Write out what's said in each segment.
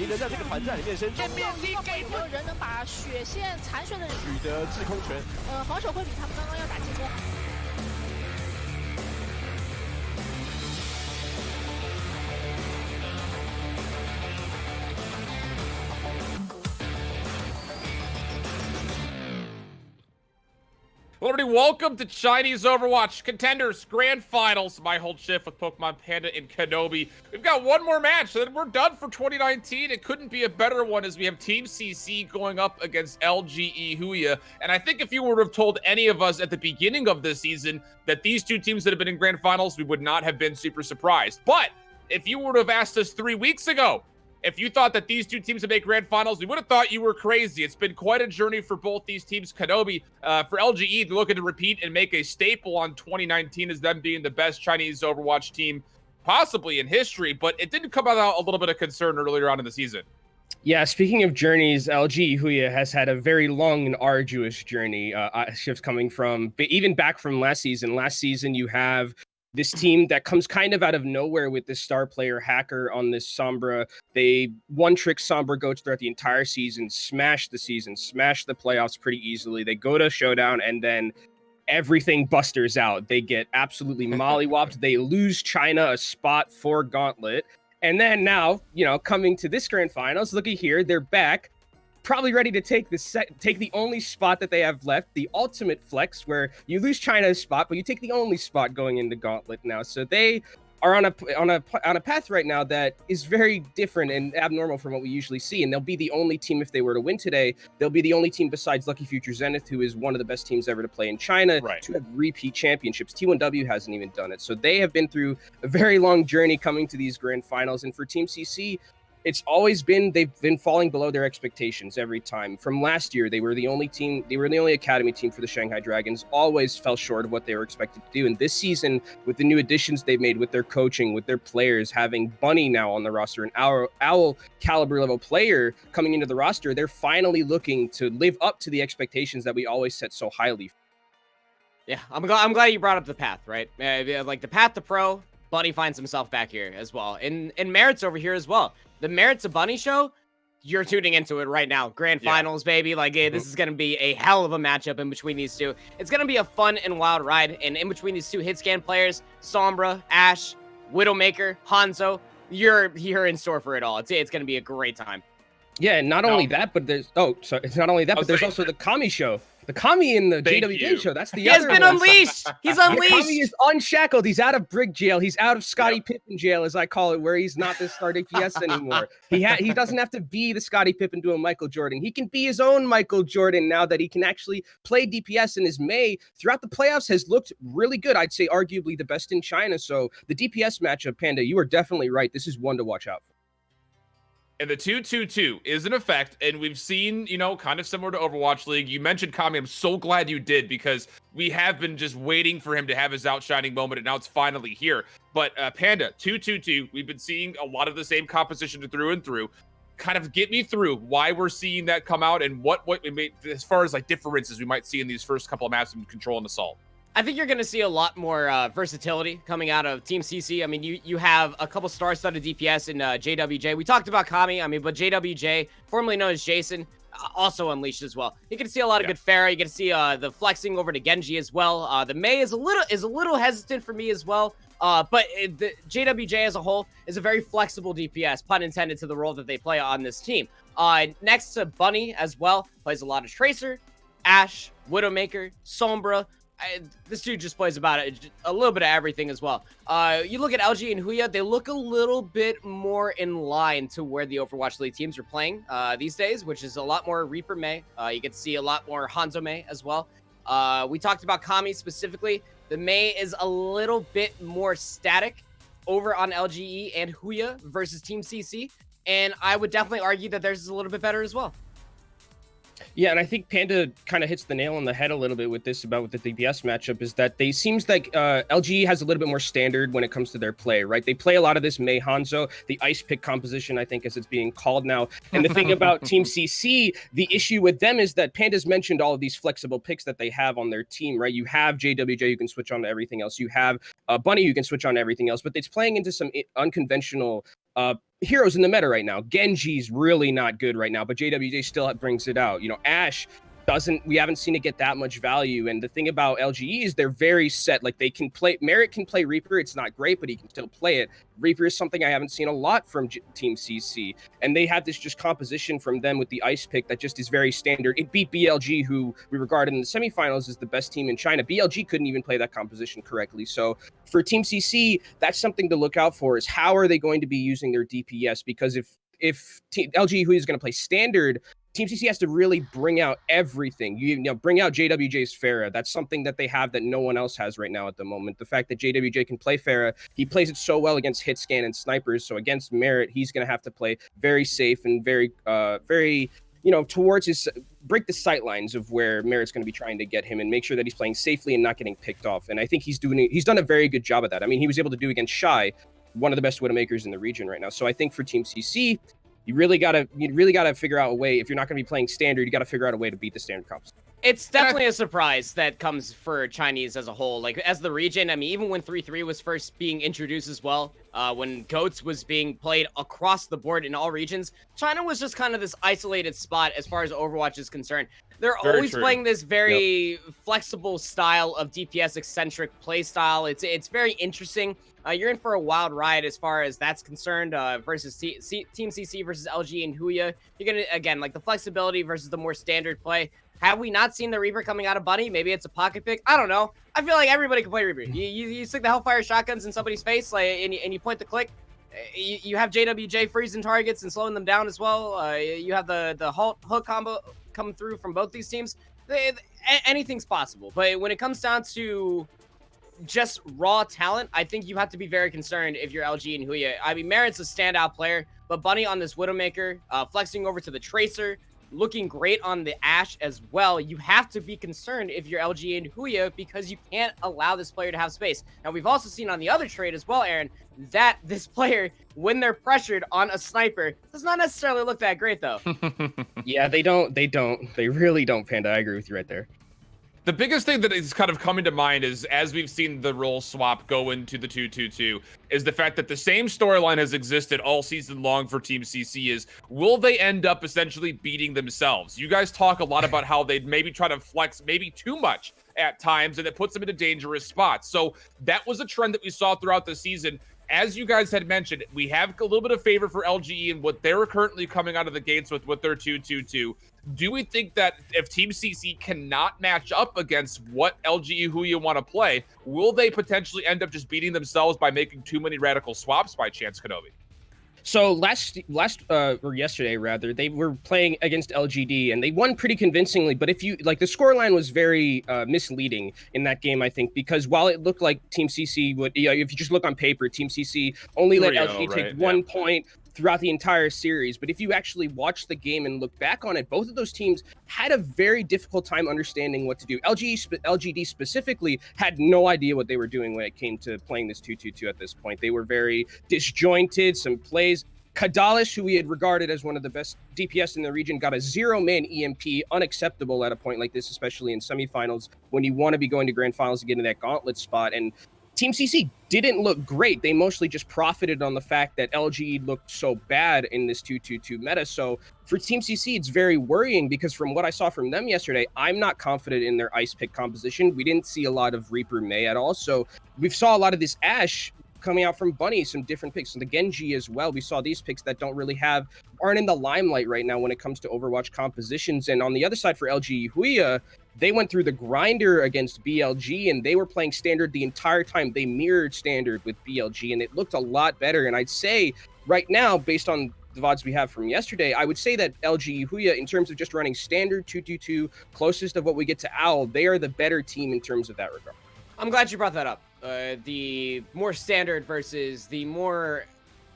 一人在这个团战里面身中，有没有人能把血线残血的人取得制空权？防守会比他们刚刚要打进攻。Hello everybody, welcome to Chinese Overwatch Contenders Grand Finals. My whole shift with Pokemon Panda and Kenobi. We've got one more match, so then we're done for 2019. It couldn't be a better one as we have Team CC going up against LGE Huya. And I think if you would have told any of us at the beginning of this season that these two teams that have been in Grand Finals, we would not have been super surprised. But if you would have asked us 3 weeks ago, if you thought that these two teams would make Grand Finals, we would have thought you were crazy. It's been quite a journey for both these teams. Kenobi, for LGE, looking to repeat and make a staple on 2019 as them being the best Chinese Overwatch team possibly in history, but it didn't come out a little bit of concern earlier on in the season. Yeah, speaking of journeys, LG Huya has had a very long and arduous journey. Shifts coming from, even back from last season. Last season, you have this team that comes kind of out of nowhere with this star player Hacker on this Sombra. They one-trick Sombra goats throughout the entire season, smash the playoffs pretty easily. They go to Showdown, and then everything busters out. They get absolutely mollywopped. They lose China a spot for Gauntlet. And then now, coming to this Grand Finals, looky here, they're back. Probably ready to take the only spot that they have left, the ultimate flex, where you lose China's spot, but you take the only spot going into Gauntlet now. So they are on a path right now that is very different and abnormal from what we usually see. And they'll be the only team, if they were to win today, they'll be the only team besides Lucky Future Zenith, who is one of the best teams ever to play in China, to have repeat championships. T1W hasn't even done it. So they have been through a very long journey coming to these Grand Finals. And for Team CC, it's always been, they've been falling below their expectations every time. From last year, they were the only academy team for the Shanghai Dragons, always fell short of what they were expected to do. And this season, with the new additions they've made, with their coaching, with their players, having Bunny now on the roster, an Owl caliber level player coming into the roster, they're finally looking to live up to the expectations that we always set so highly. Yeah, I'm glad you brought up the path, right? Like the path to pro, Bunny finds himself back here as well. And Merritt's over here as well. The Merits of Bunny show, you're tuning into it right now. Grand Finals, baby. Like, hey, this is going to be a hell of a matchup in between these two. It's going to be a fun and wild ride. And in between these two hit scan players, Sombra, Ashe, Widowmaker, Hanzo, you're in store for it all. It's going to be a great time. Yeah, and not only that, but there's it's not only that, but there's also the Kami show. The Kami in the JWJ show. That's the other one. He has been unleashed. He's unleashed. Kami is unshackled. He's out of Brig jail. He's out of Scottie Pippen jail, as I call it, where he's not the star DPS anymore. He doesn't have to be the Scottie Pippen doing Michael Jordan. He can be his own Michael Jordan now that he can actually play DPS. And his Mei throughout the playoffs has looked really good. I'd say arguably the best in China. So the DPS matchup, Panda, you are definitely right. This is one to watch out for. And the 2-2-2 is in effect, and we've seen, kind of similar to Overwatch League. You mentioned Kami. I'm so glad you did, because we have been just waiting for him to have his outshining moment, and now it's finally here. But Panda, 2-2-2, we've been seeing a lot of the same composition through and through. Kind of get me through why we're seeing that come out, and what we made as far as like differences we might see in these first couple of maps in Control and Assault. I think you're going to see a lot more versatility coming out of Team CC. I mean, you have a couple star-studded DPS in JWJ. We talked about Kami, but JWJ, formerly known as Jason, also unleashed as well. You can see a lot of good Pharah. You can see the flexing over to Genji as well. The Mei is a little hesitant for me as well. But the JWJ as a whole is a very flexible DPS, pun intended, to the role that they play on this team. Next to Bunny as well, plays a lot of Tracer, Ashe, Widowmaker, Sombra. This dude just plays about a little bit of everything as well. You look at LG and Huya, they look a little bit more in line to where the Overwatch League teams are playing these days, which is a lot more Reaper Mei. You get to see a lot more Hanzo Mei as well. We talked about Kami specifically. The Mei is a little bit more static over on LGE and Huya versus Team CC. And I would definitely argue that theirs is a little bit better as well. Yeah, and I think Panda kind of hits the nail on the head a little bit with this about with the DPS matchup, is that they seems like LG has a little bit more standard when it comes to their play, right? They play a lot of this Mei Hanzo, the ice pick composition, I think, as it's being called now. And the thing about Team CC, the issue with them is that Panda's mentioned all of these flexible picks that they have on their team, right? You have JWJ, you can switch on to everything else. You have Bunny, you can switch on to everything else, but it's playing into some unconventional heroes in the meta right now. Genji's really not good right now, but JWJ still brings it out. You know, Ashe we haven't seen it get that much value. And the thing about LGE is they're very set. Like, they can play, Merit can play Reaper. It's not great, but he can still play it. Reaper is something I haven't seen a lot from Team CC. And they have this just composition from them with the ice pick that just is very standard. It beat BLG, who we regard in the semifinals as the best team in China. BLG couldn't even play that composition correctly. So for Team CC, that's something to look out for, is how are they going to be using their DPS? Because if LG who is going to play standard, Team CC has to really bring out everything. You know, bring out JWJ's Pharah. That's something that they have that no one else has right now at the moment. The fact that JWJ can play Pharah, he plays it so well against hit scan and snipers. So against Merit, he's going to have to play very safe and very, you know, towards his, break the sight lines of where Merit's going to be trying to get him and make sure that he's playing safely and not getting picked off. And I think he's done a very good job at that. I mean, he was able to do against Shy, one of the best Widowmakers in the region right now. So I think for Team CC, you really gotta figure out a way. If you're not gonna be playing standard, you gotta figure out a way to beat the standard comps. It's definitely a surprise that comes for Chinese as a whole. Like, as the region, I mean, even when 3-3 was first being introduced as well, when GOATS was being played across the board in all regions, China was just kind of this isolated spot as far as Overwatch is concerned. They're always playing this very flexible style of DPS-eccentric play style. It's very interesting. You're in for a wild ride as far as that's concerned, versus Team CC versus LG and Huya. You're going to, again, like the flexibility versus the more standard play. Have we not seen the Reaper coming out of Bunny? Maybe it's a pocket pick. I don't know. I feel like everybody can play Reaper. You stick the Hellfire shotguns in somebody's face, like, and you point the click. You have JWJ freezing targets and slowing them down as well. You have the hook combo coming through from both these teams. Anything's possible. But when it comes down to just raw talent, I think you have to be very concerned if you're LG and Huya. I mean, Merit's a standout player, but Bunny on this Widowmaker, flexing over to the Tracer, looking great on the Ashe as well. You have to be concerned if you're LG and Huya, because you can't allow this player to have space. Now, we've also seen on the other trade as well, Aaron, that this player, when they're pressured on a sniper, does not necessarily look that great, though. Yeah, they don't. They really don't, Panda. I agree with you right there. The biggest thing that is kind of coming to mind is, as we've seen the role swap go into the 2-2-2, is the fact that the same storyline has existed all season long for Team CC. Is, will they end up essentially beating themselves? You guys talk a lot about how they'd maybe try to flex maybe too much at times, and it puts them into dangerous spots. So that was a trend that we saw throughout the season. As you guys had mentioned, we have a little bit of favor for LGE and what they're currently coming out of the gates with their 2-2-2. Do we think that if Team CC cannot match up against what LGE Huya want to play, will they potentially end up just beating themselves by making too many radical swaps by chance, Kenobi? So or yesterday rather, they were playing against LGD and they won pretty convincingly. But if you like, the scoreline was very misleading in that game, I think, because while it looked like Team CC would, if you just look on paper, Team CC only let LGD take 1 point throughout the entire series. But if you actually watch the game and look back on it, both of those teams had a very difficult time understanding what to do. LGD specifically had no idea what they were doing when it came to playing this 2-2-2 at this point. They were very disjointed, some plays. Kadalis, who we had regarded as one of the best DPS in the region, got a 0-man EMP, unacceptable at a point like this, especially in semifinals when you want to be going to grand finals to get in that gauntlet spot. And Team CC didn't look great. They mostly just profited on the fact that LG looked so bad in this 2-2-2 meta. So for Team CC, it's very worrying because from what I saw from them yesterday, I'm not confident in their ice pick composition. We didn't see a lot of Reaper May at all. So we saw a lot of this Ashe coming out from Bunny, some different picks. And the Genji as well. We saw these picks that aren't in the limelight right now when it comes to Overwatch compositions. And on the other side for LG Huya, they went through the grinder against BLG and they were playing standard the entire time. They mirrored standard with BLG and it looked a lot better. And I'd say right now, based on the VODs we have from yesterday, I would say that LG Huya, in terms of just running standard 2-2-2, closest of what we get to OWL, they are the better team in terms of that regard. I'm glad you brought that up. The more standard versus the more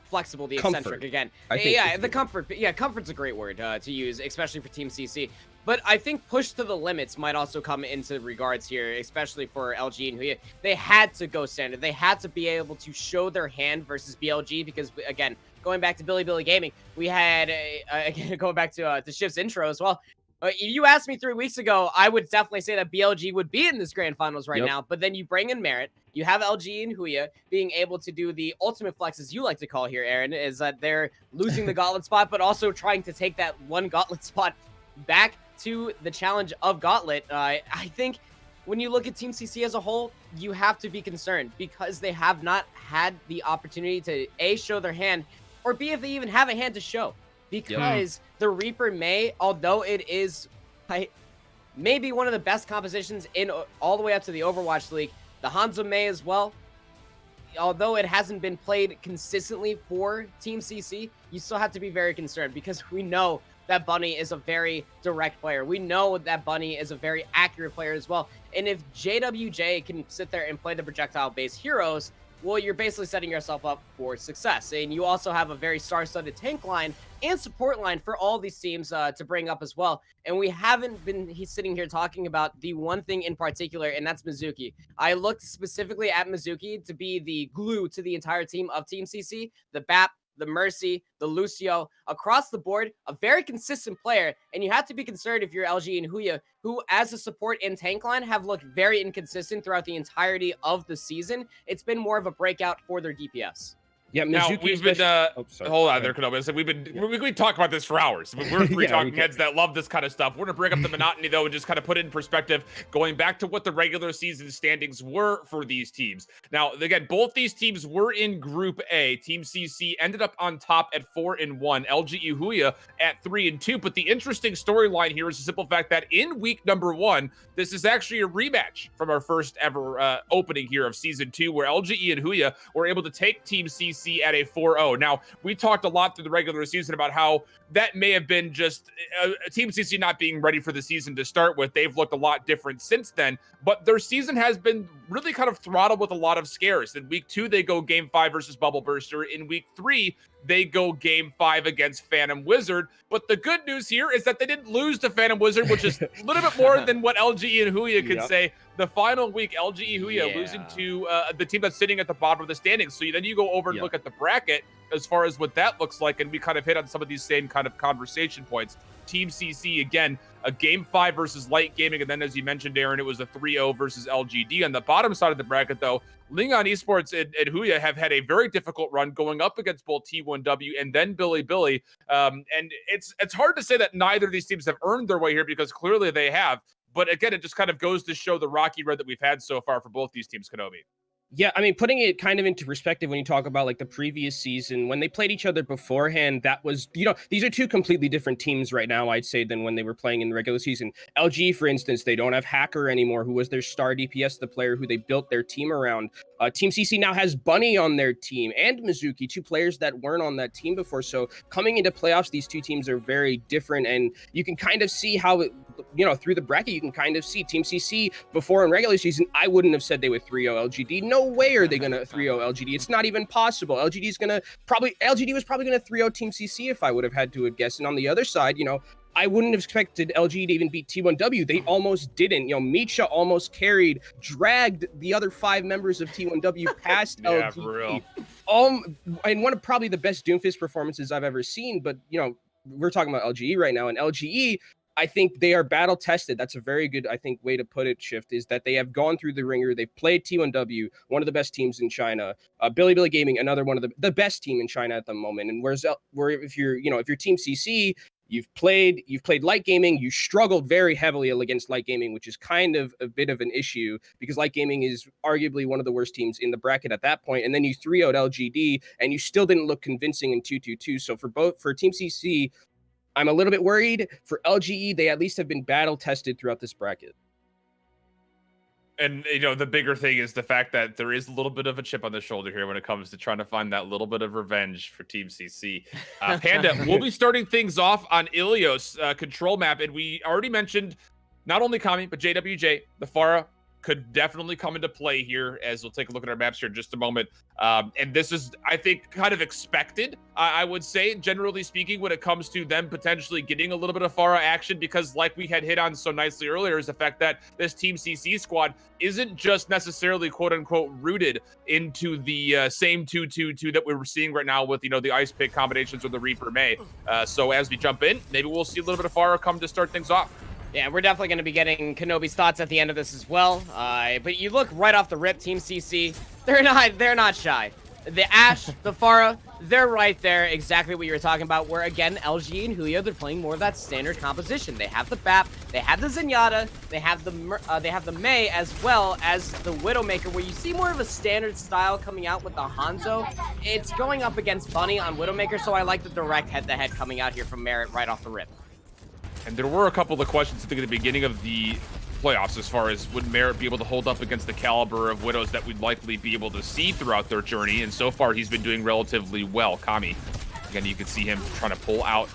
flexible, the eccentric again. The comfort. Yeah, comfort's a great word to use, especially for Team CC. But I think push to the limits might also come into regards here, especially for LG and Huya. They had to go standard. They had to be able to show their hand versus BLG because, again, going back to Billy Gaming, we had, again, going back to Shift's intro as well, If you asked me 3 weeks ago, I would definitely say that BLG would be in this grand finals right now. But then you bring in Merit, you have LG and Huya being able to do the ultimate flex, as you like to call here, Aaron, is that they're losing the gauntlet spot, but also trying to take that one gauntlet spot back to the challenge of gauntlet. I think when you look at Team CC as a whole, you have to be concerned because they have not had the opportunity to A, show their hand, or B, if they even have a hand to show. Because the Reaper May, although it is maybe one of the best compositions in all the way up to the Overwatch League, the Hanzo May as well, although it hasn't been played consistently for Team CC, you still have to be very concerned because we know that Bunny is a very direct player. We know that Bunny is a very accurate player as well. And if JWJ can sit there and play the projectile-based heroes, well, you're basically setting yourself up for success. And you also have a very star-studded tank line and support line for all these teams to bring up as well. And we haven't been sitting here talking about the one thing in particular, and that's Mizuki. I looked specifically at Mizuki to be the glue to the entire team of Team CC, the BAP, the Mercy, the Lucio, across the board, a very consistent player, and you have to be concerned if you're LG and Huya, who as a support and tank line have looked very inconsistent throughout the entirety of the season. It's been more of a breakout for their DPS. Yeah, Now, Mizuki we've been, hold on there, Go ahead. Kenobi. We talk about this for hours. We're three Yeah, talking we heads that love this kind of stuff. We're going to bring up the monotony, though, and just kind of put it in perspective, going back to what the regular season standings were for these teams. Now, again, both these teams were in Group A. Team CC ended up on top at 4-1, LG Huya at 3-2. But the interesting storyline here is the simple fact that in week number 1, this is actually a rematch from our first ever opening here of Season 2, where LGE and Huya were able to take Team CC at a 4-0. Now, we talked a lot through the regular season about how that may have been just Team CC not being ready for the season to start with. They've looked a lot different since then, but their season has been really kind of throttled with a lot of scares. In week 2, they go Game 5 versus Bubble Burster. In week 3, they go Game 5 against Phantom Wizard. But the good news here is that they didn't lose to Phantom Wizard, which is a little bit more than what LGE and Huya could say. The final week, LGE Huya losing to the team that's sitting at the bottom of the standings. So then you go over and look at the bracket as far as what that looks like, and we kind of hit on some of these same kind of conversation points. Team CC, again, a Game 5 versus Light Gaming, and then as you mentioned, Aaron, it was a 3-0 versus LGD. On the bottom side of the bracket, though, Lingon Esports and Huya have had a very difficult run going up against both T1W and then Billy. And it's hard to say that neither of these teams have earned their way here because clearly they have. But again, it just kind of goes to show the rocky road that we've had so far for both these teams, Kenobi. Yeah, I mean, putting it kind of into perspective when you talk about like the previous season, when they played each other beforehand, that was, these are two completely different teams right now, I'd say, than when they were playing in the regular season. LG, for instance, they don't have Hacker anymore, who was their star DPS, the player who they built their team around. Team CC now has Bunny on their team and Mizuki, two players that weren't on that team before. So coming into playoffs, these two teams are very different, and you can kind of see how it, through the bracket, you can kind of see Team CC before in regular season. I wouldn't have said they would 3-0 LGD. No way are they going to 3-0 LGD. It's not even possible. LGD was probably going to 3-0 Team CC if I would have had to have guessed. And on the other side, I wouldn't have expected LG to even beat T1W. They almost didn't. Misha almost dragged the other 5 members of T1W past LG. For real. And one of probably the best Doomfist performances I've ever seen. But, we're talking about LGE right now. And LGE, I think they are battle tested. That's a very good, I think, way to put it, Shift, is that they have gone through the ringer. They've played T1W, one of the best teams in China. Billy Gaming, another one of the best team in China at the moment. And if you're Team CC, you've played Light Gaming. You struggled very heavily against Light Gaming, which is kind of a bit of an issue because Light Gaming is arguably one of the worst teams in the bracket at that point. And then you 3-0'd LGD, and you still didn't look convincing in 2-2-2. So for Team CC, I'm a little bit worried. For LGE, they at least have been battle tested throughout this bracket. And, the bigger thing is the fact that there is a little bit of a chip on the shoulder here when it comes to trying to find that little bit of revenge for Team CC. Panda, we'll be starting things off on Ilios control map. And we already mentioned not only Kami, but JWJ, the Pharah, could definitely come into play here, as we'll take a look at our maps here in just a moment. And this is, I think, kind of expected, I would say, generally speaking, when it comes to them potentially getting a little bit of Pharah action, because like we had hit on so nicely earlier, is the fact that this Team CC squad isn't just necessarily quote-unquote rooted into the same 2-2-2 that we were seeing right now with, the Ice Pick combinations or the Reaper May. So as we jump in, maybe we'll see a little bit of Pharah come to start things off. Yeah, we're definitely going to be getting Kenobi's thoughts at the end of this as well. But you look right off the rip, Team CC, they're not shy. The Ashe, the Pharah, they're right there, exactly what you were talking about, where, again, LG and Huya, they're playing more of that standard composition. They have the BAP, they have the Zenyatta, they have the Mei, as well as the Widowmaker, where you see more of a standard style coming out with the Hanzo. It's going up against Bunny on Widowmaker, so I like the direct head-to-head coming out here from Merit right off the rip. And there were a couple of questions, I think, at the beginning of the playoffs, as far as would Merit be able to hold up against the caliber of Widows that we'd likely be able to see throughout their journey, and so far he's been doing relatively well. Kami, again, you can see him trying to pull out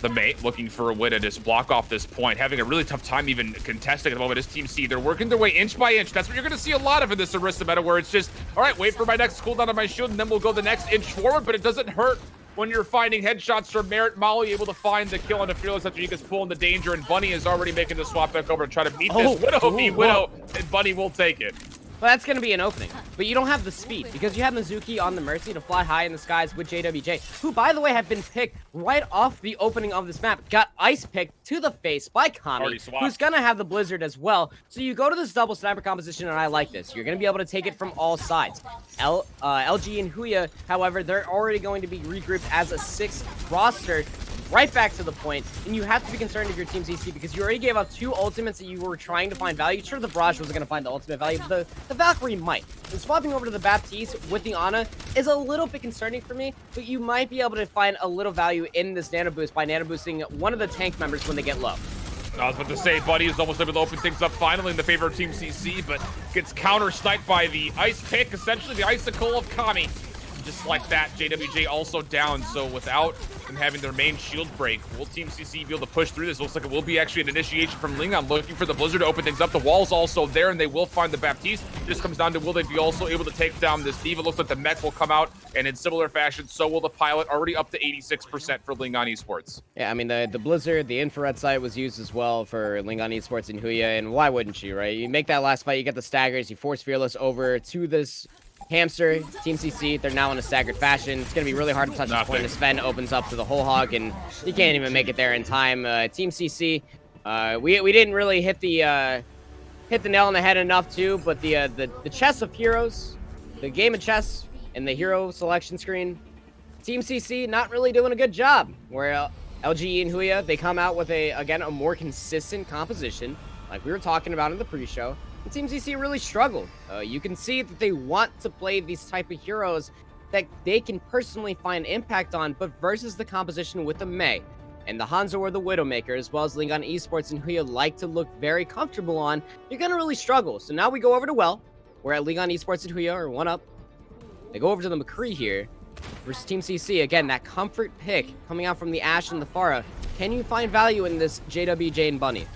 the mate, looking for a way to just block off this point, having a really tough time even contesting at the moment. His Team C, they're working their way inch by inch. That's what you're going to see a lot of in this Orisa meta, where it's just, all right, wait for my next cooldown on my shield, and then we'll go the next inch forward, but it doesn't hurt when you're finding headshots from Merit. Molly able to find the kill on the Fearless after he gets pulled into danger, and Bunny is already making the swap back over to try to meet this Widow, and Bunny will take it. Well, that's going to be an opening, but you don't have the speed because you have Mizuki on the Mercy to fly high in the skies with JWJ, who, by the way, have been picked right off the opening of this map. Got ice picked to the face by Kami, who's going to have the Blizzard as well. So you go to this double sniper composition, and I like this. You're going to be able to take it from all sides. LG and Huya, however, they're already going to be regrouped as a 6th roster, right back to the point, and you have to be concerned if you're Team CC because you already gave up 2 ultimates that you were trying to find value. Sure, the Barrage wasn't going to find the ultimate value, but the Valkyrie might. And swapping over to the Baptiste with the Ana is a little bit concerning for me, but you might be able to find a little value in this nano boost by nano boosting one of the tank members when they get low. I was about to say, Buddy is almost able to open things up finally in the favor of Team CC, but gets counter-sniped by the Ice Pick, essentially the Icicle of Kami. Just like that, JWJ also down, so without them having their main shield break, will Team CC be able to push through this? Looks like it will be actually an initiation from Lingon, looking for the Blizzard to open things up. The wall's also there, and they will find the Baptiste. Just comes down to will they be also able to take down this Diva. Looks like the mech will come out, and in similar fashion, so will the Pilot, already up to 86% for Lingon Esports. Yeah, I mean, the Blizzard, the infrared sight was used as well for Lingon Esports and Huya, and why wouldn't you, right? You make that last fight, you get the staggers, you force Fearless over to this Hamster, Team CC, they're now in a staggered fashion. It's going to be really hard to touch this point. The Sven opens up to the whole hog, and you can't even make it there in time. Team CC, we didn't really hit the nail on the head enough too, but the chess of heroes, the game of chess, and the hero selection screen, Team CC not really doing a good job. Where LG and Huya, they come out with a more consistent composition, like we were talking about in the pre-show. And Team CC really struggled. You can see that they want to play these type of heroes that they can personally find impact on, but versus the composition with the Mei and the Hanzo or the Widowmaker, as well as Lingon Esports and Huya like to look very comfortable on, you're going to really struggle. So now we go over to Well, where at Lingon Esports and Huya are 1 up. They go over to the McCree here versus Team CC. Again, that comfort pick coming out from the Ashe and the Pharah. Can you find value in this JWJ and Bunny?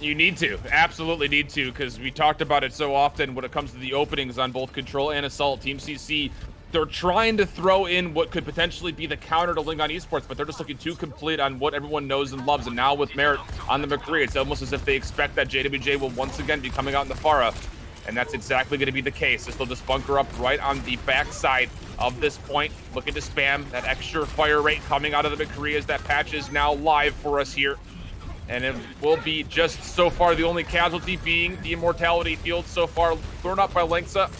You need to, absolutely need to, because we talked about it so often when it comes to the openings on both Control and Assault. Team CC, they're trying to throw in what could potentially be the counter to Lingon Esports, but they're just looking too complete on what everyone knows and loves. And now with Merit on the McCree, it's almost as if they expect that JWJ will once again be coming out in the Pharah. And that's exactly going to be the case, as they'll just bunker up right on the backside of this point, looking to spam that extra fire rate coming out of the McCree, as that patch is now live for us here. And it will be just so far the only casualty being the Immortality Field so far thrown up by Lengsa.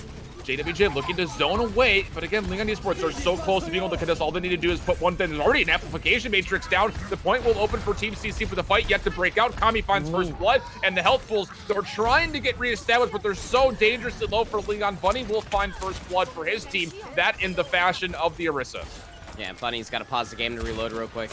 JWJ looking to zone away, but again, Lingon Esports are so close to being able to contest. All they need to do is put one thing. There's already an amplification matrix down. The point will open for Team CC for the fight yet to break out. Kami finds first blood, and the health pools, they're trying to get reestablished, but they're so dangerously low for Lingon. Bunny will find first blood for his team, that in the fashion of the Orisa. Yeah, Bunny's got to pause the game to reload real quick.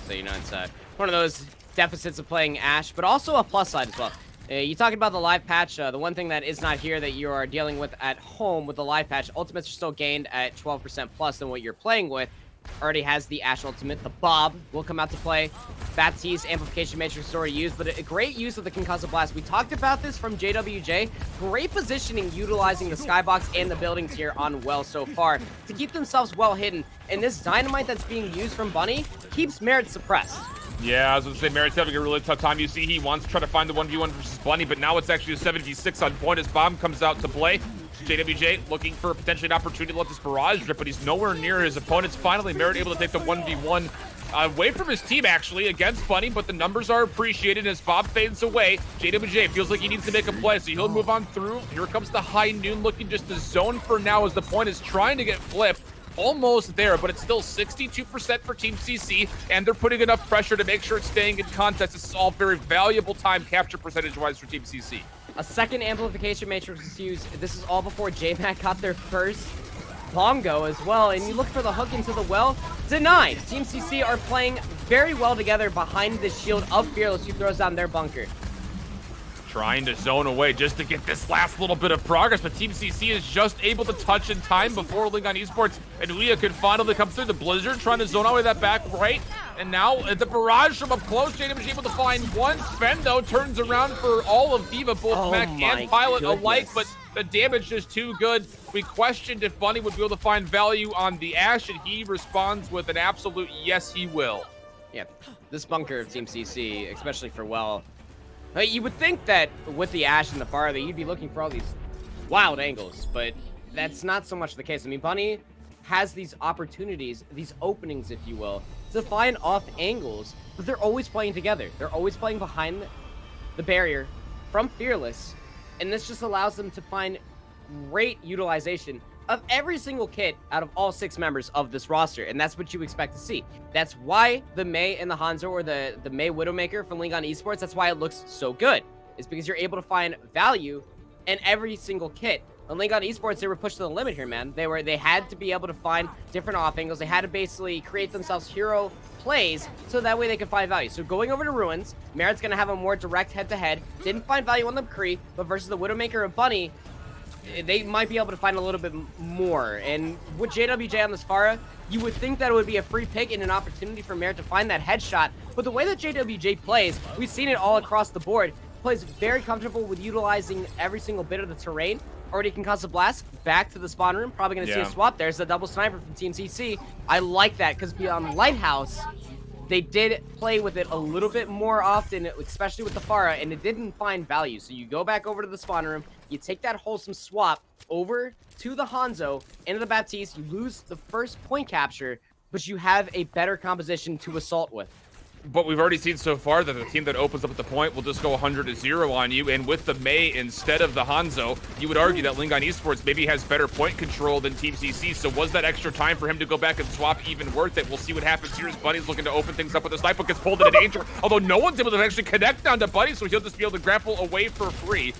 So, you know, it's one of those deficits of playing Ashe, but also a plus side as well. You talking about the live patch, the one thing that is not here that you are dealing with at home with the live patch, ultimates are still gained at 12% plus than what you're playing with. already has the Ashe ultimate. The Bob will come out to play. Baptiste Amplification Matrix is already used, but a great use of the Concussive Blast. We talked about this from JWJ. Great positioning utilizing the Skybox and the buildings here on Well so far to keep themselves well hidden. And this Dynamite that's being used from Bunny keeps Merit suppressed. Yeah, I was going to say, Merit's having a really tough time. You see, he wants to try to find the 1v1 versus Bunny, but now it's actually a 7v6 on point as Bomb comes out to play. JWJ looking for potentially an opportunity to let this barrage rip, but he's nowhere near his opponents. Finally, Merit able to take the 1v1 away from his team, actually, against Bunny, but the numbers are appreciated as Bob fades away. JWJ feels like he needs to make a play, so he'll move on through. Here comes the High Noon looking just to zone for now as the point is trying to get flipped. Almost there, but it's still 62% for Team CC, and they're putting enough pressure to make sure it's staying in contest. This is all very valuable time capture percentage-wise for Team CC. A second Amplification Matrix is used. This is all before J-Mac got their first bongo as well, and you look for the hook into the well. Denied. Team CC are playing very well together behind the shield of Fearless, who throws down their bunker. Trying to zone away just to get this last little bit of progress, but Team CC is just able to touch in time before Lingon Esports and Leah could finally come through. The Blizzard trying to zone away that back right, and now the barrage from up close. JW is able to find one. Sven, though, turns around for all of Diva, both Mech and Pilot alike, but the damage is too good. We questioned if Bunny would be able to find value on the Ashe, and he responds with an absolute yes, he will. Yeah, this bunker of Team CC, especially for Well, you would think that with the Ashe and the Pharah that you'd be looking for all these wild angles, but that's not so much the case. I mean, Bunny has these opportunities, these openings, if you will, to find off angles, but they're always playing together. They're always playing behind the barrier from Fearless, and this just allows them to find great utilization of every single kit out of all 6 members of this roster, and that's what you expect to see. That's why the Mei and the Hanzo, or the Mei Widowmaker from Lingon Esports, that's why it looks so good. It's because you're able to find value in every single kit. On Lingon Esports, they were pushed to the limit here, man. They had to be able to find different off angles. They had to basically create themselves hero plays so that way they could find value. So going over to Ruins, Merit's gonna have a more direct head-to-head. Didn't find value on the McCree, but versus the Widowmaker and Bunny, they might be able to find a little bit more. And with JWJ on this Pharah, you would think that it would be a free pick and an opportunity for Merit to find that headshot. But the way that JWJ plays, we've seen it all across the board, plays very comfortable with utilizing every single bit of the terrain. Already Concussive Blast back to the spawn room. Probably going to see a swap. There's the double sniper from Team CC. I like that because beyond Lighthouse, they did play with it a little bit more often, especially with the Pharah, and it didn't find value. So you go back over to the spawn room, you take that wholesome swap over to the Hanzo, into the Baptiste, you lose the first point capture, but you have a better composition to assault with. But we've already seen so far that the team that opens up at the point will just go 100-0 on you, and with the Mei instead of the Hanzo, you would argue that Lingon Esports maybe has better point control than Team CC, so was that extra time for him to go back and swap even worth it? We'll see what happens here as Bunny's looking to open things up with the sniper, gets pulled into danger, although no one's able to actually connect down to Bunny, so he'll just be able to grapple away for free.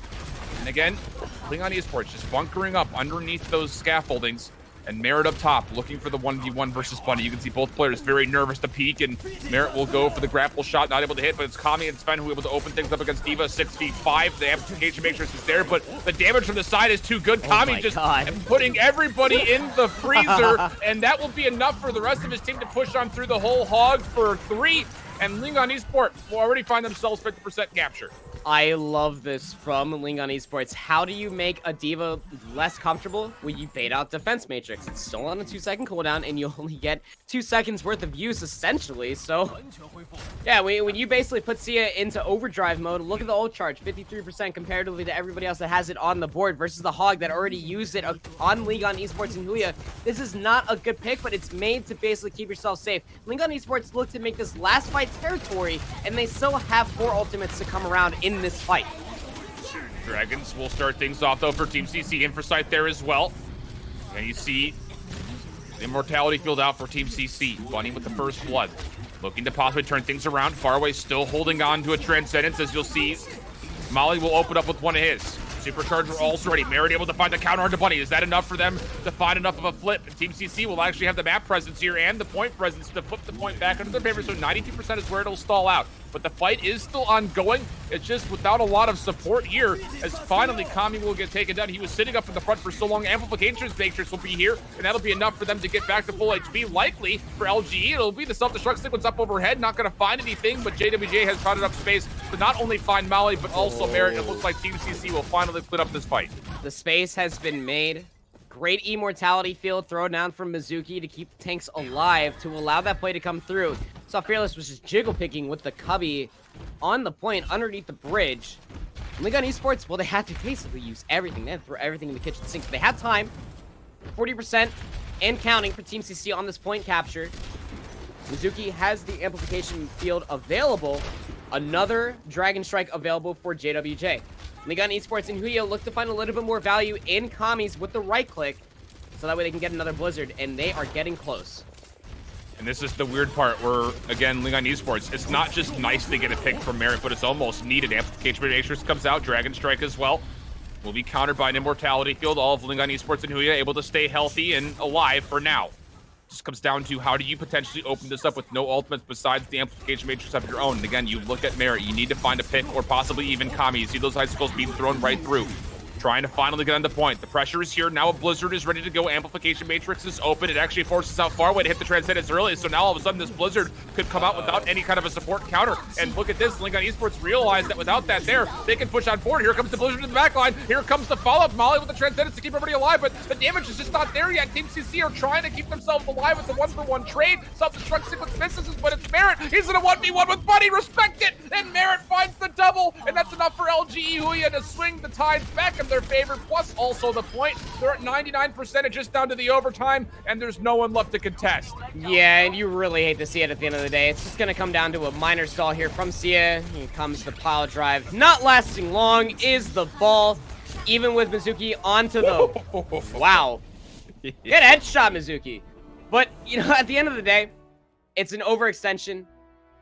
And again, Lingon Esports just bunkering up underneath those scaffoldings, and Merit up top, looking for the 1v1 versus Bunny. You can see both players very nervous to peek, and Merit will go for the grapple shot, not able to hit, but it's Kami and Sven who are able to open things up against Diva. 6v5, the amplification matrix is there, but the damage from the side is too good. Kami just putting everybody in the freezer, and that will be enough for the rest of his team to push on through the whole hog for 3, and Lingon Esports will already find themselves 50% capture. I love this from Lingon Esports. How do you make a Diva less comfortable when you bait out Defense Matrix? It's still on a 2-second cooldown, and you only get 2 seconds worth of use, essentially. So, yeah, when you basically put Sia into overdrive mode, look at the ult charge, 53% comparatively to everybody else that has it on the board versus the Hog that already used it on Lingon Esports and Huya. This is not a good pick, but it's made to basically keep yourself safe. Lingon Esports look to make this last fight territory, and they still have 4 ultimates to come around in this fight. Dragons will start things off, though, for Team CC. Infrasight there as well. And you see the Immortality field out for Team CC. Bunny with the first blood. Looking to possibly turn things around. Faraway still holding on to a Transcendence, as you'll see. Molly will open up with one of his. Supercharger also ready. Merit able to find the counter onto Bunny. Is that enough for them to find enough of a flip? And Team CC will actually have the map presence here and the point presence to flip the point back into their favor, so 92% is where it'll stall out. but the fight is still ongoing. It's just without a lot of support here, as finally Kami will get taken down. He was sitting up in the front for so long. Amplification Matrix will be here, and that'll be enough for them to get back to full HP. Likely for LGE, it'll be the self-destruct sequence up overhead. Not going to find anything, but JWJ has crowded up space to not only find Mali, but also Merit. It looks like Team CC will finally clean up this fight. The space has been made. Great immortality field thrown down from Mizuki to keep the tanks alive to allow that play to come through. Saw Fearless was just jiggle picking with the Cubby on the point underneath the bridge. League on Esports, well, they had to basically use everything. They had to throw everything in the kitchen sink. They had time, 40% and counting for Team CC on this point capture. Mizuki has the amplification field available. Another Dragon Strike available for JWJ. League on Esports and Huya look to find a little bit more value in commies with the right click, so that way they can get another Blizzard, and they are getting close. And this is the weird part where, again, League on Esports, it's not just nice to get a pick from Merit, but it's almost needed. Amplification Matrix comes out, Dragon Strike as well. Will be countered by an Immortality Field. All of League on Esports and Huya able to stay healthy and alive for now. Just comes down to how do you potentially open this up with no ultimates besides the Amplification Matrix of your own. And again, you look at Merit, you need to find a pick or possibly even Kami. You see those icicles being thrown right through. Trying to finally get on the point. The pressure is here. Now a Blizzard is ready to go. Amplification Matrix is open. It actually forces out Farway to hit the Transcendence early. So now all of a sudden this Blizzard could come out without any kind of a support counter. And look at this. Link on Esports realized that without that there, they can push on forward. Here comes the Blizzard in the back line. Here comes the follow-up. Molly with the Transcendence to keep everybody alive. But the damage is just not there yet. Team CC are trying to keep themselves alive with the one-for-one trade. Self-destruct sequence misses, but it's Merit. He's in a 1v1 with Buddy. Respect it. And Merit finds the double. And that's enough for LGE Huya to swing the tides back in their favor. Plus also the point. They're at 99%, just down to the overtime, and there's no one left to contest. Yeah, and you really hate to see it at the end of the day. It's just going to come down to a minor stall here from Sia. Here comes the pile drive. Not lasting long is the ball, even with Mizuki onto the... Wow. Good headshot, Mizuki. But, you know, at the end of the day, it's an overextension.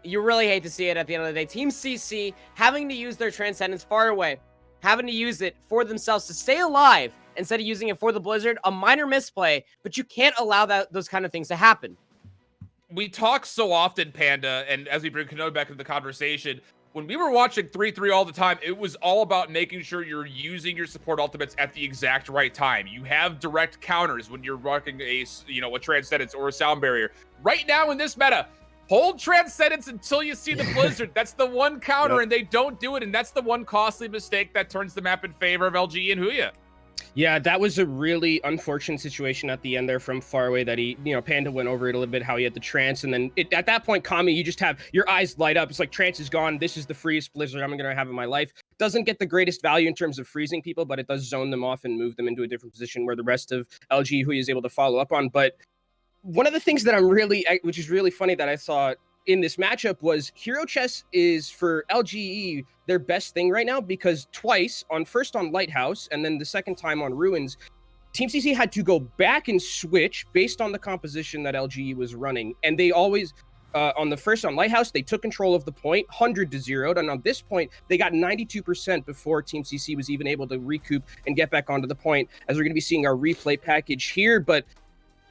You really hate to see it at the end of the day. Team CC having to use their Transcendence far away, having to use it for themselves to stay alive instead of using it for the Blizzard, a minor misplay, but you can't allow those kind of things to happen. We talk so often, Panda, and as we bring Kanoe back into the conversation, when we were watching 3-3 all the time, it was all about making sure you're using your support ultimates at the exact right time. You have direct counters when you're rocking a Transcendence or a Sound Barrier. Right now in this meta, hold Transcendence until you see the Blizzard. That's the one counter, and they don't do it, and that's the one costly mistake that turns the map in favor of LGE and Huya. Yeah, that was a really unfortunate situation at the end there from Faraway that he, Panda went over it a little bit, how he had the trance, and then at that point, Kami, you just have your eyes light up. It's like trance is gone. This is the freest Blizzard I'm going to have in my life. Doesn't get the greatest value in terms of freezing people, but it does zone them off and move them into a different position where the rest of LGE Huya is able to follow up on. But one of the things that which is really funny that I saw in this matchup was Hero Chess is for LGE their best thing right now, because twice, first on Lighthouse and then the second time on Ruins, Team CC had to go back and switch based on the composition that LGE was running. And they always, on Lighthouse, they took control of the point, 100-0. And on this point, they got 92% before Team CC was even able to recoup and get back onto the point, as we're going to be seeing our replay package here. But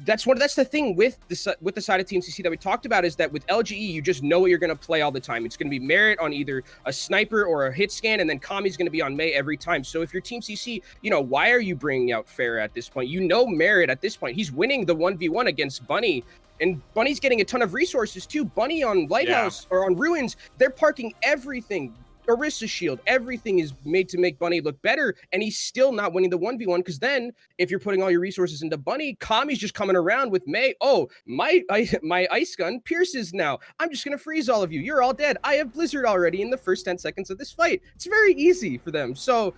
that's the thing with the side of Team CC that we talked about, is that with LGE, you just know what you're going to play all the time. It's going to be Merit on either a sniper or a hit scan, and then Kami's going to be on Mei every time. So if you're Team CC, why are you bringing out Farah at this point? Merit at this point, he's winning the 1v1 against Bunny, and Bunny's getting a ton of resources too. Bunny on Lighthouse or on Ruins, they're parking everything. Orisa shield, everything is made to make Bunny look better, and he's still not winning the 1v1, because then if you're putting all your resources into Bunny, Kami's just coming around with Mei. Oh, my ice gun pierces now. I'm just going to freeze all of you. You're all dead. I have Blizzard already in the first 10 seconds of this fight. It's very easy for them. So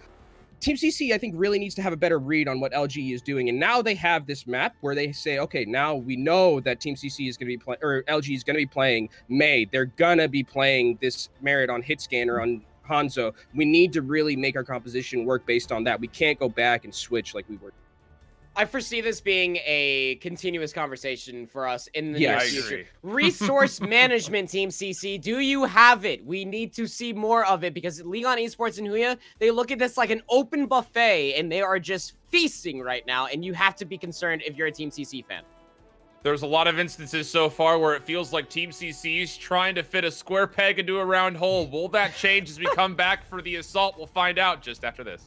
Team CC, I think, really needs to have a better read on what LGE is doing. And now they have this map where they say, okay, now we know that Team CC is going to be playing, or LGE is going to be playing Mei. They're going to be playing this Merit on hit scanner on Hanzo. We need to really make our composition work based on that. We can't go back and switch like we were. I foresee this being a continuous conversation for us in the near future. Agree. Resource management, Team CC, do you have it? We need to see more of it, because League on Esports and Huya, they look at this like an open buffet, and they are just feasting right now, and you have to be concerned if you're a Team CC fan. There's a lot of instances so far where it feels like Team CC's trying to fit a square peg into a round hole. Will that change as we come back for the assault? We'll find out just after this.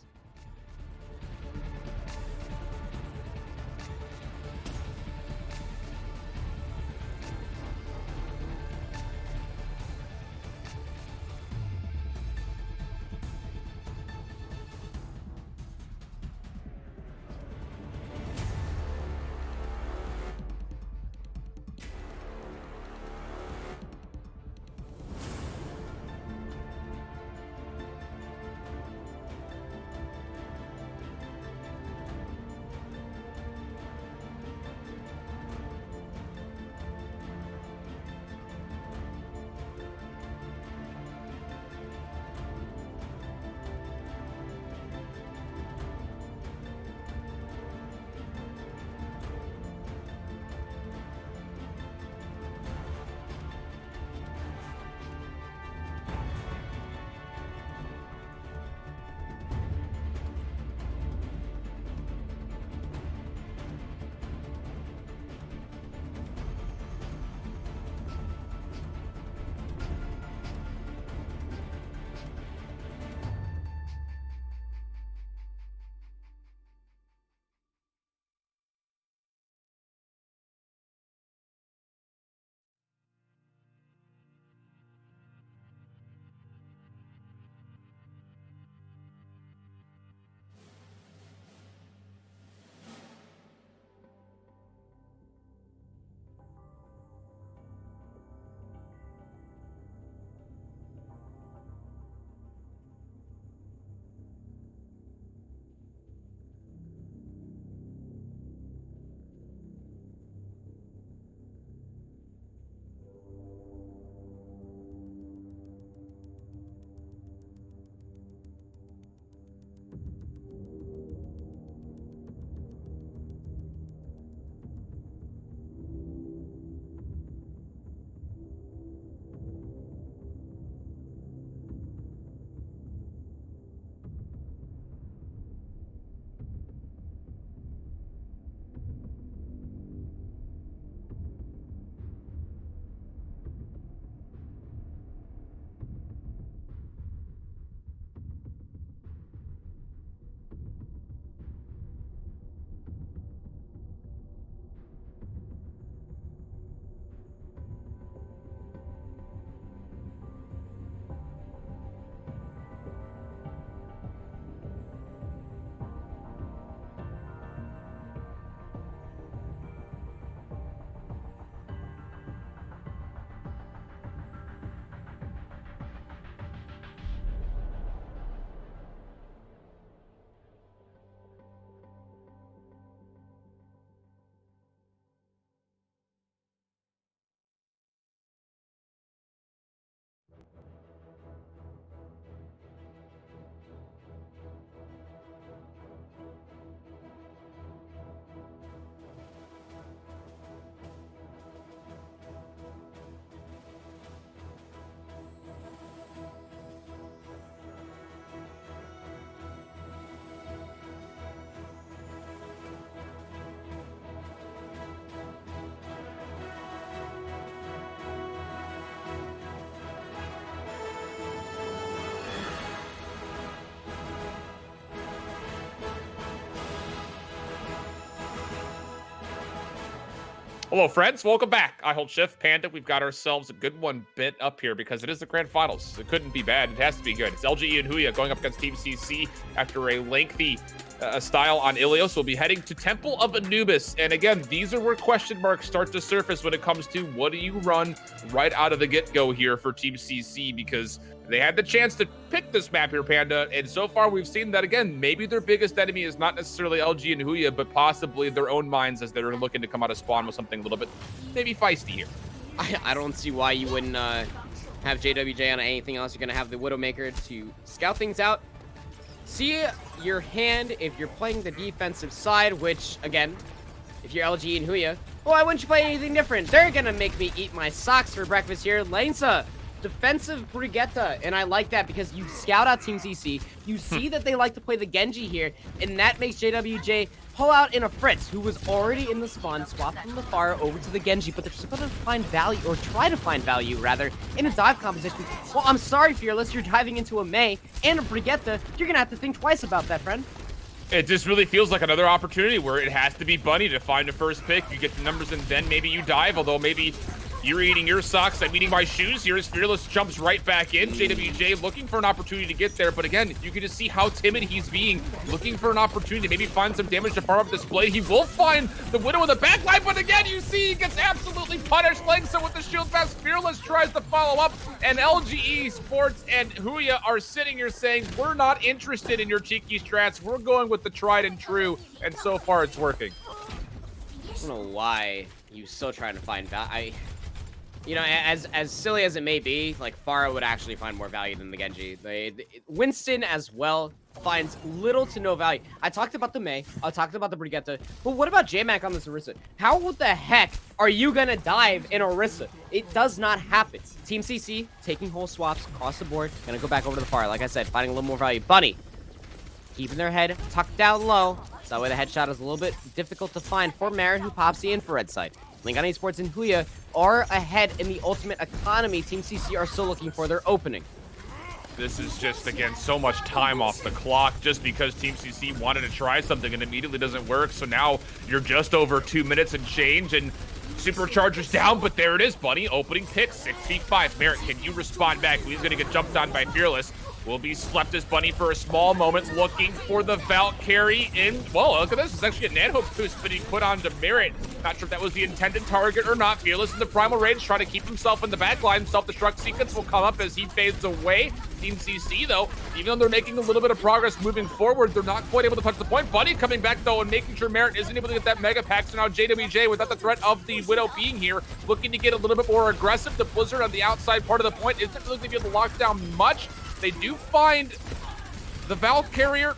Hello, friends. Welcome back. I hold Shift Panda. We've got ourselves a good one bit up here because it is the grand finals. It couldn't be bad. It has to be good. It's LGE and Huya going up against Team CC after a lengthy style on Ilios. We'll be heading to Temple of Anubis. And again, these are where question marks start to surface when it comes to what do you run right out of the get-go here for Team CC, because they had the chance to pick this map here, Panda, and so far we've seen that, again, maybe their biggest enemy is not necessarily LG and Huya, but possibly their own minds as they're looking to come out of spawn with something a little bit maybe feisty here. I don't see why you wouldn't have JWJ on anything else. You're going to have the Widowmaker to scout things out. See your hand if you're playing the defensive side, which, again, if you're LG and Huya, why wouldn't you play anything different? They're going to make me eat my socks for breakfast here. Lanesa defensive Brigitte, and I like that because you scout out Team CC, you see that they like to play the Genji here, and that makes JWJ pull out in a Fritz, who was already in the spawn, swap from the Pharah over to the Genji, but they're just going to find value, or try to find value, rather, in a dive composition. Well, I'm sorry, Fearless, you're diving into a Mei and a Brigitte. You're going to have to think twice about that, friend. It just really feels like another opportunity where it has to be Bunny to find a first pick. You get the numbers and then maybe you dive, although maybe you're eating your socks, I'm eating my shoes. Here as Fearless jumps right back in. JWJ looking for an opportunity to get there, but again, you can just see how timid he's being, looking for an opportunity to maybe find some damage to farm up this blade. He will find the Widow in the backline, but again, you see he gets absolutely punished. Langsa with the shield pass. Fearless tries to follow up, and LGE Sports and Huya are sitting here saying, we're not interested in your cheeky strats. We're going with the tried and true, and so far it's working. I don't know why you still trying to find value. You know, as silly as it may be, like, Pharah would actually find more value than the Genji. Winston as well finds little to no value. I talked about the Mei, I talked about the Brigitte, but what about J-Mac on this Orisa? How the heck are you gonna dive in Orisa? It does not happen. Team CC taking whole swaps across the board, gonna go back over to the Pharah. Like I said, finding a little more value. Bunny keeping their head tucked down low, so that way the headshot is a little bit difficult to find for Marin, who pops the infrared sight. Lingan Esports and Huya are ahead in the ultimate economy. Team CC are still looking for their opening. This is just, again, so much time off the clock just because Team CC wanted to try something and immediately doesn't work. So now you're just over 2 minutes and change, and Supercharger's down, but there it is, Bunny. Opening pick, 6v5. Merritt, can you respond back? He's going to get jumped on by Fearless. Will be slept as Bunny for a small moment, looking for the Valkyrie in. Whoa, look at this. It's actually a Nano boost being put onto Merritt. Not sure if that was the intended target or not. Fearless in the Primal Rage, trying to keep himself in the back line. Self-destruct sequence will come up as he fades away. Team CC, though, even though they're making a little bit of progress moving forward, they're not quite able to touch the point. Bunny coming back, though, and making sure Merritt isn't able to get that Mega Pack. So now JWJ, without the threat of the Widow being here, looking to get a little bit more aggressive. The Blizzard on the outside part of the point isn't really going to be able to lock down much. They do find the Valve Carrier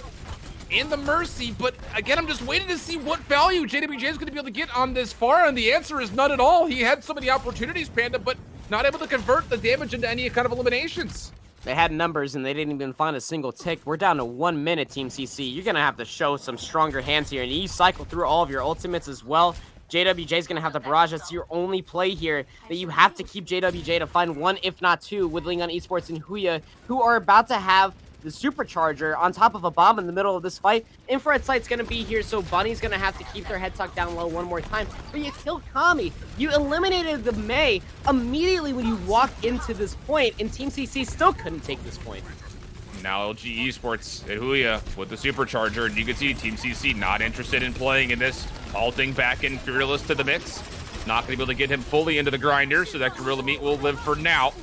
and the Mercy, but again, I'm just waiting to see what value JWJ is going to be able to get on this far, and the answer is none at all. He had so many opportunities, Panda, but not able to convert the damage into any kind of eliminations. They had numbers, and they didn't even find a single tick. We're down to 1 minute, Team CC. You're going to have to show some stronger hands here, and you cycle through all of your ultimates as well. JWJ is going to have the barrage. That's your only play here, that you have to keep JWJ to find 1, if not 2, with Lingan Esports and Huya, who are about to have the Supercharger on top of a bomb in the middle of this fight. Infrared Sight's going to be here, so Bunny's going to have to keep their head tucked down low one more time. But you killed Kami. You eliminated the Mei immediately when you walked into this point, and Team CC still couldn't take this point. Now LG Esports and Huya with the Supercharger, and you can see Team CC not interested in playing in this, halting back in Fearless to the mix. Not going to be able to get him fully into the grinder, so that Gorilla Meat will live for now.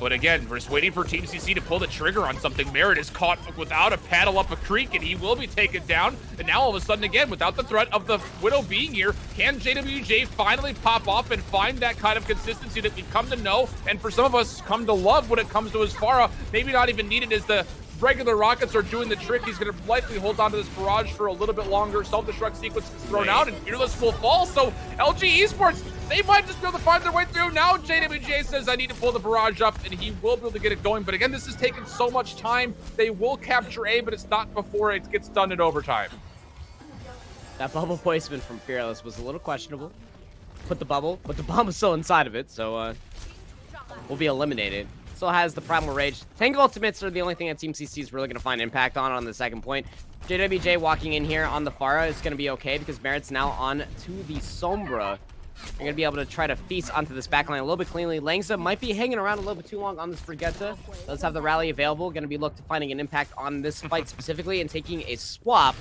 But again, we're just waiting for Team CC to pull the trigger on something. Merritt is caught without a paddle up a creek, and he will be taken down. And now all of a sudden, again, without the threat of the Widow being here, can JWJ finally pop off and find that kind of consistency that we've come to know, and for some of us, come to love when it comes to his Pharah? Maybe not even needed as the regular rockets are doing the trick. He's going to likely hold on to this barrage for a little bit longer. Self-destruct sequence is thrown out, and Fearless will fall. So LG Esports, they might just be able to find their way through. Now JWJ says, I need to pull the barrage up, and he will be able to get it going. But again, this has taken so much time. They will capture A, but it's not before it gets done in overtime. That bubble placement from Fearless was a little questionable. Put the bubble, but the bomb is still inside of it, so will be eliminated. Still has the Primal Rage. Tango ultimates are the only thing that Team CC is really going to find impact on the second point. JWJ walking in here on the Pharah is going to be okay because Merritt's now on to the Sombra. You're going to be able to try to feast onto this backline a little bit cleanly. Langza might be hanging around a little bit too long on this Brigitte. Let's have the rally available. Going to be looked to finding an impact on this fight specifically and taking a swap.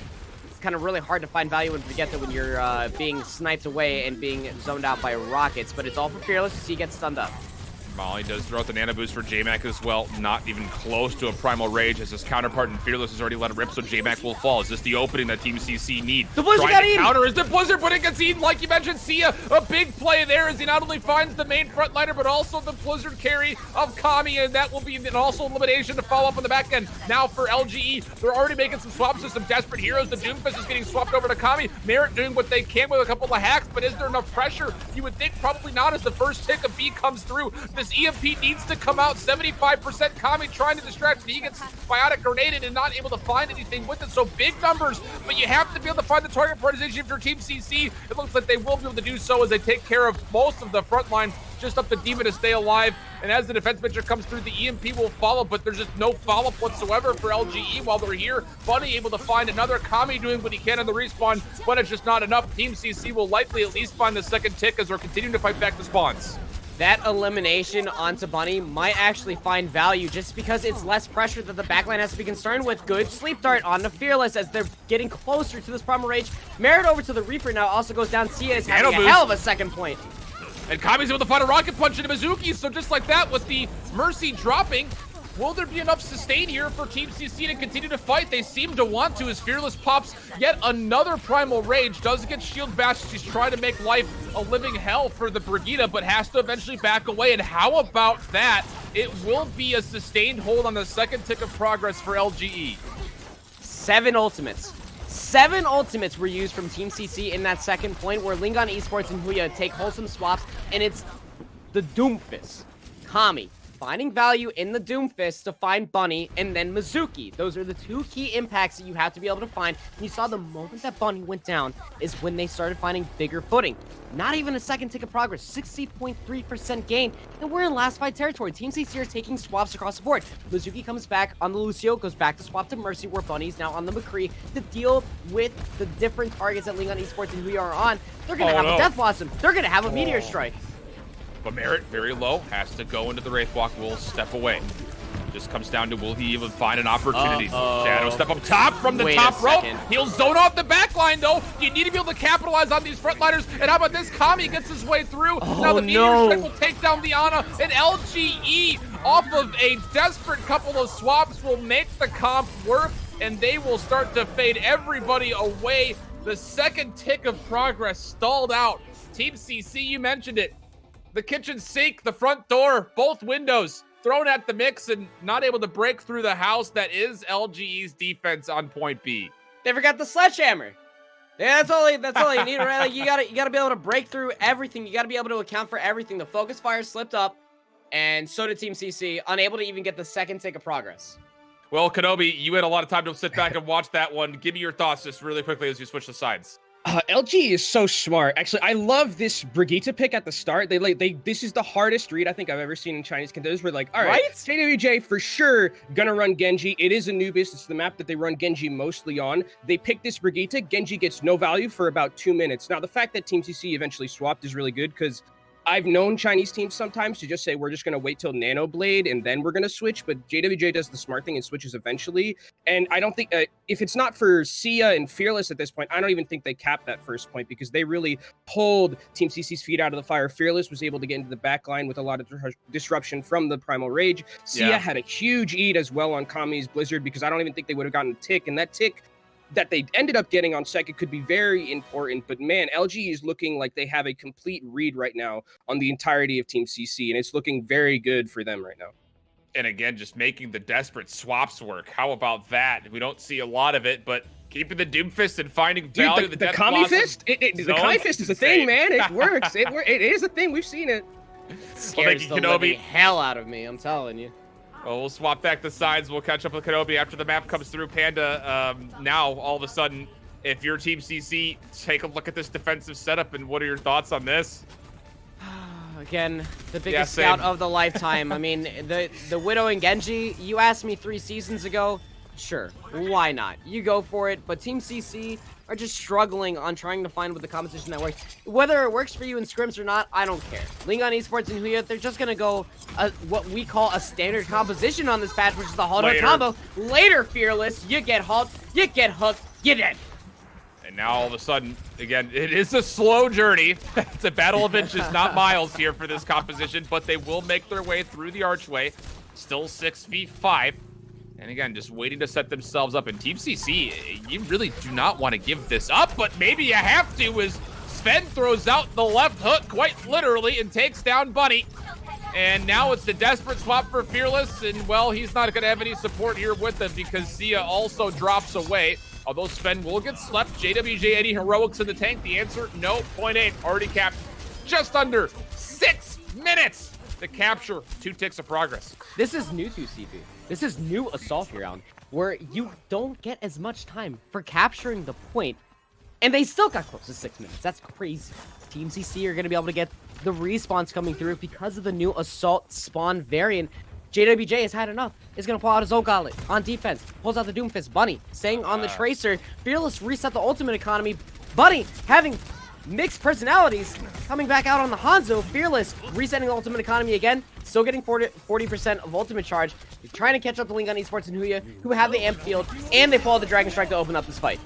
It's kind of really hard to find value in Brigitte when you're being sniped away and being zoned out by rockets, but it's all for Fearless as he gets stunned up. Molly does throw out the nano boost for J-Mac as well. Not even close to a Primal Rage as his counterpart in Fearless has already let it rip, so J-Mac will fall. Is this the opening that Team CC need? The Blizzard Trying got to in! counter is the Blizzard, but it gets eaten. Like you mentioned, see a big play there as he not only finds the main frontliner, but also the Blizzard carry of Kami, and that will be also elimination to follow up on the back end. Now for LGE, they're already making some swaps to some desperate heroes. The Doomfist is getting swapped over to Kami. Merritt doing what they can with a couple of hacks, but is there enough pressure? You would think probably not as the first tick of B comes through. The His EMP needs to come out. 75% Kami trying to distract him. He gets biotic grenaded and not able to find anything with it. So big numbers, but you have to be able to find the target prioritization if you're Team CC. It looks like they will be able to do so as they take care of most of the front line, just up to Demon to stay alive. And as the defense pitcher comes through, the EMP will follow, but there's just no follow-up whatsoever for LGE while they're here. Bunny able to find another. Kami doing what he can on the respawn, but it's just not enough. Team CC will likely at least find the second tick as we're continuing to fight back the spawns. That elimination onto Bunny might actually find value just because it's less pressure that the backline has to be concerned with. Good sleep dart on the Fearless as they're getting closer to this Primal Rage. Merit over to the Reaper now also goes down. Sia is having a hell of a second point. And Kami's able to find a rocket punch into Mizuki, so just like that, with the Mercy dropping, will there be enough sustain here for Team CC to continue to fight? They seem to want to, as Fearless pops yet another Primal Rage. Does get shield bashed. She's trying to make life a living hell for the Brigitte, but has to eventually back away. And how about that? It will be a sustained hold on the second tick of progress for LGE. 7 ultimates. 7 ultimates were used from Team CC in that second point where Lingon Esports and Huya take wholesome swaps, and it's the Doomfist. Kami finding value in the Doomfist to find Bunny, and then Mizuki. Those are the 2 key impacts that you have to be able to find. And you saw the moment that Bunny went down is when they started finding bigger footing. Not even a second tick of progress, 60.3% gain, and we're in last fight territory. Team CC are taking swaps across the board. Mizuki comes back on the Lucio, goes back to swap to Mercy, where Bunny's now on the McCree to deal with the different targets that Lingon Esports and we are on. They're gonna have a Death Blossom. They're gonna have a Meteor Strike. But Merit, very low, has to go into the Wraith Walk, will step away. Just comes down to, will he even find an opportunity? Shadow step up top from the top rope. He'll zone off the back line, though. You need to be able to capitalize on these frontliners. And how about this? Kami gets his way through. Now the Meteor Strike will take down the Ana. And LGE, off of a desperate couple of swaps, will make the comp work. And they will start to fade everybody away. The second tick of progress stalled out. Team CC, you mentioned it. The kitchen sink, the front door, both windows thrown at the mix and not able to break through the house that is LGE's defense on point B. They forgot the sledgehammer. Yeah, that's all you need, right? Like, you gotta be able to break through everything. You gotta be able to account for everything. The focus fire slipped up, and so did Team CC, unable to even get the second tick of progress. Well, Kenobi, you had a lot of time to sit back and watch that one. Give me your thoughts just really quickly as you switch the sides. LG is so smart. Actually, I love this Brigitte pick at the start. This is the hardest read I think I've ever seen in Chinese contenders. We're like, all right, JWJ for sure gonna run Genji. It is Anubis. It's the map that they run Genji mostly on. They pick this Brigitte. Genji gets no value for about 2 minutes. Now, the fact that Team CC eventually swapped is really good because I've known Chinese teams sometimes to just say, we're just going to wait till Nano Blade and then we're going to switch. But JWJ does the smart thing and switches eventually. And I don't think, if it's not for Sia and Fearless at this point, I don't even think they capped that first point because they really pulled Team CC's feet out of the fire. Fearless was able to get into the back line with a lot of disruption from the Primal Rage. Sia had a huge eat as well on Kami's Blizzard because I don't even think they would have gotten a tick. And that tick that they ended up getting on second could be very important, but man, LG is looking like they have a complete read right now on the entirety of Team CC, and it's looking very good for them right now. And again, just making the desperate swaps work. How about that? We don't see a lot of it, but keeping the Doomfist and finding value. The Kami Fist? The Kami Fist is a thing, man. It works. It is a thing. We've seen it. Scares the living hell out of me, I'm telling you. Well, we'll swap back the sides. We'll catch up with Kenobi after the map comes through. Panda, now, all of a sudden, if you're Team CC, take a look at this defensive setup, and what are your thoughts on this? Again, the biggest scout of the lifetime. I mean, the Widow and Genji, you asked me 3 seasons ago. Sure, why not? You go for it, but Team CC are just struggling on trying to find what the competition that works. Whether it works for you in scrims or not, I don't care. Lingon Esports and Huya, they're just gonna go what we call a standard composition on this patch, which is the halt combo. Later, Fearless, you get halt, you get hooked, you dead. And now all of a sudden, again, it is a slow journey. It's a battle of inches, not miles here for this composition, but they will make their way through the archway. Still 6v5. And again, just waiting to set themselves up. And Team CC, you really do not want to give this up, but maybe you have to as Sven throws out the left hook, quite literally, and takes down Bunny. And now it's the desperate swap for Fearless, and well, he's not going to have any support here with him because Sia also drops away. Although Sven will get slept. JWJ, any heroics in the tank? The answer, no. 0.8, already capped. Just under 6 minutes. to capture 2 ticks of progress. This is new to CP. This is new Assault round, where you don't get as much time for capturing the point, and they still got close to 6 minutes. That's crazy. Team CC are going to be able to get the respawns coming through because of the new Assault spawn variant. JWJ has had enough. He's going to pull out his own gauntlet on defense. Pulls out the Doomfist. Bunny staying on the Tracer. Fearless reset the ultimate economy. Bunny having mixed personalities coming back out on the Hanzo. Fearless resetting the ultimate economy again. Still getting 40% of ultimate charge. He's trying to catch up to Lingon Esports and Huya, who have the amp field, and they pull out the Dragon Strike to open up this fight.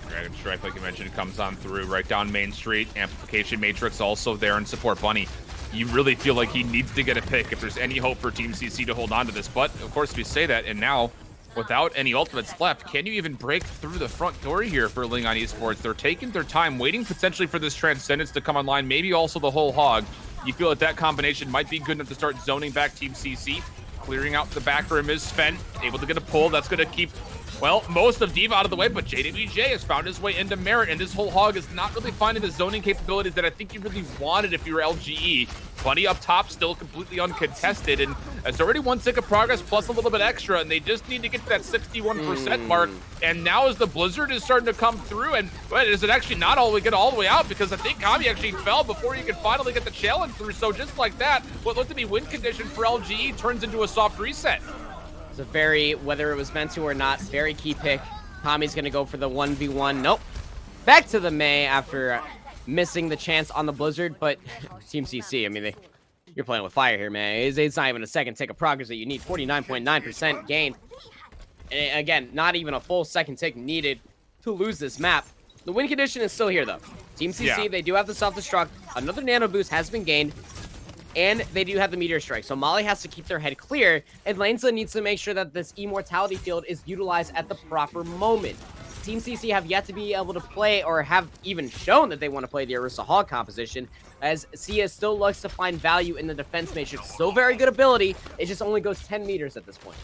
Dragon Strike, like you mentioned, comes on through right down Main Street. Amplification Matrix also there and support Bunny. You really feel like he needs to get a pick if there's any hope for Team CC to hold on to this. But, of course, we say that, and now, without any ultimates left, can you even break through the front door here for Lingon Esports? They're taking their time, waiting potentially for this Transcendence to come online, maybe also the whole hog. You feel that combination might be good enough to start zoning back Team CC. Clearing out the back room is Sven, able to get a pull. That's going to keep, well, most of Diva out of the way, but JWJ has found his way into Merit, and this whole hog is not really finding the zoning capabilities that I think you really wanted if you were LGE. Bunny up top, still completely uncontested, and it's already 1 tick of progress plus a little bit extra, and they just need to get to that 61% mark. And now as the Blizzard is starting to come through, and well, is it actually not all the way out? Because I think Kami actually fell before you could finally get the challenge through. So just like that, what looked to be win condition for LGE turns into a soft reset. It's a very, whether it was meant to or not, very key pick. Kami's going to go for the 1v1. Nope. Back to the Mei after missing the chance on the Blizzard, but Team CC, I mean, you're playing with fire here, man. It's not even a second tick of progress that you need. 49.9% gain. And again, not even a full second tick needed to lose this map. The win condition is still here, though. Team CC, they do have the self-destruct. Another nano boost has been gained. And they do have the Meteor Strike, so Molly has to keep their head clear, and Lanza needs to make sure that this Immortality field is utilized at the proper moment. Team CC have yet to be able to play, or have even shown that they want to play the Orisa Hog composition, as Sia still looks to find value in the defense matrix. Still very good ability, it just only goes 10 meters at this point.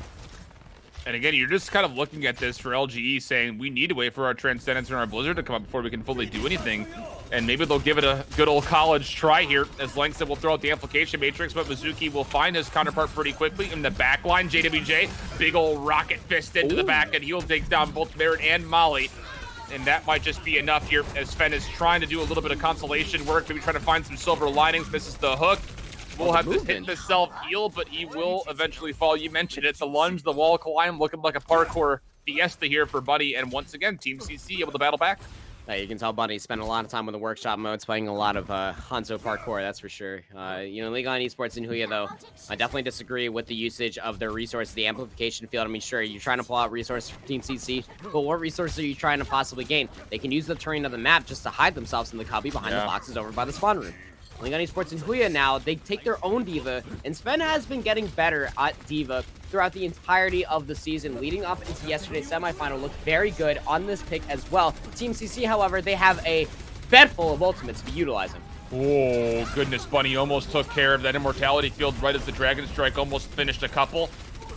And again, you're just kind of looking at this for LGE saying we need to wait for our Transcendence and our Blizzard to come up before we can fully do anything. And maybe they'll give it a good old college try here, as Langston will throw out the Amplification Matrix, but Mizuki will find his counterpart pretty quickly in the back line. JWJ, big old rocket fist into the back, and he'll take down both Merit and Molly. And that might just be enough here, as Sven is trying to do a little bit of consolation work, maybe trying to find some silver linings. Misses the hook. Will have to hit the self-heal, but he will eventually fall. You mentioned it, the lunge, the wall climb, looking like a parkour fiesta here for Buddy. And once again, Team CC able to battle back. You can tell Bunny spent a lot of time with the workshop modes, playing a lot of Hanzo parkour, that's for sure. You know, Lingon Esports and Huya, though, I definitely disagree with the usage of their resources, the amplification field. I mean, sure, you're trying to pull out resources from Team CC, but what resources are you trying to possibly gain? They can use the terrain of the map just to hide themselves in the cubby behind the boxes over by the spawn room. Lingon Esports and Huya now, they take their own Diva, and Sven has been getting better at Diva throughout the entirety of the season, leading up into yesterday's semifinal. Looked very good on this pick as well. Team CC, however, they have a bed full of ultimates to utilize them. Oh, goodness, Bunny almost took care of that Immortality field right as the Dragon Strike almost finished a couple.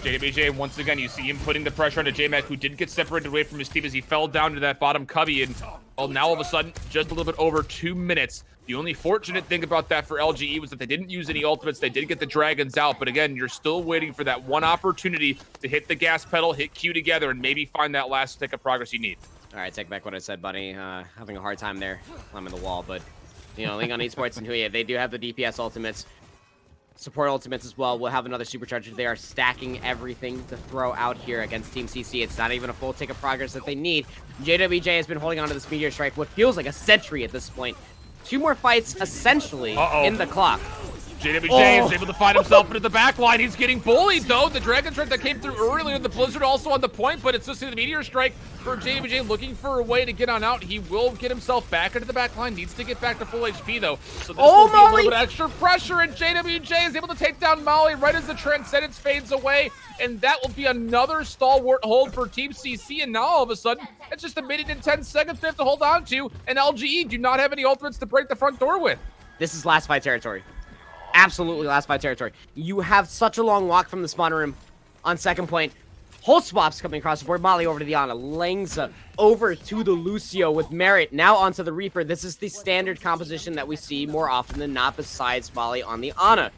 JWJ, once again, you see him putting the pressure onto J-Mac, who did get separated away from his team as he fell down to that bottom cubby. And well, now all of a sudden, just a little bit over 2 minutes. The only fortunate thing about that for LGE was that they didn't use any ultimates. They did get the dragons out, but again, you're still waiting for that one opportunity to hit the gas pedal, hit Q together, and maybe find that last stick of progress you need. All right, take back what I said, Bunny. Having a hard time there, climbing the wall, but you know, Lingon Esports and Huya, they do have the DPS ultimates. Support ultimates as well. We'll have another supercharger. They are stacking everything to throw out here against Team CC. It's not even a full tick of progress that they need. JWJ has been holding on to this Meteor Strike, what feels like a century at this point. 2 more fights, essentially, in the clock. JWJ is able to find himself into the back line. He's getting bullied, though. The Dragon Strike that came through earlier, the Blizzard also on the point, but it's just the Meteor Strike for JWJ looking for a way to get on out. He will get himself back into the back line. Needs to get back to full HP, though. So this will be a little bit of extra pressure, and JWJ is able to take down Molly right as the Transcendence fades away, and that will be another stalwart hold for Team CC, and now all of a sudden, it's just a minute and 10 seconds they have to hold on to, and LGE do not have any ultimates to break the front door with. This is last fight territory. Absolutely last fight territory. You have such a long walk from the spawn room on second point. Whole swaps coming across the board. Molly over to the Ana. Langza over to the Lucio with Merit. Now onto the Reaper. This is the standard composition that we see more often than not besides Molly on the Ana.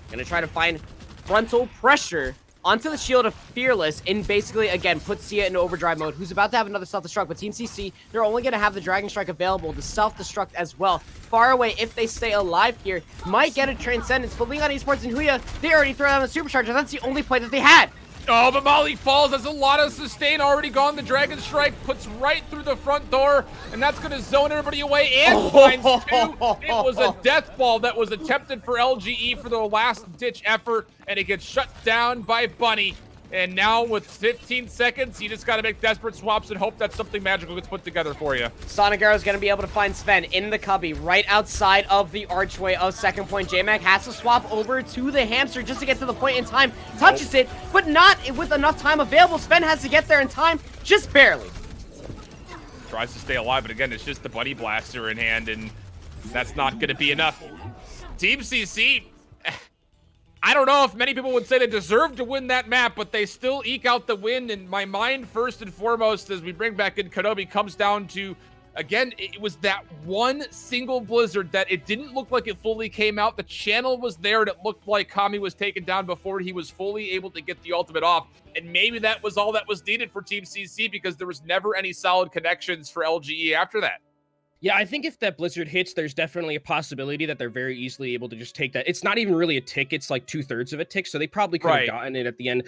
Gonna try to find frontal pressure onto the shield of Fearless and basically, again, put Sia into overdrive mode, who's about to have another self-destruct, but Team CC, they're only going to have the Dragon Strike available to self-destruct as well. Far away, if they stay alive here, might get a Transcendence, but Leon Esports and Huya, they already throw down a Supercharger. That's the only play that they had. Oh, but Molly falls. That's a lot of sustain already gone. The Dragon Strike puts right through the front door, and that's going to zone everybody away and finds two. It was a death ball that was attempted for LGE for the last-ditch effort, and it gets shut down by Bunny. And now with 15 seconds, you just got to make desperate swaps and hope that something magical gets put together for you. Sonic Arrow is going to be able to find Sven in the cubby right outside of the archway of second point. J-Mac has to swap over to the hamster just to get to the point in time. Touches it, but not with enough time available. Sven has to get there in time, just barely. Tries to stay alive, but again, it's just the Bunny Blaster in hand, and that's not going to be enough. Team CC... I don't know if many people would say they deserve to win that map, but they still eke out the win. And my mind, first and foremost, as we bring back in Kenobi, comes down to, again, it was that one single blizzard that it didn't look like it fully came out. The channel was there, and it looked like Kami was taken down before he was fully able to get the ultimate off. And maybe that was all that was needed for Team CC, because there was never any solid connections for LGE after that. Yeah, I think if that blizzard hits, there's definitely a possibility that they're very easily able to just take that. It's not even really a tick. It's like 2/3 of a tick. So they probably could have gotten it at the end.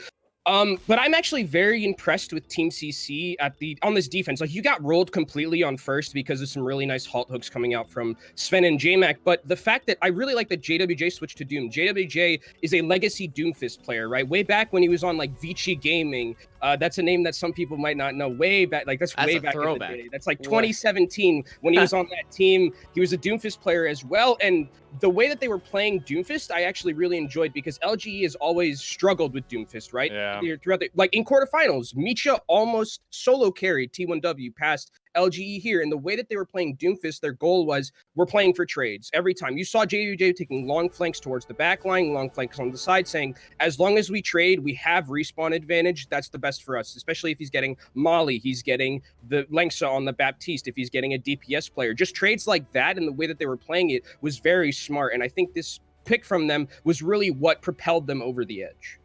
But I'm actually very impressed with Team CC on this defense. Like, you got rolled completely on first because of some really nice halt hooks coming out from Sven and JMac. But the fact that I really like that JWJ switched to Doom. JWJ is a legacy Doomfist player, right? Way back when he was on like Vici Gaming. That's a name that some people might not know. Way back, like that's way back in the day. That's like 2017 when he was on that team. He was a Doomfist player as well. And the way that they were playing Doomfist, I actually really enjoyed, because LGE has always struggled with Doomfist, right? Yeah. Throughout like in quarterfinals, Micha almost solo carried T1W past LGE here. And the way that they were playing Doomfist, their goal was, we're playing for trades every time. You saw JWJ taking long flanks towards the back line, long flanks on the side, saying, as long as we trade, we have respawn advantage. That's the best for us, especially if he's getting Molly, he's getting the Lengsa on the Baptiste, if he's getting a DPS player. Just trades like that, and the way that they were playing it was very smart. And I think this pick from them was really what propelled them over the edge.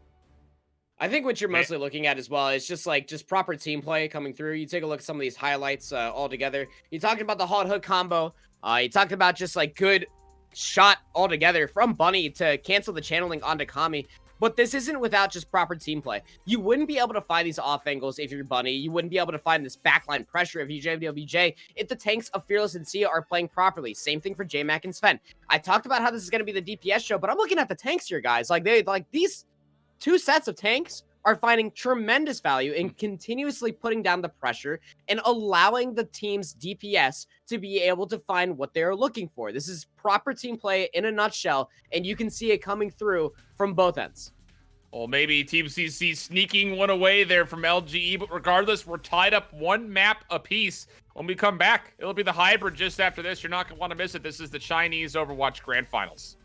I think what you're mostly looking at as well is just proper team play coming through. You take a look at some of these highlights all together. You talked about the halt hook combo. You talked about just like good shot altogether from Bunny to cancel the channeling onto Kami. But this isn't without just proper team play. You wouldn't be able to find these off angles if you're Bunny. You wouldn't be able to find this backline pressure if you're JWJ if the tanks of Fearless and Sia are playing properly. Same thing for JMac and Sven. I talked about how this is going to be the DPS show, but I'm looking at the tanks here, guys. Like these two sets of tanks are finding tremendous value in continuously putting down the pressure and allowing the team's DPS to be able to find what they're looking for. This is proper team play in a nutshell, and you can see it coming through from both ends. Well, maybe Team CC sneaking one away there from LGE, but regardless, we're tied up one map apiece. When we come back, it'll be the hybrid just after this. You're not going to want to miss it. This is the Chinese Overwatch Grand Finals.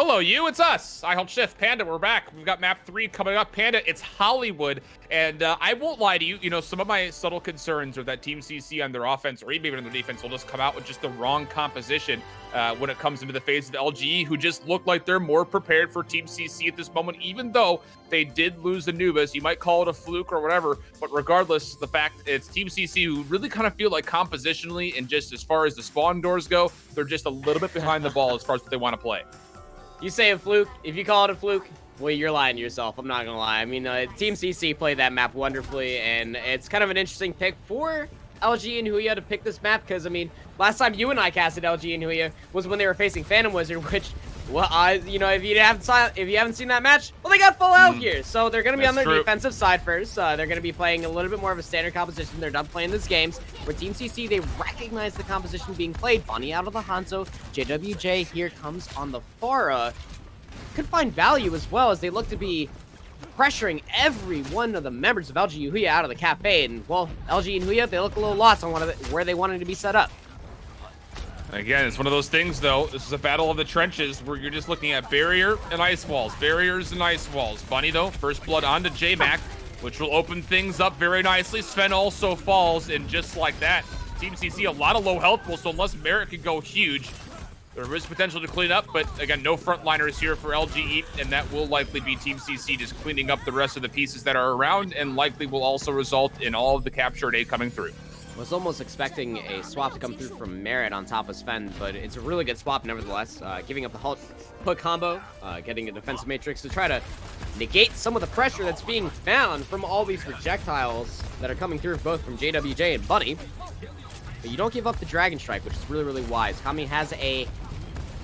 Hello, you. It's us. I hold shift. Panda, we're back. We've got map 3 coming up. Panda, it's Hollywood. And I won't lie to you. You know, some of my subtle concerns are that Team CC on their offense or even on their defense will just come out with just the wrong composition when it comes into the face of LGE, who just look like they're more prepared for Team CC at this moment, even though they did lose Anubis. You might call it a fluke or whatever, but regardless, the fact it's Team CC who really kind of feel like compositionally and just as far as the spawn doors go, they're just a little bit behind the ball as far as what they want to play. You say a fluke. If you call it a fluke, well, you're lying to yourself. I'm not going to lie. I mean, Team CC played that map wonderfully, and it's kind of an interesting pick for LG and Huya to pick this map because, I mean, last time you and I casted LG and Huya was when they were facing Phantom Wizard, which, well, you know, if you haven't seen that match, well, they got full out here. So they're going to be on their defensive side first. They're going to be playing a little bit more of a standard composition. They're done playing these games. For Team CC, they recognize the composition being played. Bunny out of the Hanzo. JWJ here comes on the Pharah. Could find value as well as they look to be pressuring every one of the members of LG and Huya out of the cafe. And, well, LG and Huya, they look a little lost on where they wanted to be set up. Again, it's one of those things, though. This is a battle of the trenches where you're just looking at barrier and ice walls. Barriers and ice walls. Bunny, though, first blood onto J-Mac, which will open things up very nicely. Sven also falls, and just like that, Team CC, a lot of low health pools, so unless Merritt can go huge, there is potential to clean up, but again, no frontliners here for LGE, and that will likely be Team CC just cleaning up the rest of the pieces that are around, and likely will also result in all of the captured A coming through. Was almost expecting a swap to come through from Merritt on top of Sven, but it's a really good swap nevertheless. Giving up the halt hook combo, getting a defensive matrix to try to negate some of the pressure that's being found from all these projectiles that are coming through both from JWJ and Bunny. But you don't give up the Dragon Strike, which is really, really wise. Kami has a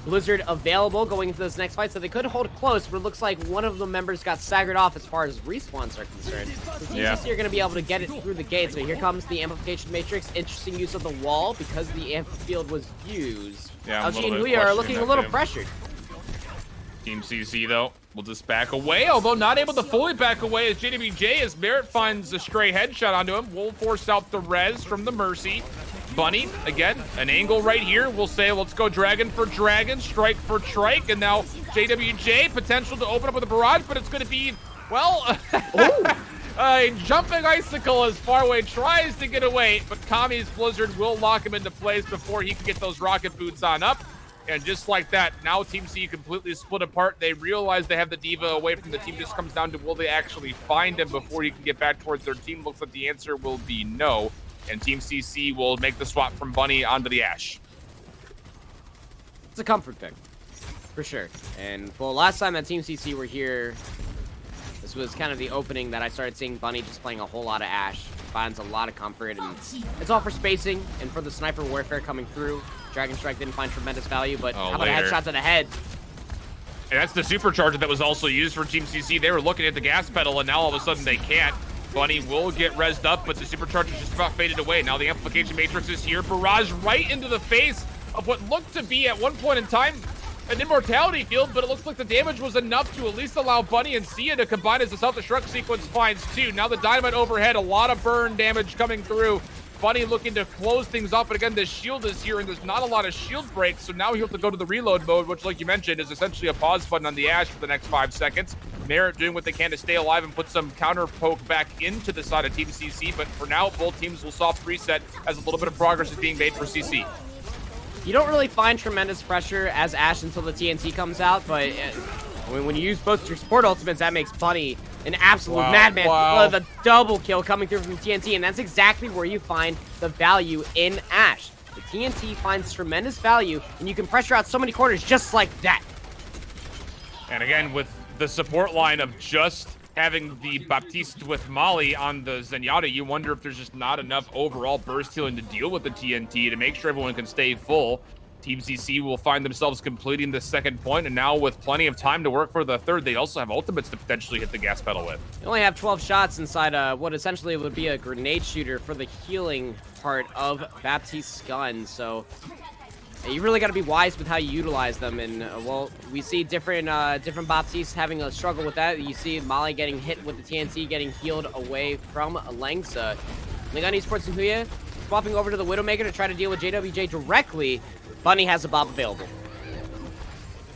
Blizzard available going into this next fight, so they could hold close, but it looks like one of the members got staggered off as far as respawns are concerned. The TCC are going to be able to get it through the gate, so here comes the Amplification Matrix. Interesting use of the wall because the amp field was used. Yeah, LG and Huya are looking a little pressured. Team CC, though, will just back away, although not able to fully back away as JWJ, as Merritt finds a stray headshot onto him. Will force out the res from the Mercy. Bunny, again, an angle right here. We'll say, let's go Dragon for Dragon, Strike for Trike, and now JWJ, potential to open up with a barrage, but it's going to be, well, a jumping icicle as Farway tries to get away, but Kami's Blizzard will lock him into place before he can get those rocket boots on up. And just like that, now Team C completely split apart. They realize they have the Diva away from the team. Just comes down to, will they actually find him before he can get back towards their team? Looks like the answer will be no. And Team CC will make the swap from Bunny onto the Ash. It's a comfort pick, for sure. And, well, last time that Team CC were here, this was kind of the opening that I started seeing Bunny just playing a whole lot of Ash. Finds a lot of comfort, and it's all for spacing and for the sniper warfare coming through. Dragon Strike didn't find tremendous value, but how about a headshot to the head? And that's the supercharger that was also used for Team CC. They were looking at the gas pedal, and now all of a sudden they can't. Bunny will get rezzed up, but the supercharger just about faded away. Now the Amplification Matrix is here. Barrage right into the face of what looked to be, at one point in time, an immortality field, but it looks like the damage was enough to at least allow Bunny and Sia to combine as the self-destruct sequence finds two. Now the dynamite overhead, a lot of burn damage coming through. Bunny looking to close things up, but again, the shield is here, and there's not a lot of shield breaks, so now he'll have to go to the reload mode, which, like you mentioned, is essentially a pause button on the Ash for the next 5 seconds. Merritt doing what they can to stay alive and put some counter poke back into the side of Team CC, but for now, both teams will soft reset as a little bit of progress is being made for CC. You don't really find tremendous pressure as Ash until the TNT comes out, but when you use both your support ultimates, that makes Bunny an absolute madman. The double kill coming through from TNT, and that's exactly where you find the value in Ash. The TNT finds tremendous value, and you can pressure out so many corners just like that. And again, with the support line of just having the Baptiste with Molly on the Zenyatta, you wonder if there's just not enough overall burst healing to deal with the TNT to make sure everyone can stay full. Team CC will find themselves completing the second point, and now with plenty of time to work for the third, they also have ultimates to potentially hit the gas pedal with. They only have 12 shots inside what essentially would be a grenade shooter for the healing part of Baptiste's gun, so you really got to be wise with how you utilize them. And well, we see different Baptistes having a struggle with that. You see Molly getting hit with the TNT, getting healed away from Lengsa. Nagani Sports and Huya swapping over to the Widowmaker to try to deal with JWJ directly. Bunny has a Bob available.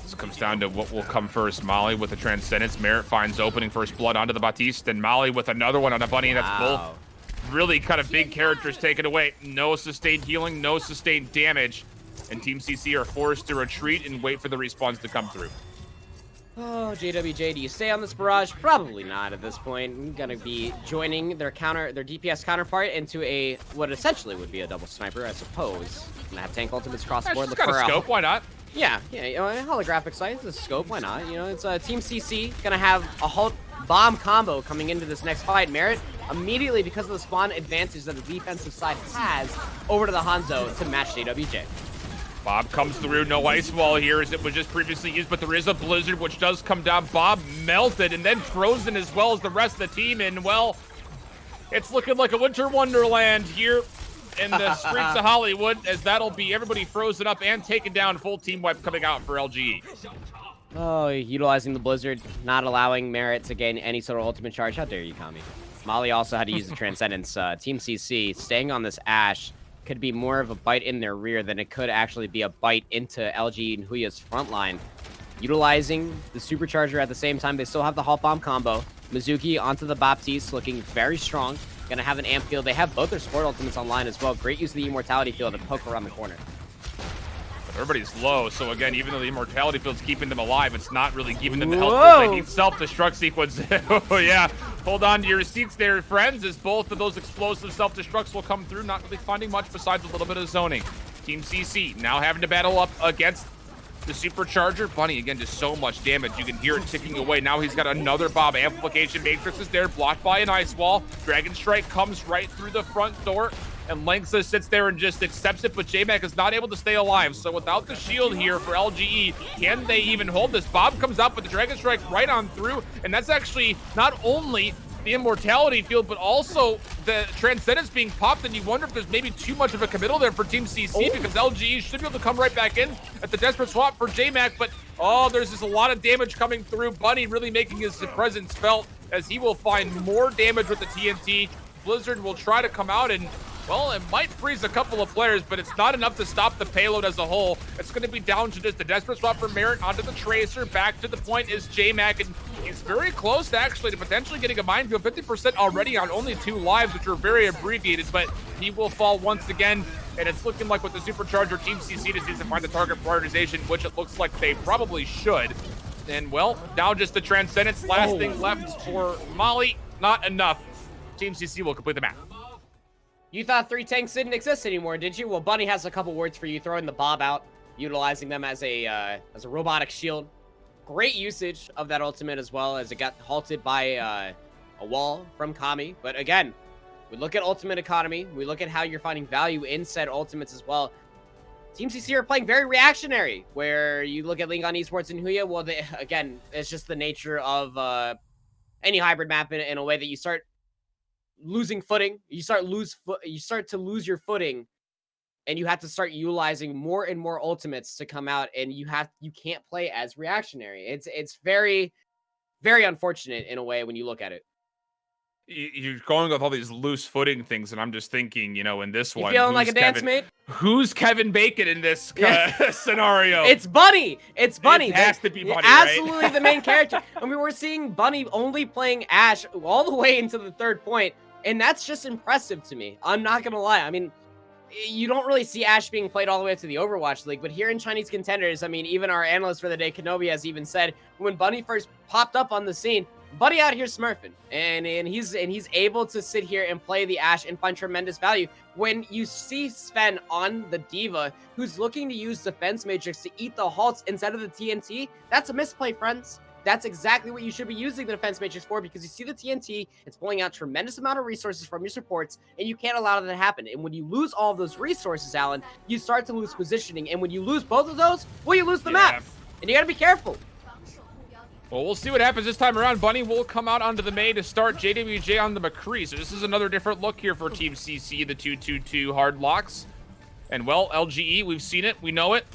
This is comes down to what will come first. Molly with the Transcendence. Merit finds opening first blood onto the Batiste, and Molly with another one on a Bunny. That's both really kind of big characters taken away. No sustained healing, no sustained damage, and Team CC are forced to retreat and wait for the respawns to come through. Oh, JWJ, do you stay on this barrage? Probably not at this point. I'm gonna be joining their DPS counterpart into a what essentially would be a double sniper, I suppose. Gonna have tank ultimates across the board. She's got a scope, why not? Yeah, you know, holographic sight, a scope, why not? You know, it's Team CC gonna have a halt bomb combo coming into this next fight. Merit immediately, because of the spawn advantage that the defensive side has, over to the Hanzo to match JWJ. Bob comes through, no ice wall here as it was just previously used, but there is a blizzard which does come down. Bob melted and then frozen as well as the rest of the team, and well, it's looking like a winter wonderland here in the streets of Hollywood, as that'll be everybody frozen up and taken down. Full team wipe coming out for LGE. Oh, utilizing the blizzard, not allowing Merit to gain any sort of ultimate charge. How dare you, Kami? Molly also had to use the Transcendence. Team CC staying on this Ashe could be more of a bite in their rear than it could actually be a bite into LG and Huya's front line. Utilizing the supercharger at the same time, they still have the halt bomb combo. Mizuki onto the Baptiste, looking very strong. Gonna have an amp field. They have both their support ultimates online as well. Great use of the immortality field to poke around the corner. Everybody's low, so again, even though the immortality field's keeping them alive, it's not really giving them the health they need. Self-destruct sequence. Oh yeah, hold on to your seats there, friends, as both of those explosive self-destructs will come through, not really finding much besides a little bit of zoning. Team CC now having to battle up against the supercharger. Bunny, again, just so much damage. You can hear it ticking away. Now he's got another Bob amplification. Matrix is there, blocked by an ice wall. Dragon Strike comes right through the front door, and Lengtha sits there and just accepts it, but J-Mac is not able to stay alive. So without the shield here for LGE, can they even hold this? Bob comes up with the Dragon Strike right on through, and that's actually not only the immortality field, but also the Transcendence being popped, and you wonder if there's maybe too much of a committal there for Team CC, because LGE should be able to come right back in at the desperate swap for J-Mac, but oh, there's just a lot of damage coming through. Bunny really making his presence felt, as he will find more damage with the TNT. Blizzard will try to come out and, well, it might freeze a couple of players, but it's not enough to stop the payload as a whole. It's going to be down to just a desperate swap for Merit onto the Tracer. Back to the point is J-Mac, and he's very close actually to potentially getting a minefield. 50% already on only 2 lives, which are very abbreviated, but he will fall once again. And it's looking like with the supercharger, Team CC just needs to find the target prioritization, which it looks like they probably should. And well, now just the Transcendence. Last thing left for Molly. Not enough. Team CC will complete the map. You thought 3 tanks didn't exist anymore, did you? Well, Bunny has a couple words for you, throwing the Bob out, utilizing them as a robotic shield. Great usage of that ultimate as well, as it got halted by a wall from Kami. But again, we look at ultimate economy. We look at how you're finding value in said ultimates as well. Team CC are playing very reactionary, where you look at Lingon Esports and Huya. Well, again, it's just the nature of any hybrid map in a way that you start losing footing. You start to lose your footing, and you have to start utilizing more and more ultimates to come out, and you can't play as reactionary. It's very, very unfortunate in a way when you look at it. You're going with all these loose footing things, and I'm just thinking, you know, in this one, feeling like a dance mate? Who's Kevin Bacon in this scenario? It's Bunny. It's Bunny. It has to be Bunny, absolutely right? The main character. And we were seeing Bunny only playing Ashe all the way into the 3rd point, and that's just impressive to me. I'm not gonna lie. I mean, you don't really see Ashe being played all the way up to the Overwatch League, but here in Chinese Contenders, I mean, even our analyst for the day, Kenobi, has even said when Bunny first popped up on the scene, Buddy out here smurfing, and he's able to sit here and play the Ashe and find tremendous value. When you see Sven on the Diva, who's looking to use Defense Matrix to eat the halts instead of the TNT, that's a misplay, friends. That's exactly what you should be using the Defense Matrix for, because you see the TNT, it's pulling out tremendous amount of resources from your supports, and you can't allow that to happen. And when you lose all of those resources, Alan, you start to lose positioning, and when you lose both of those, well, you lose the map, and you gotta be careful. Well, we'll see what happens this time around. Bunny will come out onto the main to start JWJ on the McCree. So this is another different look here for Team CC, the 2-2-2 hard locks. And well, LGE, we've seen it, we know it.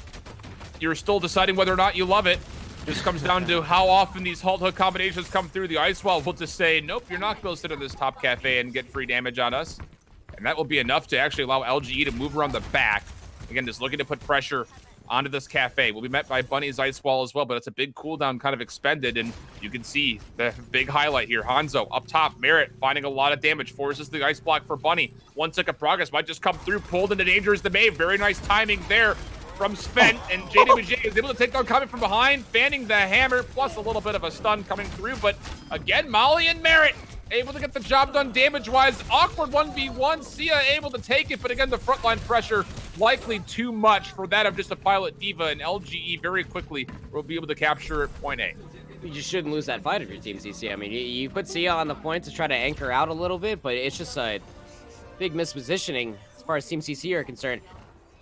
You're still deciding whether or not you love it. This comes down to how often these halt hook combinations come through. The ice wall will just say, nope, you're not going to sit in this top cafe and get free damage on us. And that will be enough to actually allow LGE to move around the back. Again, just looking to put pressure onto this cafe. We'll be met by Bunny's Ice Wall as well, but it's a big cooldown kind of expended, and you can see the big highlight here. Hanzo up top, Merit finding a lot of damage, forces the ice block for Bunny. 1 second of progress might just come through, pulled into danger is the Mave. Very nice timing there from Sven, and JWJ is able to take down coming from behind, fanning the hammer, plus a little bit of a stun coming through, but again, Molly and Merit able to get the job done damage-wise. Awkward 1v1. Sia able to take it, but again, the frontline pressure likely too much for that of just a Pilot Diva, and LGE very quickly will be able to capture point A. You just shouldn't lose that fight if you're Team CC. I mean, you put Sia on the point to try to anchor out a little bit, but it's just a big mispositioning as far as Team CC are concerned.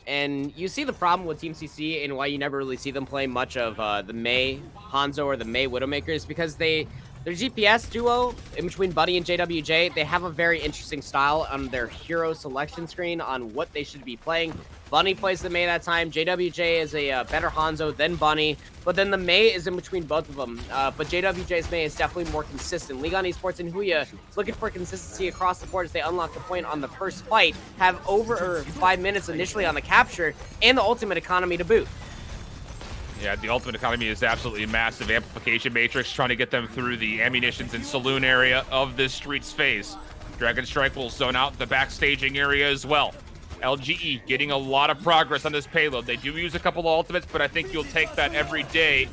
And you see the problem with Team CC and why you never really see them play much of the Mei Hanzo or the Mei Widowmakers, because their GPS duo in between Buddy and JWJ, they have a very interesting style on their hero selection screen on what they should be playing. Bunny plays the Mei that time. JWJ is a better Hanzo than Bunny, but then the Mei is in between both of them. But JWJ's Mei is definitely more consistent. League on Esports and Huya looking for consistency across the board as they unlock the point on the first fight, have over 5 minutes initially on the capture, and the ultimate economy to boot. Yeah, the ultimate economy is absolutely massive. Amplification Matrix trying to get them through the ammunitions and saloon area of this street's phase. Dragon Strike will zone out the backstaging area as well. LGE getting a lot of progress on this payload. They do use a couple of ultimates, but I think you'll take that every day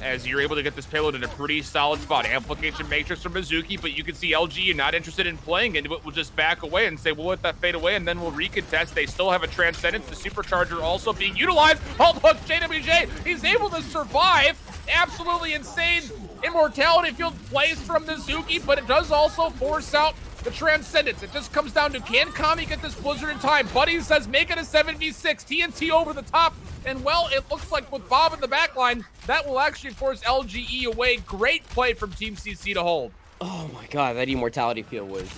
as you're able to get this payload in a pretty solid spot. Amplification Matrix from Mizuki, but you can see LGE not interested in playing into it. We'll just back away and say, we'll let that fade away, and then we'll recontest. They still have a Transcendence. The Supercharger also being utilized. Hold hook, JWJ, he's able to survive. Absolutely insane immortality field plays from Mizuki, but it does also force out the Transcendence. It just comes down to, can Kami get this Blizzard in time? Buddy says make it a 7v6, TNT over the top, and well, it looks like with Bob in the backline, that will actually force LGE away. Great play from Team CC to hold. Oh my god, that immortality field was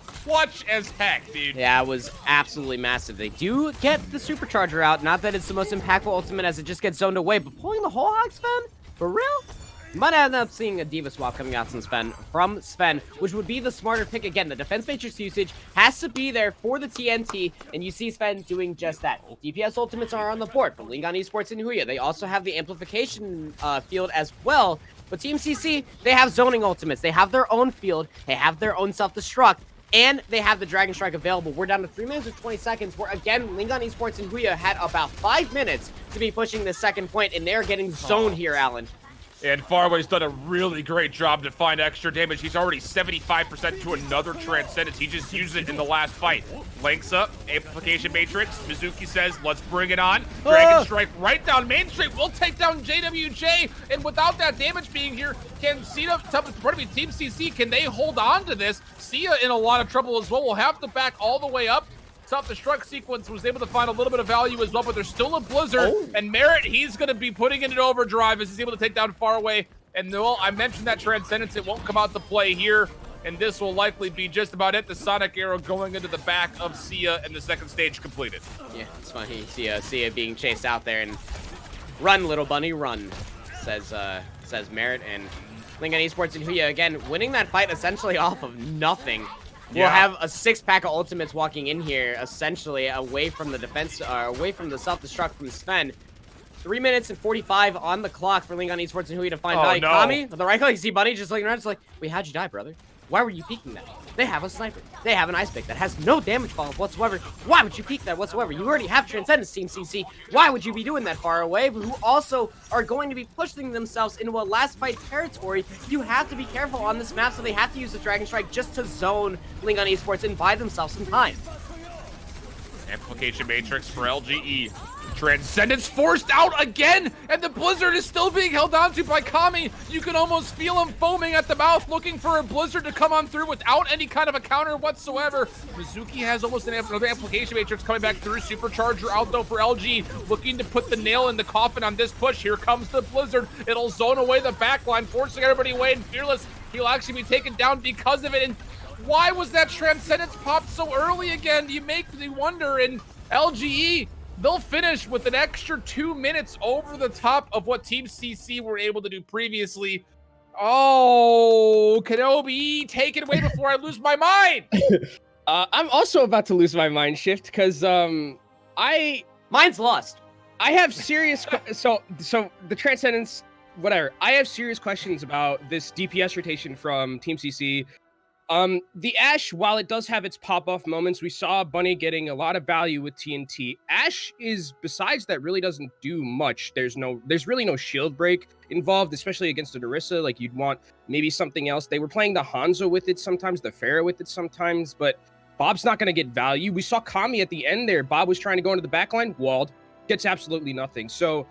clutch as heck, dude. Yeah, it was absolutely massive. They do get the Supercharger out. Not that it's the most impactful ultimate as it just gets zoned away, but pulling the whole hog, Sven? For real? You might end up seeing a Diva swap coming out from Sven, which would be the smarter pick. Again, the defense matrix usage has to be there for the TNT, and you see Sven doing just that. DPS ultimates are on the board, but League on Esports and Huya, they also have the amplification field as well. But Team CC, they have zoning ultimates. They have their own field, they have their own self-destruct, and they have the Dragon Strike available. We're down to 3 minutes and 20 seconds, where again, League on Esports and Huya had about 5 minutes to be pushing the second point, and they're getting zoned here, Alan. And Farway's done a really great job to find extra damage. He's already 75% to another Transcendence. He just used it in the last fight. Links up, Amplification Matrix. Mizuki says, let's bring it on. Dragon Strike right down Main Street. We'll take down JWJ. And without that damage being here, can Sia, Team CC, can they hold on to this? Sia in a lot of trouble as well. We'll have to back all the way up. Self-destruct sequence was able to find a little bit of value as well, but there's still a Blizzard, and Merit, he's going to be putting it in overdrive as he's able to take down Faraway. And well, I mentioned that Transcendence, it won't come out to play here, and this will likely be just about it. The Sonic Arrow going into the back of Sia, and the second stage completed. Yeah, it's funny. Sia being chased out there, and run, little bunny, run, says Merit. And League on Esports and Huya, again, winning that fight essentially off of nothing. We'll have a 6-pack of ultimates walking in here, essentially away from the defense, away from the self-destruct from Sven. 3 minutes and 45 on the clock for League on Esports and Huya to find value. Kami, on the right click, you see Bunny just looking around, just like, wait, how'd you die, brother? Why were you peeking that? They have a sniper. They have an ice pick that has no damage follow-up whatsoever. Why would you peek that whatsoever? You already have Transcendence, Team CC. Why would you be doing that far away? But who also are going to be pushing themselves into a last fight territory. You have to be careful on this map, so they have to use the Dragon Strike just to zone League on Esports and buy themselves some time. Amplification Matrix for LGE. Transcendence forced out again, and the Blizzard is still being held onto by Kami. You can almost feel him foaming at the mouth, looking for a Blizzard to come on through without any kind of a counter whatsoever. Mizuki has almost another Amplification Matrix coming back through. Supercharger out though for LG, looking to put the nail in the coffin on this push. Here comes the Blizzard. It'll zone away the backline, forcing everybody away, and Fearless, he'll actually be taken down because of it. And why was that Transcendence popped so early again? You make me wonder. And LGE, they'll finish with an extra 2 minutes over the top of what Team CC were able to do previously. Oh, Kenobi, take it away before I lose my mind. I'm also about to lose my mind, Shift, because mine's lost. I have serious so the Transcendence, whatever. I have serious questions about this DPS rotation from Team CC. The Ashe, while it does have its pop-off moments, we saw Bunny getting a lot of value with TNT. Ashe is, besides that, really doesn't do much. There's really no shield break involved, especially against a Orisa. Like, you'd want maybe something else. They were playing the Hanzo with it sometimes, the Pharah with it sometimes, but Bob's not going to get value. We saw Kami at the end there. Bob was trying to go into the backline, walled, gets absolutely nothing. So,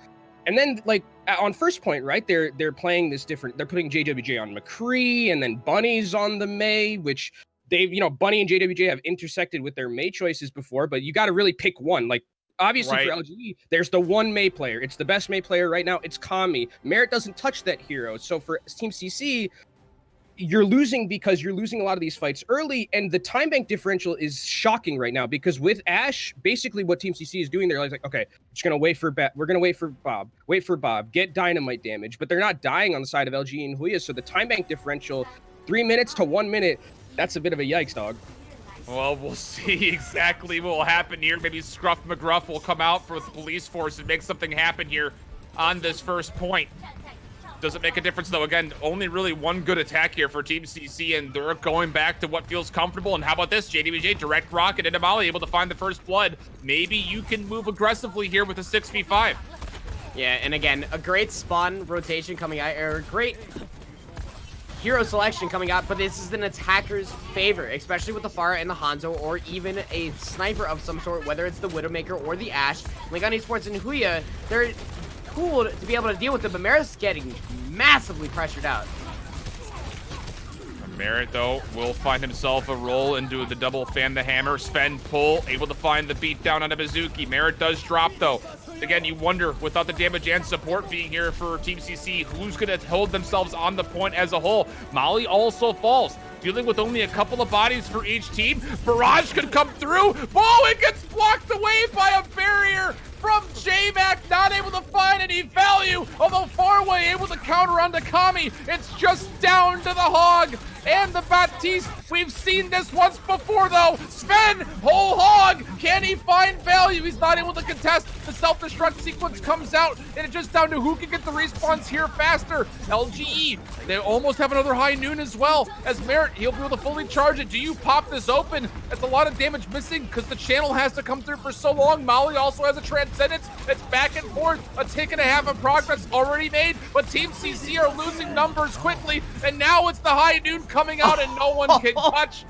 and then, like, on first point, right, they're playing this different, they're putting JWJ on McCree, and then Bunny's on the Mei, which they've, Bunny and JWJ have intersected with their Mei choices before, but you got to really pick one. Like, obviously for LGE, there's the one Mei player. It's the best Mei player right now. It's Kami. Merit doesn't touch that hero. So for Team CC, you're losing because you're losing a lot of these fights early, and the time bank differential is shocking right now because with Ashe, basically what Team CC is doing, they're like, okay, just gonna wait for we're gonna wait for Bob, get dynamite damage, but they're not dying on the side of LG and Huya, so the time bank differential, 3 minutes to 1 minute, that's a bit of a yikes, dog. Well, we'll see exactly what will happen here. Maybe Scruff McGruff will come out for the police force and make something happen here on this first point. Doesn't make a difference, though. Again, only really one good attack here for Team CC, and they're going back to what feels comfortable. And how about this? JDBJ, direct rocket into Molly, able to find the first blood. Maybe you can move aggressively here with a 6v5. Yeah, and again, a great spawn rotation coming out, or a great hero selection coming out, but this is an attacker's favor, especially with the Pharah and the Hanzo, or even a sniper of some sort, whether it's the Widowmaker or the Ashe. League Esports and Huya, they're cool to be able to deal with them, but Merit's getting massively pressured out. Merit, though, will find himself a roll into the double fan the hammer. Sven pull, able to find the beatdown on a Mizuki. Merit does drop, though. Again, you wonder, without the damage and support being here for Team CC, who's going to hold themselves on the point as a whole. Molly also falls, dealing with only a couple of bodies for each team. Barrage could come through. Oh, it gets blocked away by a barrier from J-Mac, not able to find any value, although Farway able to counter onto Kami. It's just down to the Hog and the Baptiste. We've seen this once before, though. Sven, whole Hog, can he find value? He's not able to contest. The self-destruct sequence comes out, and it's just down to who can get the respawns here faster. LGE, they almost have another high noon as well, as Merit, he'll be able to fully charge it. Do you pop this open? That's a lot of damage missing, because the channel has to come through for so long. Molly also has a Transcendence. It's back and forth. A tick and a half of progress already made, but Team CC are losing numbers quickly, and now it's the high noon coming out, and no one can touch.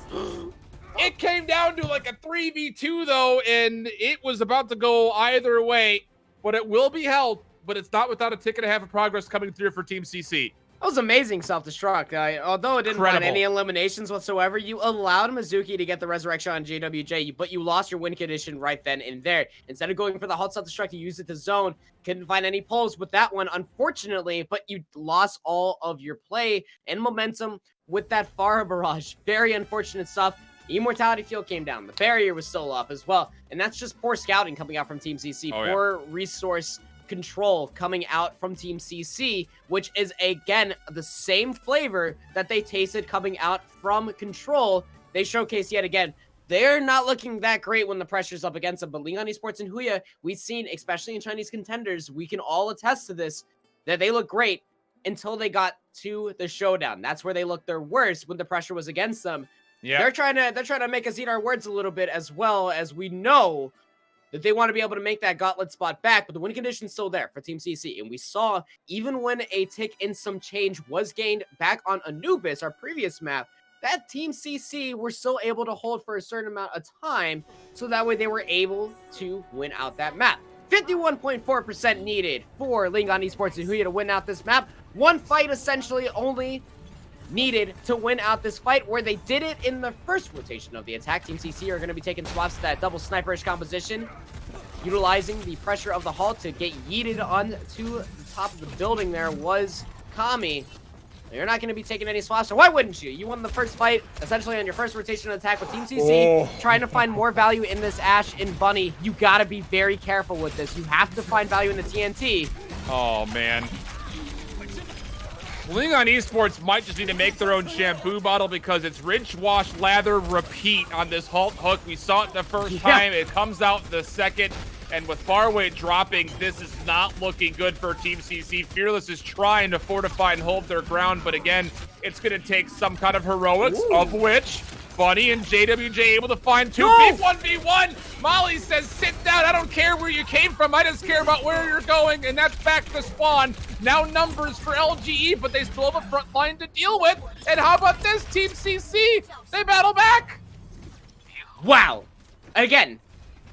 It came down to like a 3v2, though, and it was about to go either way, but it will be held, but it's not without a tick and a half of progress coming through for Team CC. That was amazing self-destruct. Although it didn't find any eliminations whatsoever, you allowed Mizuki to get the resurrection on JWJ, but you lost your win condition right then and there. Instead of going for the halt self-destruct, you used it to zone. Couldn't find any pulls with that one, unfortunately, but you lost all of your play and momentum with that Pharah barrage. Very unfortunate stuff. The Immortality field came down. The barrier was still up as well. And that's just poor scouting coming out from Team CC. Poor resource control coming out from Team CC, which is, again, the same flavor that they tasted coming out from Control. They showcase yet again. They're not looking that great when the pressure's up against them. But League Esports and Huya, we've seen, especially in Chinese Contenders, we can all attest to this, that they look great until they got to the showdown. That's where they looked their worst, when the pressure was against them. Yeah, they're trying to make us eat our words a little bit, as well as we know that they want to be able to make that gauntlet spot back, but the win condition's still there for Team CC. And we saw, even when a tick in some change was gained back on Anubis, our previous map, that Team CC were still able to hold for a certain amount of time, so that way they were able to win out that map. 51.4% needed for League Esports and Huya to win out this map. One fight essentially only needed to win out this fight, where they did it in the first rotation of the attack. Team CC are going to be taking swaps to that double sniperish composition, utilizing the pressure of the halt to get yeeted onto the top of the building. There was Kami. You're not going to be taking any swaps, so why wouldn't you? You won the first fight, essentially on your first rotation attack with Team CC, trying to find more value in this Ashe and Bunny. You got to be very careful with this. You have to find value in the TNT. Oh, man. League Esports might just need to make their own shampoo bottle, because it's rinse, wash, lather, repeat on this halt hook. We saw it the first time. It comes out the second. And with Faraway dropping, this is not looking good for Team CC. Fearless is trying to fortify and hold their ground, but again, it's going to take some kind of heroics, of which Bunny and JWJ able to find two. Big 1v1. Molly says, sit down. I don't care where you came from. I just care about where you're going, and that's back to spawn. Now numbers for LGE, but they still have a front line to deal with. And how about this, Team CC? They battle back. Wow. Again,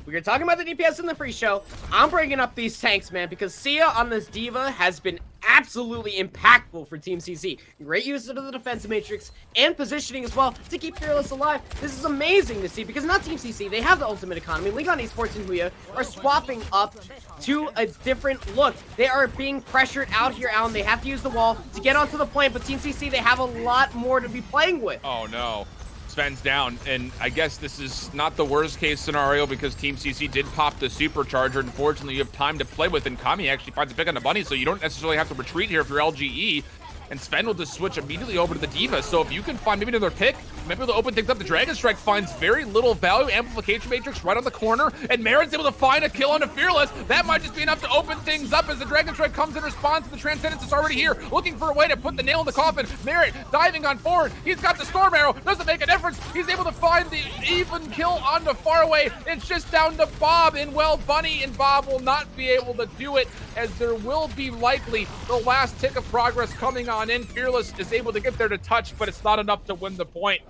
we were talking about the DPS in the pre-show. I'm bringing up these tanks, man, because Sia on this D.Va has been absolutely impactful for Team CC. Great use of the defense matrix and positioning as well to keep Fearless alive. This is amazing to see because not Team CC, they have the ultimate economy. League on Esports and Huya are swapping up to a different look. They are being pressured out here, Alan. They have to use the wall to get onto the point, but Team CC, they have a lot more to be playing with. Oh, no. Sven's down, and I guess this is not the worst case scenario because Team CC did pop the supercharger. Unfortunately, you have time to play with, and Kami actually finds a pick on the bunny, so you don't necessarily have to retreat here if you're LGE. And Sven will just switch immediately over to the D.Va. So if you can find maybe another pick, maybe able to open things up. The Dragon Strike finds very little value. Amplification Matrix right on the corner. And Marin's able to find a kill on a Fearless. That might just be enough to open things up as the Dragon Strike comes in response to the Transcendence that's already here. Looking for a way to put the nail in the coffin. Merit diving on forward. He's got the Storm Arrow. Doesn't make a difference. He's able to find the even kill on the Faraway. It's just down to Bob. And well, Bunny and Bob will not be able to do it as there will be likely the last tick of progress coming on in. Fearless is able to get there to touch, but it's not enough to win the point.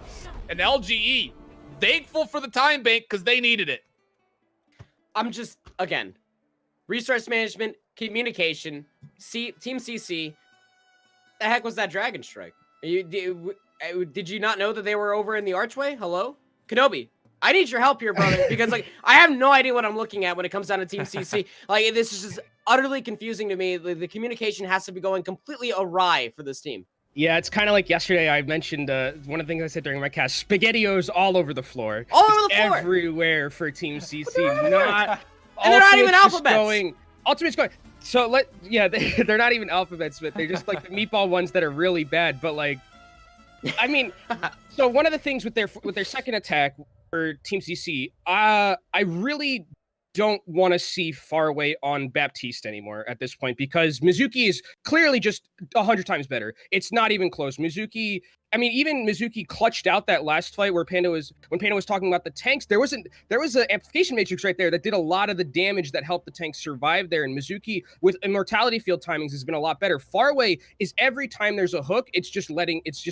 And LGE, thankful for the time bank because they needed it. I'm just, again, resource management, communication, Team CC. The heck was that Dragon Strike? Did you not know that they were over in the archway? Hello? Kenobi, I need your help here, brother, because like I have no idea what I'm looking at when it comes down to Team CC. Like this is just utterly confusing to me. The communication has to be going completely awry for this team. Yeah, it's kind of like yesterday I mentioned one of the things I said during my cast, SpaghettiOs all over the floor. All over the floor. Everywhere for Team CC. Not and they're not even alphabets. Ultimate's going. So they're not even alphabets, but they're just like the meatball ones that are really bad. But like, I mean, so one of the things with their second attack for Team CC, I really don't want to see Faraway on Baptiste anymore at this point because Mizuki is clearly just 100 times better. It's not even close. Mizuki, I mean, even Mizuki clutched out that last fight where Panda was talking about the tanks. There was an amplification matrix right there that did a lot of the damage that helped the tanks survive there. And Mizuki with immortality field timings has been a lot better. Faraway is every time there's a hook, it's just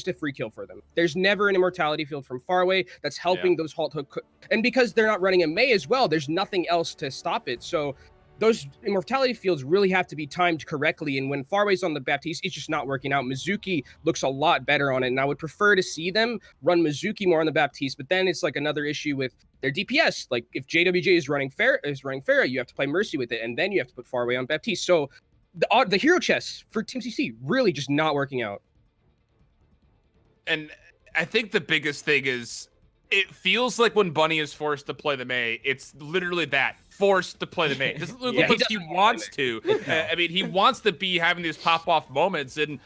a free kill for them. There's never an immortality field from Faraway that's helping those halt hook. And because they're not running a Mei as well, there's nothing else to stop it. So those immortality fields really have to be timed correctly. And when Faraway's on the Baptiste, it's just not working out. Mizuki looks a lot better on it. And I would prefer to see them run Mizuki more on the Baptiste. But then it's like another issue with their DPS. Like if JWJ is running Pharah, you have to play Mercy with it. And then you have to put Faraway on Baptiste. So the hero chests for Team CC really just not working out. And I think the biggest thing is it feels like when Bunny is forced to play the Mei, it's literally that. Forced to play the Mei. It doesn't look like he wants to. I mean, he wants to be having these pop-off moments, and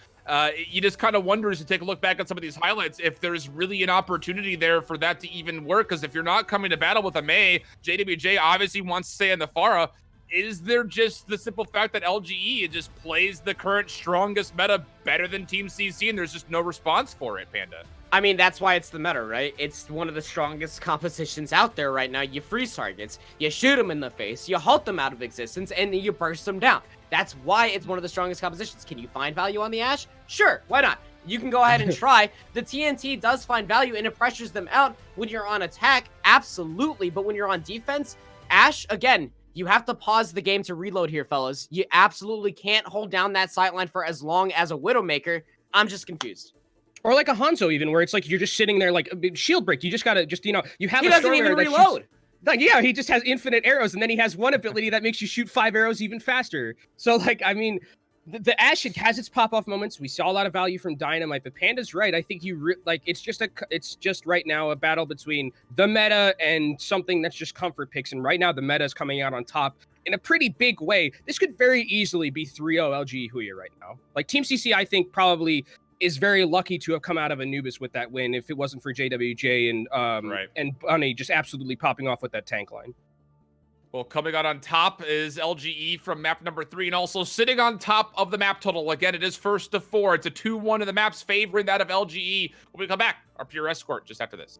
you just kind of wonder as you take a look back at some of these highlights if there's really an opportunity there for that to even work, because if you're not coming to battle with a Mei, JWJ obviously wants to stay in the Pharah. Is there just the simple fact that LGE just plays the current strongest meta better than Team CC, and there's just no response for it, Panda? I mean, that's why it's the meta, right? It's one of the strongest compositions out there right now. You freeze targets, you shoot them in the face, you halt them out of existence, and you burst them down. That's why it's one of the strongest compositions. Can you find value on the Ashe? Sure, why not? You can go ahead and try. The TNT does find value, and it pressures them out. When you're on attack, absolutely. But when you're on defense, Ashe, again, you have to pause the game to reload here, fellas. You absolutely can't hold down that sightline for as long as a Widowmaker. I'm just confused. Or like a Hanzo even, where it's like you're just sitting there like a shield break. You just gotta you have. He doesn't even reload. Like yeah, he just has infinite arrows, and then he has one ability that makes you shoot 5 arrows even faster. So like I mean, the Ashe has its pop-off moments. We saw a lot of value from Dynamite, but Panda's right. I think it's just right now a battle between the meta and something that's just comfort picks. And right now the meta is coming out on top in a pretty big way. This could very easily be 3-0 LG Huya right now. Like Team CC, I think probably is very lucky to have come out of Anubis with that win if it wasn't for JWJ and Bunny just absolutely popping off with that tank line. Well, coming out on top is LGE from map number 3, and also sitting on top of the map total. Again, it is first to 4. It's a 2-1 in the maps favoring that of LGE. When we come back, our pure escort just after this.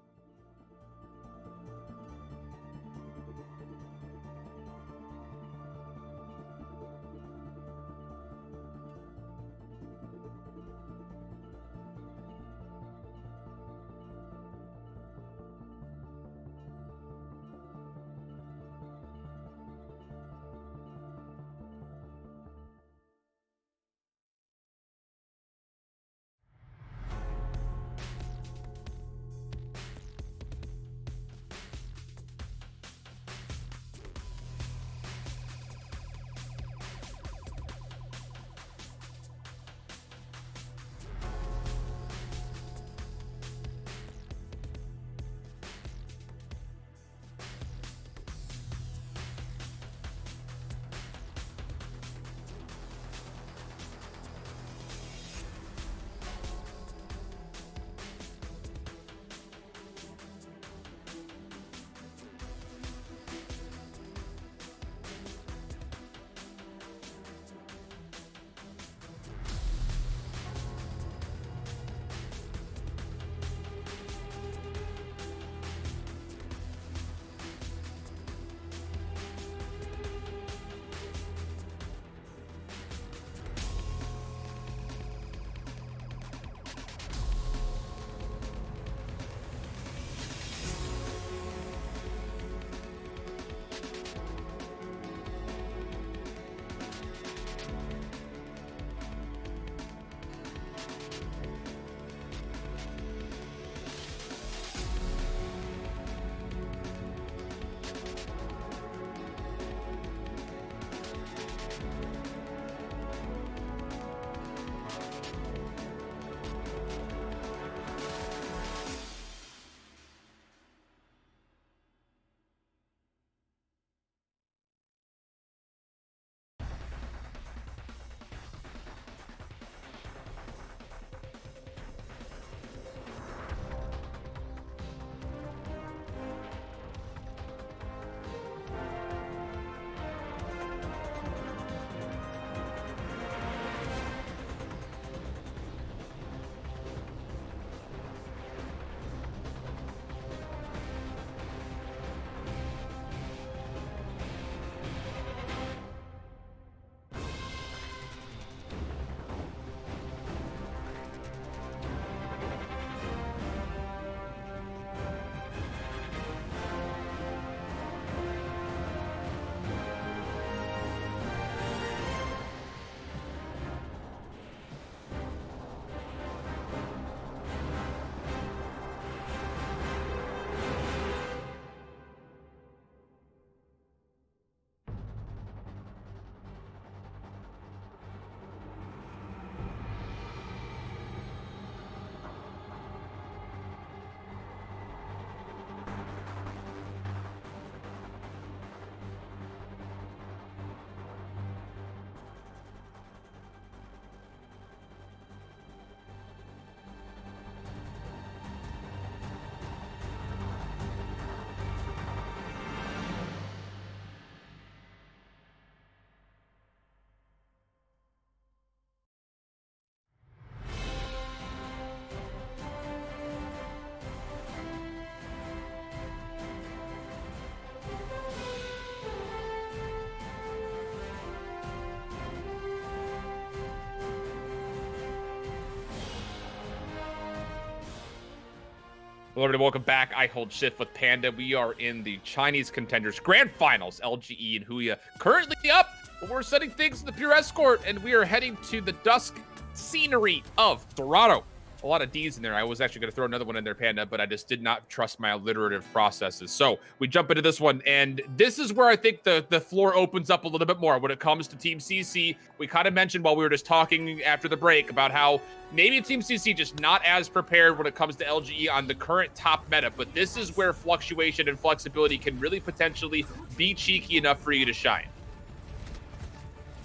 Hello, everybody. Welcome back. I hold shift with Panda. We are in the Chinese Contenders Grand Finals. LGE and Huya currently up, but we're setting things in the pure escort, and we are heading to the dusk scenery of Toronto. A lot of D's in there. I was actually going to throw another one in there, Panda, but I just did not trust my alliterative processes. So we jump into this one, and this is where I think the floor opens up a little bit more when it comes to Team CC. We kind of mentioned while we were just talking after the break about how maybe Team CC just not as prepared when it comes to LGE on the current top meta, but this is where fluctuation and flexibility can really potentially be cheeky enough for you to shine.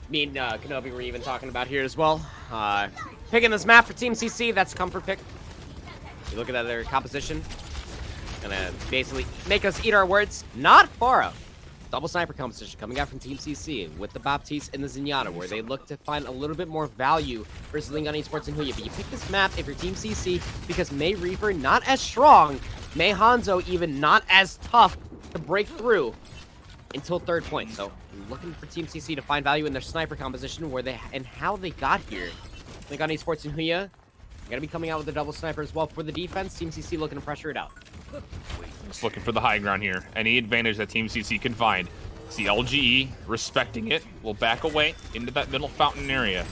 Me and Kenobi were even talking about here as well. Picking this map for Team CC, that's a comfort pick. You look at their composition. Gonna basically make us eat our words. Not Pharah. double sniper competition coming out from Team CC with the Baptiste and the Zenyatta, where they look to find a little bit more value versus Lingan Esports and Huya. But you pick this map if you're Team CC because May Reaper not as strong, May Hanzo even not as tough to break through until third point. So I'm looking for Team CC to find value in their sniper composition where they and how they got here. Lingan Esports and Huya gonna be coming out with a double sniper as well for the defense. Team CC looking to pressure it out. Just looking for the high ground here. Any advantage that Team CC can find. See LGE respecting it. Will back away into that middle fountain area.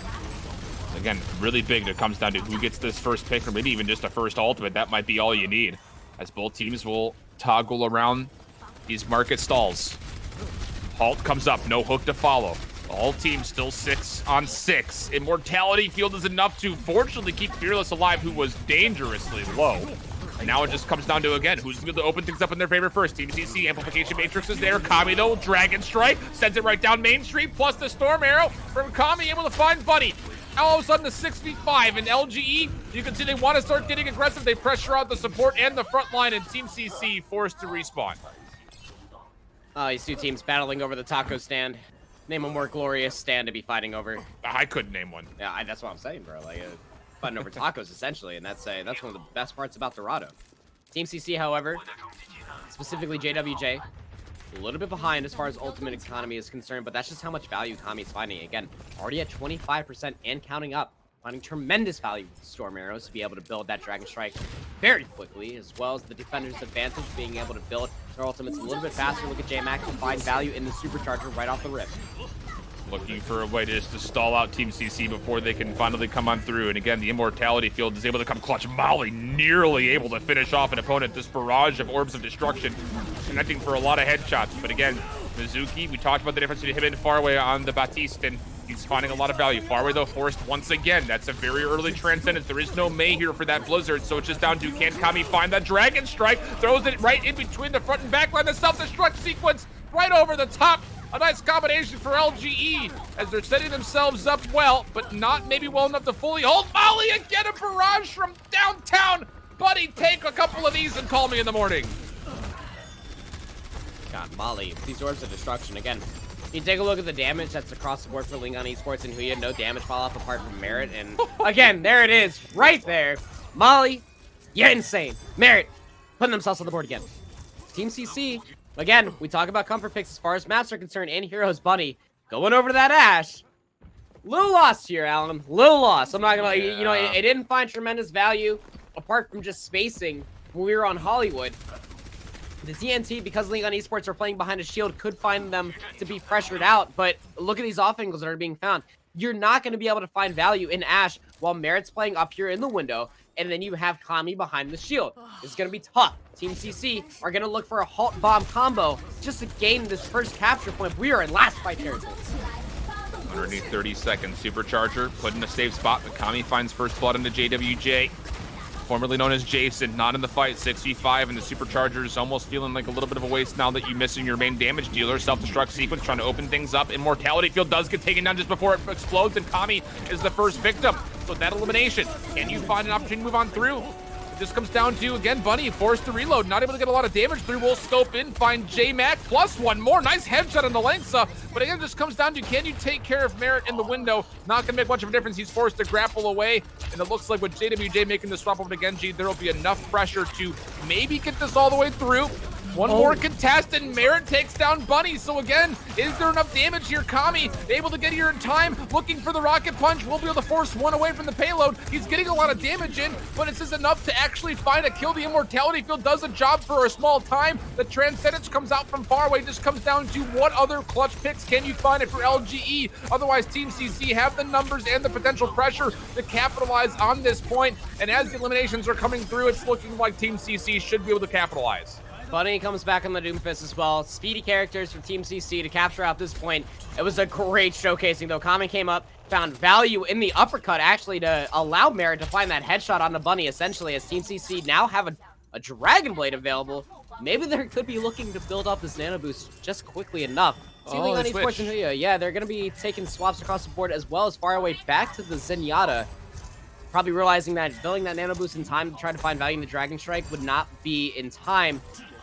Again, really big. It comes down to who gets this first pick, or maybe even just a first ultimate. That might be all you need, as both teams will toggle around these market stalls. Halt comes up. No hook to follow. All teams still 6 on 6. Immortality Field is enough to fortunately keep Fearless alive, who was dangerously low. And now it just comes down to, again, who's going to open things up in their favor first. Team CC, Amplification Matrix is there. Kami, though, Dragon Strike, sends it right down Main Street, plus the Storm Arrow from Kami, able to find Bunny. Now all of a sudden, the 6v5, and LGE, you can see they want to start getting aggressive. They pressure out the support and the front line, and Team CC forced to respawn. These two teams battling over the taco stand. Name a more glorious stand to be fighting over. I couldn't name one. Yeah, that's what I'm saying, bro. Like, fighting over tacos, essentially, and that's one of the best parts about Dorado. Team CC, however, specifically JWJ, a little bit behind as far as ultimate economy is concerned, but that's just how much value Kami's finding. Again, already at 25% and counting up, finding tremendous value with Storm Arrows to be able to build that Dragon Strike very quickly, as well as the defender's advantage being able to build their ultimates a little bit faster. Look at J-Mac to find value in the supercharger right off the rip. Looking for a way to just to stall out Team CC before they can finally come on through. And again, the Immortality Field is able to come clutch. Molly nearly able to finish off an opponent. This barrage of Orbs of Destruction connecting for a lot of headshots. But again, Mizuki, we talked about the difference between him and Faraway on the Baptiste, and he's finding a lot of value. Faraway, though, forced once again. That's a very early Transcendence. There is no May here for that Blizzard, so it's just down to can Kami find that Dragon Strike. Throws it right in between the front and back line. The self-destruct sequence right over the top. A nice combination for LGE as they're setting themselves up well, but not maybe well enough to fully hold. Molly again, a barrage from downtown. Buddy, take a couple of these and call me in the morning. God, Molly, these Orbs of Destruction, again, you take a look at the damage that's across the board for Lingan Esports and Huya. No damage fall off apart from Merit, and again, there it is, right there. Molly, you're insane. Merit, putting themselves on the board again. Team CC, again, we talk about comfort picks as far as maps are concerned, and Heroes Bunny going over to that Ash. Little lost here, Alan. Little lost. I'm not gonna, you know, it didn't find tremendous value apart from just spacing when we were on Hollywood. The TNT, because Lingan Esports are playing behind a shield, could find them to be pressured out, but look at these off angles that are being found. You're not going to be able to find value in Ash while Merit's playing up here in the window, and then you have Kami behind the shield. This is going to be tough. Team CC are going to look for a halt bomb combo just to gain this first capture point. We are in last fight territory. Underneath 30 seconds, Supercharger put in a safe spot, but Kami finds first blood into JWJ. Formerly known as Jason, not in the fight, 6v5, and the Supercharger's almost feeling like a little bit of a waste now that you're missing your main damage dealer. Self-destruct sequence, trying to open things up. Immortality Field does get taken down just before it explodes, and Kami is the first victim. So that elimination, can you find an opportunity to move on through? It just comes down to, again, Bunny forced to reload, not able to get a lot of damage through. We'll scope in, find J-Mac, plus one more. Nice headshot on the lengths. But again, it just comes down to, can you take care of Merit in the window? Not gonna make much of a difference. He's forced to grapple away. And it looks like with JWJ making the swap over to Genji, there will be enough pressure to maybe get this all the way through. One more contest, and Merit takes down Bunny. So again, is there enough damage here? Kami able to get here in time, looking for the rocket punch. Will be able to force one away from the payload. He's getting a lot of damage in, but it's just enough to actually find a kill. The Immortality Field does a job for a small time. The Transcendence comes out from far away. Just comes down to what other clutch picks can you find it for LGE. Otherwise, Team CC have the numbers and the potential pressure to capitalize on this point. And as the eliminations are coming through, it's looking like Team CC should be able to capitalize. Bunny comes back on the Doomfist as well. Speedy characters from Team CC to capture out this point. It was a great showcasing, though. Kami came up, found value in the uppercut, actually, to allow Merit to find that headshot on the Bunny, essentially, as Team CC now have a Dragon Blade available. Maybe they could be looking to build up this Nano Boost just quickly enough. Yeah, they're going to be taking swaps across the board, as well as far away back to the Zenyatta. Probably realizing that building that Nano Boost in time to try to find value in the Dragon Strike would not be in time.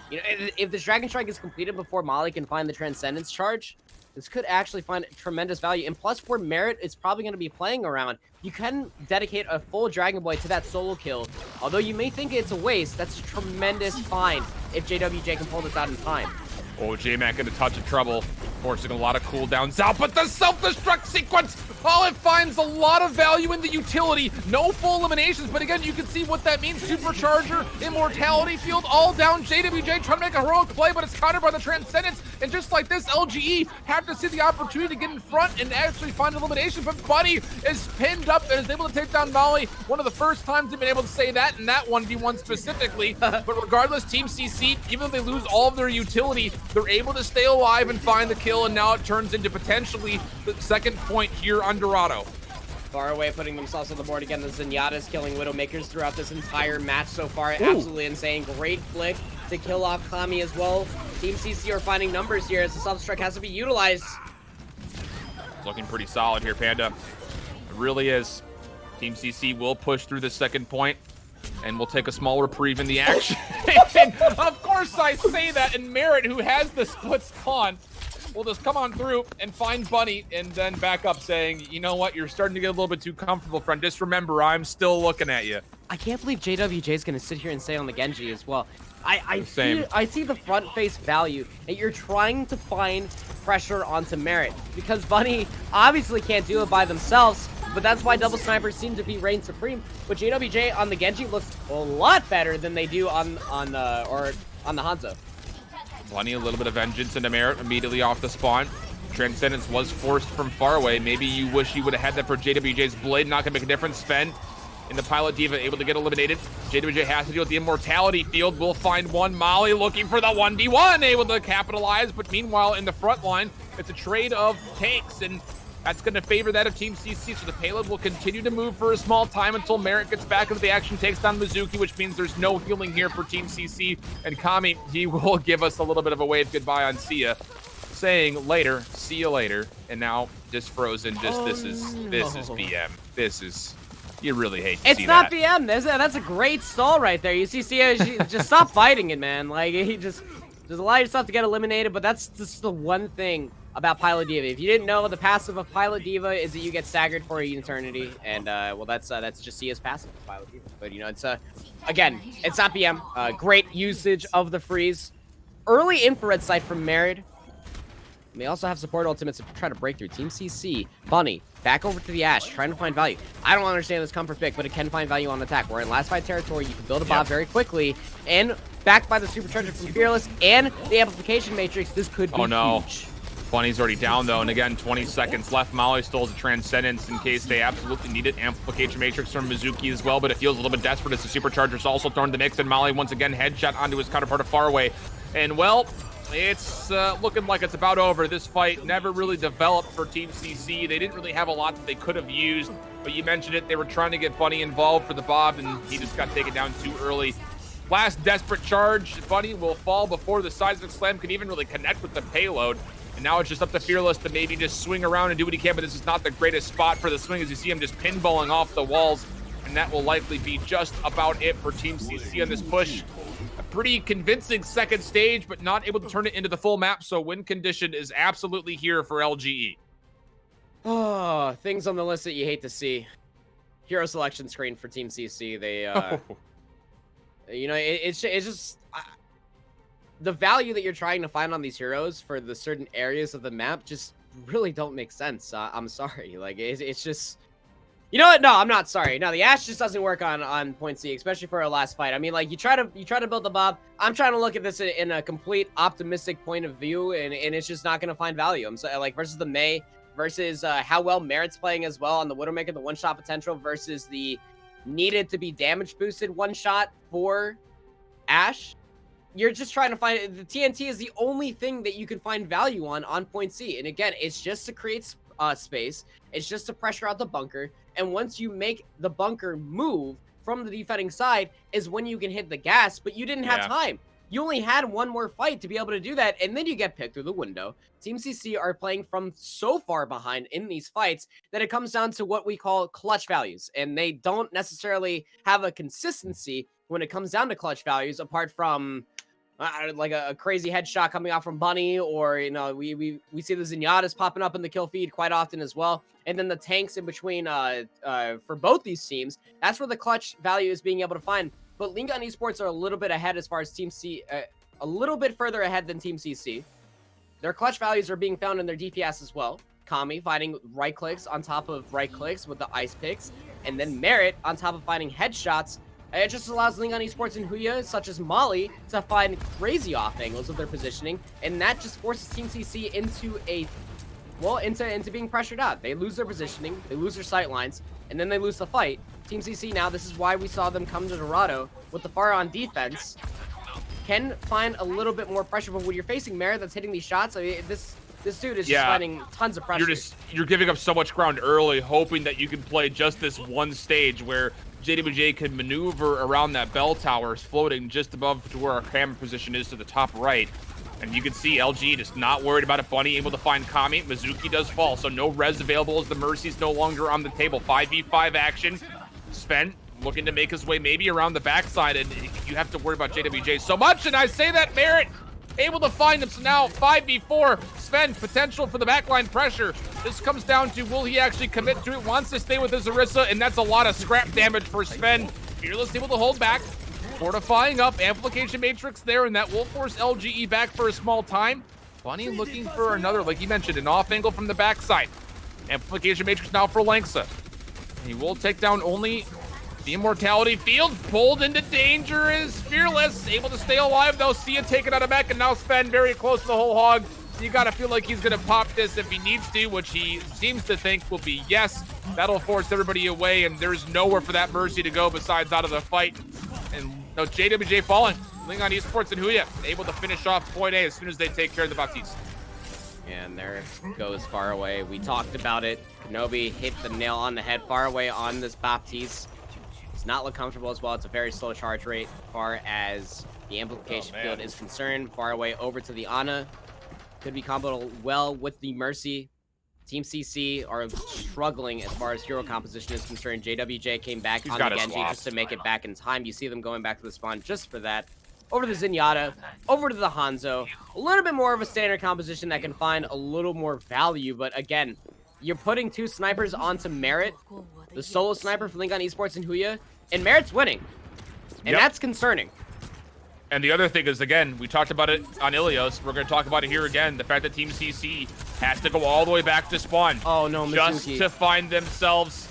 You know, if this Dragon Strike is completed before Molly can find the Transcendence charge, this could actually find tremendous value. And plus, where Merit is probably going to be playing around, you can dedicate a full Dragon Boy to that solo kill. Although you may think it's a waste, that's a tremendous find if JWJ can pull this out in time. Oh, J-Mac in a touch of trouble, forcing a lot of cooldowns out, but the self-destruct sequence, it finds a lot of value in the utility. No full eliminations, but again, you can see what that means. Supercharger, Immortality Field, all down. JWJ trying to make a heroic play, but it's countered by the Transcendence. And just like this, LGE have to see the opportunity to get in front and actually find elimination, but Bunny is pinned up and is able to take down Molly. One of the first times they've been able to say that, and that 1v1 specifically. But regardless, Team CC, even though they lose all of their utility, they're able to stay alive and find the kill, and now it turns into potentially the second point here on Dorado. Far away, putting themselves on the board again. The Zenyatta's killing Widowmakers throughout this entire match so far. Ooh. Absolutely insane. Great flick to kill off Kami as well. Team CC are finding numbers here as the self-destruct has to be utilized. It's looking pretty solid here, Panda. It really is. Team CC will push through the second point, and we'll take a small reprieve in the action. And of course I say that, and Merit, who has the split spawn, will just come on through and find Bunny and then back up saying, you know what, you're starting to get a little bit too comfortable, friend. Just remember, I'm still looking at you. I can't believe JWJ is going to sit here and say on the Genji as well. I see the front face value that you're trying to find pressure onto Merit, because Bunny obviously can't do it by themselves, but that's why double snipers seem to be reign supreme. But JWJ on the Genji looks a lot better than they do on the Hanzo. Bunny, a little bit of vengeance into Merit immediately off the spawn. Transcendence was forced from far away. Maybe you wish you would have had that for JWJ's blade. Not gonna make a difference. Sven in the Pilot Diva able to get eliminated. JWJ has to deal with the Immortality Field. We'll find one. Molly looking for the 1v1, able to capitalize. But meanwhile, in the front line, it's a trade of tanks, and that's going to favor that of Team CC, so the payload will continue to move for a small time until Merit gets back into the action, takes down Mizuki, which means there's no healing here for Team CC. And Kami, he will give us a little bit of a wave goodbye on Sia, saying later, see you later. And now just frozen. This is BM. This is, you really hate to see that. It's not BM. That's a great stall right there. You see Sia, just stop fighting it, man. Like, he just allow yourself to get eliminated. But that's just the one thing about Pilot Diva. If you didn't know, the passive of Pilot Diva is that you get staggered for an eternity, and well, that's just Sia's passive of Pilot Diva. But you know, it's again, it's not BM. Great usage of the freeze. Early infrared sight from Merit. And they also have support ultimates to try to break through. Team CC, Bunny, back over to the Ash, trying to find value. I don't understand this comfort pick, but it can find value on attack. We're in last fight territory. You can build a Bob very quickly, and backed by the Supercharger from Fearless and the Amplification Matrix, this could be huge. Bunny's already down though, and again, 20 seconds left. Molly still has a Transcendence in case they absolutely need it. Amplification Matrix from Mizuki as well, but it feels a little bit desperate as the Supercharger's also thrown in the mix, and Molly once again headshot onto his counterpart of Faraway. And well, it's looking like it's about over. This fight never really developed for Team CC. They didn't really have a lot that they could have used, but you mentioned it, they were trying to get Bunny involved for the Bob, and he just got taken down too early. Last desperate charge, Bunny will fall before the seismic slam can even really connect with the payload. And now it's just up to Fearless to maybe just swing around and do what he can, but this is not the greatest spot for the swing as you see him just pinballing off the walls. And that will likely be just about it for Team CC on this push. A pretty convincing second stage, but not able to turn it into the full map, so win condition is absolutely here for LGE. Oh, things on the list that you hate to see. Hero selection screen for Team CC. They, you know, it's just... the value that you're trying to find on these heroes for the certain areas of the map just really don't make sense. I'm sorry. Like, it's just... You know what? No, I'm not sorry. No, the Ash just doesn't work on point C, especially for our last fight. I mean, like, you try to build the Bob. I'm trying to look at this in a complete optimistic point of view, and it's just not going to find value. I'm so, like, versus the Mei, versus how well Merit's playing as well on the Widowmaker, the one-shot potential, versus the needed to be damage boosted one-shot for Ash. You're just trying to find... The TNT is the only thing that you can find value on point C. And again, it's just to create space. It's just to pressure out the bunker. And once you make the bunker move from the defending side is when you can hit the gas. But you didn't have time. You only had one more fight to be able to do that. And then you get picked through the window. Team CC are playing from so far behind in these fights that it comes down to what we call clutch values. And they don't necessarily have a consistency when it comes down to clutch values apart from... like a crazy headshot coming out from Bunny, or you know, we see the Zenyatas popping up in the kill feed quite often as well, and then the tanks in between for both these teams. That's where the clutch value is being able to find. But Lingon Esports are a little bit ahead as far as Team C, a little bit further ahead than Team CC. Their clutch values are being found in their DPS as well. Kami finding right clicks on top of right clicks with the ice picks, and then Merit on top of finding headshots. It just allows Lingon Esports and Huya, such as Molly, to find crazy off angles of their positioning, and that just forces Team CC into into being pressured out. They lose their positioning, they lose their sight lines, and then they lose the fight. Team CC now, this is why we saw them come to Dorado with the Pharah on defense, can find a little bit more pressure, but when you're facing Merit that's hitting these shots, I mean, this dude is just finding tons of pressure. You're giving up so much ground early, hoping that you can play just this one stage where JWJ can maneuver around that bell tower, floating just above to where our camera position is to the top right. And you can see LG just not worried about it. Bunny able to find Kami. Mizuki does fall, so no res available as the Mercy's no longer on the table. 5v5 action. Sven looking to make his way maybe around the backside, and you have to worry about JWJ so much. And I say that Merit able to find him. So now 5v4. Sven, potential for the backline pressure. This comes down to, will he actually commit to it? Wants to stay with his Orisa, and that's a lot of scrap damage for Sven. Fearless able to hold back. Fortifying up. Amplification Matrix there, and that will force LGE back for a small time. Bunny looking for another, like you mentioned, an off angle from the backside. Amplification Matrix now for Lanksa. He will take down only the Immortality Field. Pulled into danger is Fearless. Able to stay alive though. Sia taken out of mech, and now Sven very close to the whole hog. You gotta feel like he's gonna pop this if he needs to, which he seems to think will be yes. That'll force everybody away, and there's nowhere for that Mercy to go besides out of the fight. And no, JWJ falling. Lingon Esports and Huya able to finish off point A as soon as they take care of the Baptiste. And there goes Far Away. We talked about it. Kenobi hit the nail on the head. Far Away on this Baptiste. Does not look comfortable as well. It's a very slow charge rate as far as the amplification field is concerned. Far Away over to the Ana. Could be comboed well with the Mercy. Team CC are struggling as far as hero composition is concerned. JWJ came back on the Genji just to make it back in time. You see them going back to the spawn just for that. Over to the Zenyatta, over to the Hanzo. A little bit more of a standard composition that can find a little more value, but again, you're putting two snipers onto Merit, the solo sniper for Lingon Esports and Huya, and Merit's winning. And that's concerning. And the other thing is, again, we talked about it on Ilios. We're going to talk about it here again. The fact that Team CC has to go all the way back to spawn. Oh, no, Mizuki. Just to find themselves.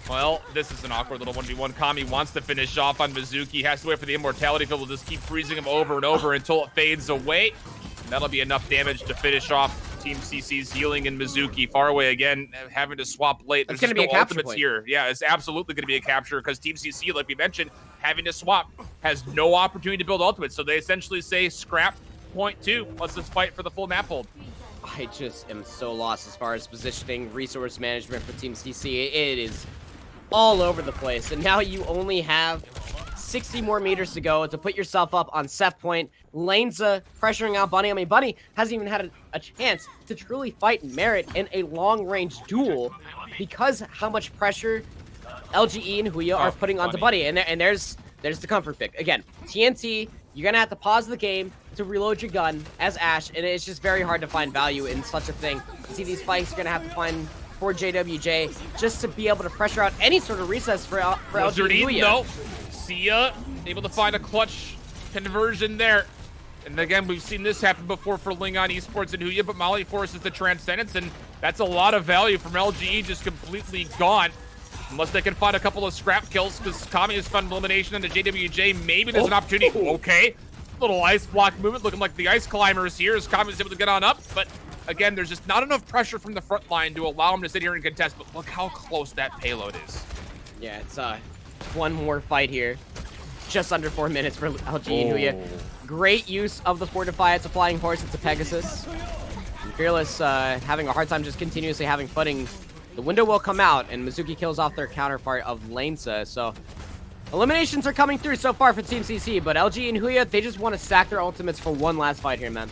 Well, this is an awkward little 1v1. Kami wants to finish off on Mizuki. Has to wait for the Immortality Field. Will just keep freezing him over and over until it fades away. And that'll be enough damage to finish off Team CC's healing and Mizuki. Far Away again, having to swap late. There's just no ultimates here. Yeah, it's absolutely going to be a capture because Team CC, like we mentioned, having to swap, has no opportunity to build ultimates. So they essentially say scrap point 2. Let's just fight for the full map hold. I just am so lost as far as positioning, resource management for Team CC. It is all over the place. And now you only have 60 more meters to go to put yourself up on set point. Lane's pressuring out Bunny. I mean, Bunny hasn't even had a chance to truly fight Merit in a long-range duel because how much pressure LGE and Huya are putting onto Bunny. And there's the comfort pick. Again, TNT, you're going to have to pause the game to reload your gun as Ashe, and it's just very hard to find value in such a thing. You see these fights you're going to have to find for JWJ just to be able to pressure out any sort of recess for LGE and Huya. No. Sia able to find a clutch conversion there. And again, we've seen this happen before for Lingon Esports and Huya, but Molly forces the Transcendence, and that's a lot of value from LGE just completely gone. Unless they can find a couple of scrap kills, because Kami has found elimination on the JWJ. Maybe there's an opportunity. Okay. Little ice block movement looking like the ice climbers here as Kami's able to get on up. But again, there's just not enough pressure from the front line to allow him to sit here and contest. But look how close that payload is. Yeah, it's one more fight here. Just under 4 minutes for LG and Huya. Great use of the Fortify. It's a flying horse. It's a Pegasus. And Fearless having a hard time just continuously having footing. The window will come out, and Mizuki kills off their counterpart of Lanesa. So eliminations are coming through so far for Team CC, but LG and Huya, they just want to stack their ultimates for one last fight here, man.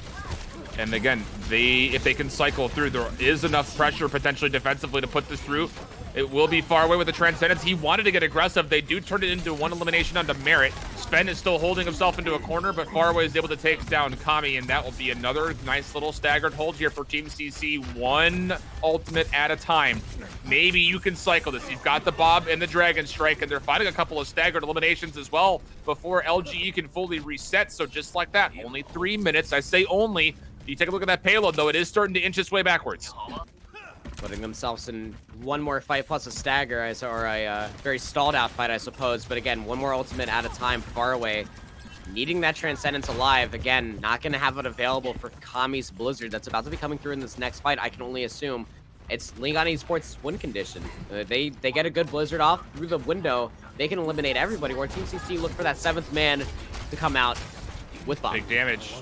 And again, if they can cycle through, there is enough pressure potentially defensively to put this through. It will be far away with the Transcendence. He wanted to get aggressive. They do turn it into one elimination onto Merit. Sven is still holding himself into a corner, but Faraway is able to take down Kami, and that will be another nice little staggered hold here for Team CC. One ultimate at a time. Maybe you can cycle this. You've got the Bob and the Dragon Strike, and they're fighting a couple of staggered eliminations as well before LGE can fully reset. So just like that, only 3 minutes. I say only. You take a look at that payload, though. It is starting to inch its way backwards. Putting themselves in one more fight plus a stagger, or a very stalled out fight, I suppose. But again, one more ultimate at a time, far away. Needing that Transcendence alive. Again, not going to have it available for Kami's Blizzard that's about to be coming through in this next fight. I can only assume it's Lingon Esports' win condition. They get a good Blizzard off through the window. They can eliminate everybody, where Team CC look for that 7th man to come out with bomb. Big damage.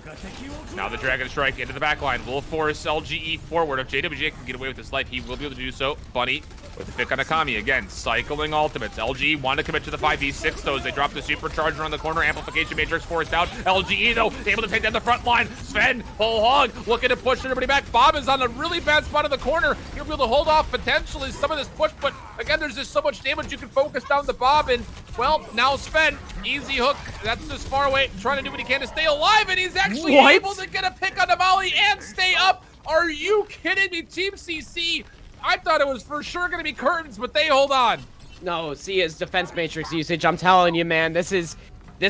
Now the Dragon Strike into the backline will force LGE forward. If JWJ can get away with his life, he will be able to do so. Bunny with the pick on Akami. Again, cycling ultimates. LGE want to commit to the 5v6, though, as they drop the Supercharger on the corner. Amplification Matrix forced out. LGE, though, able to take down the front line. Sven, whole hog, looking to push everybody back. Bob is on a really bad spot in the corner. He'll be able to hold off potentially some of this push, but again, there's just so much damage you can focus down the Bob, and, well, now Sven, easy hook. That's just far away, trying to do what he can to stay alive, and he's actually able to get a pick on the Molly and stay up. Are you kidding me? Team CC, I thought it was for sure going to be curtains, but they hold on. No, Sia's defense matrix usage. I'm telling you, man, this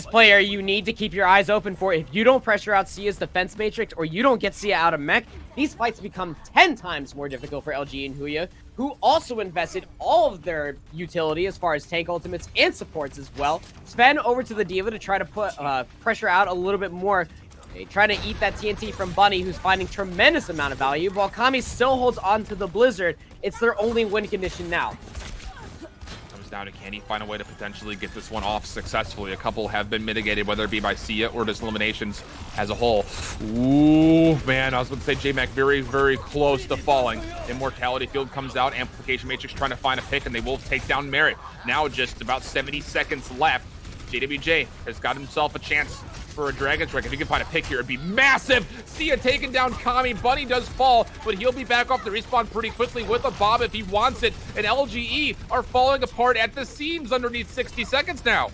player you need to keep your eyes open for. If you don't pressure out Sia's defense matrix, or you don't get Sia out of mech, these fights become 10 times more difficult for LG and Huya, who also invested all of their utility as far as tank ultimates and supports as well. Sven over to the Diva to try to put pressure out a little bit more. They try to eat that TNT from Bunny, who's finding tremendous amount of value, while Kami still holds on to the Blizzard. It's their only win condition now. Comes down to, can he find a way to potentially get this one off successfully? A couple have been mitigated, whether it be by Sia or just eliminations as a whole. Ooh, man, I was going to say J-Mac very, very close to falling. Immortality Field comes out. Amplification Matrix trying to find a pick, and they will take down Merit. Now just about 70 seconds left. JWJ has got himself a chance for a Dragon Strike. If he can find a pick here, it'd be massive. Sia taking down Kami. Bunny does fall, but he'll be back off the respawn pretty quickly with a Bob if he wants it. And LGE are falling apart at the seams underneath 60 seconds now.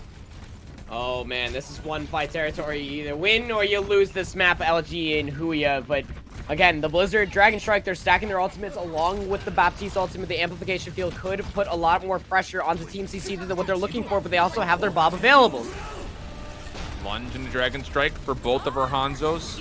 Oh man, this is one fight territory. You either win or you lose this map, LG and Huya. But again, the Blizzard, Dragon Strike, they're stacking their ultimates along with the Baptiste ultimate. The Amplification Field could put a lot more pressure onto Team CC than what they're looking for, but they also have their Bob available. Lunge into Dragon Strike for both of our Hanzos.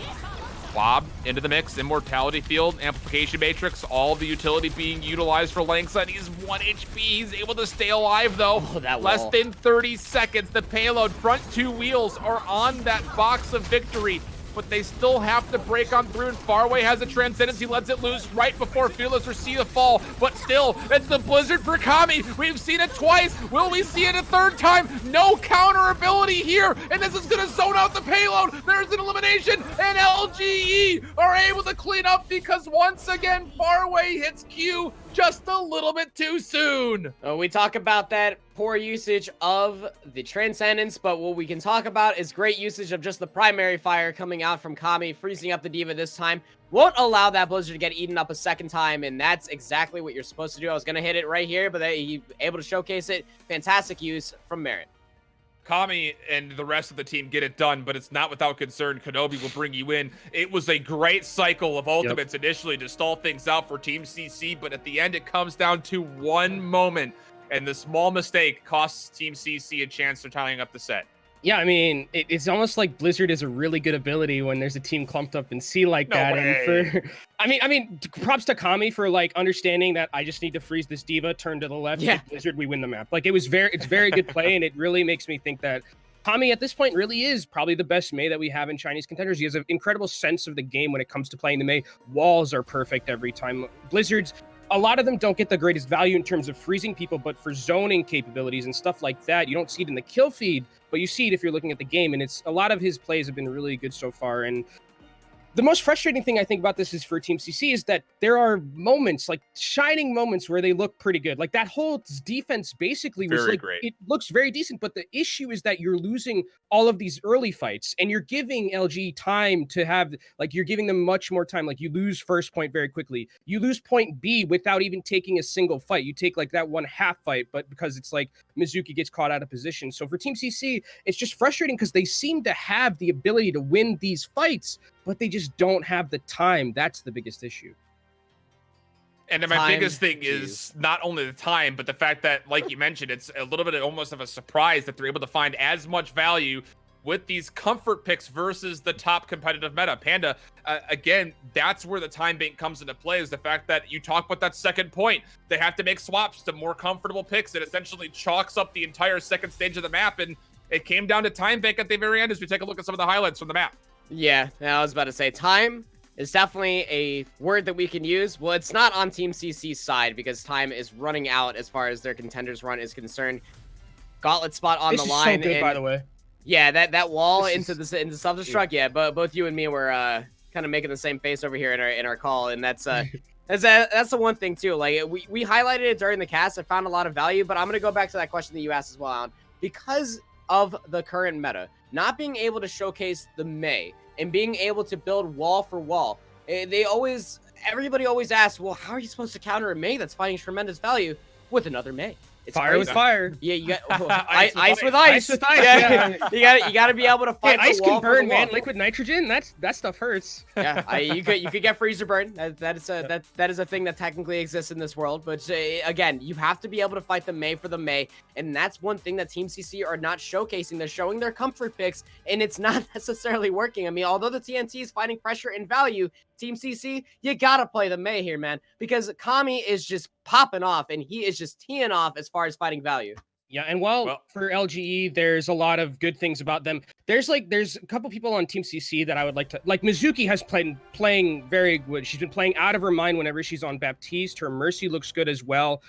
Bob into the mix. Immortality Field, Amplification Matrix, all the utility being utilized for Langside. He's 1 HP. He's able to stay alive, though. Oh, that Less wall. than 30 seconds. The payload, front 2 wheels are on that box of victory, but they still have to break on through, and Faraway has a Transcendence. He lets it loose right before Fearless or Sia fall, but still, it's the Blizzard for Kami. We've seen it twice. Will we see it a third time? No counter ability here, and this is gonna zone out the payload. There's an elimination, and LGE are able to clean up because once again, Faraway hits Q just a little bit too soon. We talk about that poor usage of the Transcendence, but what we can talk about is great usage of just the primary fire coming out from Kami, freezing up the Diva this time. Won't allow that Blizzard to get eaten up a second time, and that's exactly what you're supposed to do. I was going to hit it right here, but he able to showcase it. Fantastic use from Merit. Kami and the rest of the team get it done, but it's not without concern. Kenobi will bring you in. It was a great cycle of ultimates initially to stall things out for Team CC, but at the end it comes down to one moment, and the small mistake costs Team CC a chance of tying up the set. Yeah, I mean, it's almost like Blizzard is a really good ability when there's a team clumped up in C like that. And for, I mean, props to Kami for like understanding that I just need to freeze this Diva, turn to the left, hit Blizzard, we win the map. Like it's very good play, and it really makes me think that Kami at this point really is probably the best Mei that we have in Chinese Contenders. He has an incredible sense of the game when it comes to playing the Mei. Walls are perfect every time. Blizzard's, a lot of them don't get the greatest value in terms of freezing people, but for zoning capabilities and stuff like that, you don't see it in the kill feed, but you see it if you're looking at the game, and it's a lot of his plays have been really good so far. And The most frustrating thing I think about this is for Team CC is that there are moments, like shining moments, where they look pretty good. Like that whole defense basically was Very like, great. it looks very decent, but the issue is that you're losing all of these early fights and you're giving LG time to have, like, you're giving them much more time. Like you lose first point very quickly. You lose point B without even taking a single fight. You take like that one half fight, but because it's like Mizuki gets caught out of position. So for Team CC, it's just frustrating because they seem to have the ability to win these fights, but they just don't have the time. That's the biggest issue. And then my Time, biggest thing is not only the time, but the fact that, like you mentioned, it's a little bit almost of a surprise that they're able to find as much value with these comfort picks versus the top competitive meta. Panda, again, that's where the time bank comes into play, is the fact that you talk about that second point. They have to make swaps to more comfortable picks. It essentially chalks up the entire second stage of the map, and it came down to time bank at the very end as we take a look at some of the highlights from the map. Yeah, I was about to say time is definitely a word that we can use. Well, it's not on Team CC's side because time is running out as far as their Contenders run is concerned. Gauntlet spot on This the is line. so good, and, by the way. yeah, that wall This into self-destruct. Yeah, but both you and me were kind of making the same face over here in our call, and that's the one thing too. Like we highlighted it during the cast. I found a lot of value, but I'm gonna go back to that question that you asked as well, Alan. Because of the current meta, not being able to showcase the Mei and being able to build wall for wall, everybody always asks, well, how are you supposed to counter a Mei that's finding tremendous value with another Mei? It's Fire crazy. with fire. Yeah, you got Ice with ice. Ice with ice, Yeah, you got to be able to Hey, find the ice wall can for the burn, man. wall. Liquid nitrogen, that stuff hurts. Yeah, you could get freezer burn. That is a thing that technically exists in this world. But again, you have to be able to fight the Mei for the Mei, and that's one thing that Team CC are not showcasing. They're showing their comfort picks, and it's not necessarily working. I mean, although the TNT is finding pressure and value, Team CC, you gotta play the Mei here, man, because Kami is just popping off, and he is just teeing off as far as fighting value. Yeah, and well, for LGE, there's a lot of good things about them. There's a couple people on Team CC that I would like to, like Mizuki has playing very good. She's been playing out of her mind whenever she's on Baptiste. Her Mercy looks good as well.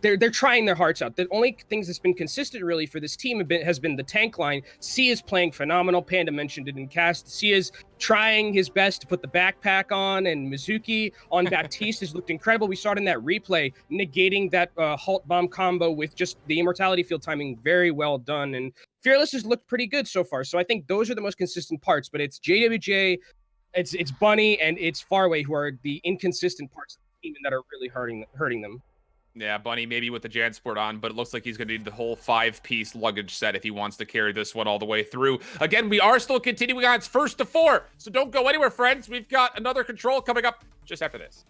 They're trying their hearts out. The only things that's been consistent really for this team has been the tank line. C is playing phenomenal. Panda mentioned it in cast. C is trying his best to put the backpack on, and Mizuki on Baptiste has looked incredible. We saw it in that replay, negating that halt bomb combo with just the immortality field timing. Very well done. And Fearless has looked pretty good so far. So I think those are the most consistent parts. But it's JWJ, it's Bunny, and it's Farway who are the inconsistent parts of the team and that are really hurting them. Yeah, Bunny maybe with the Jansport on, but it looks like he's going to need the whole 5-piece luggage set if he wants to carry this one all the way through. Again, we are still continuing on. It's 1st to 4, so don't go anywhere, friends. We've got another control coming up just after this.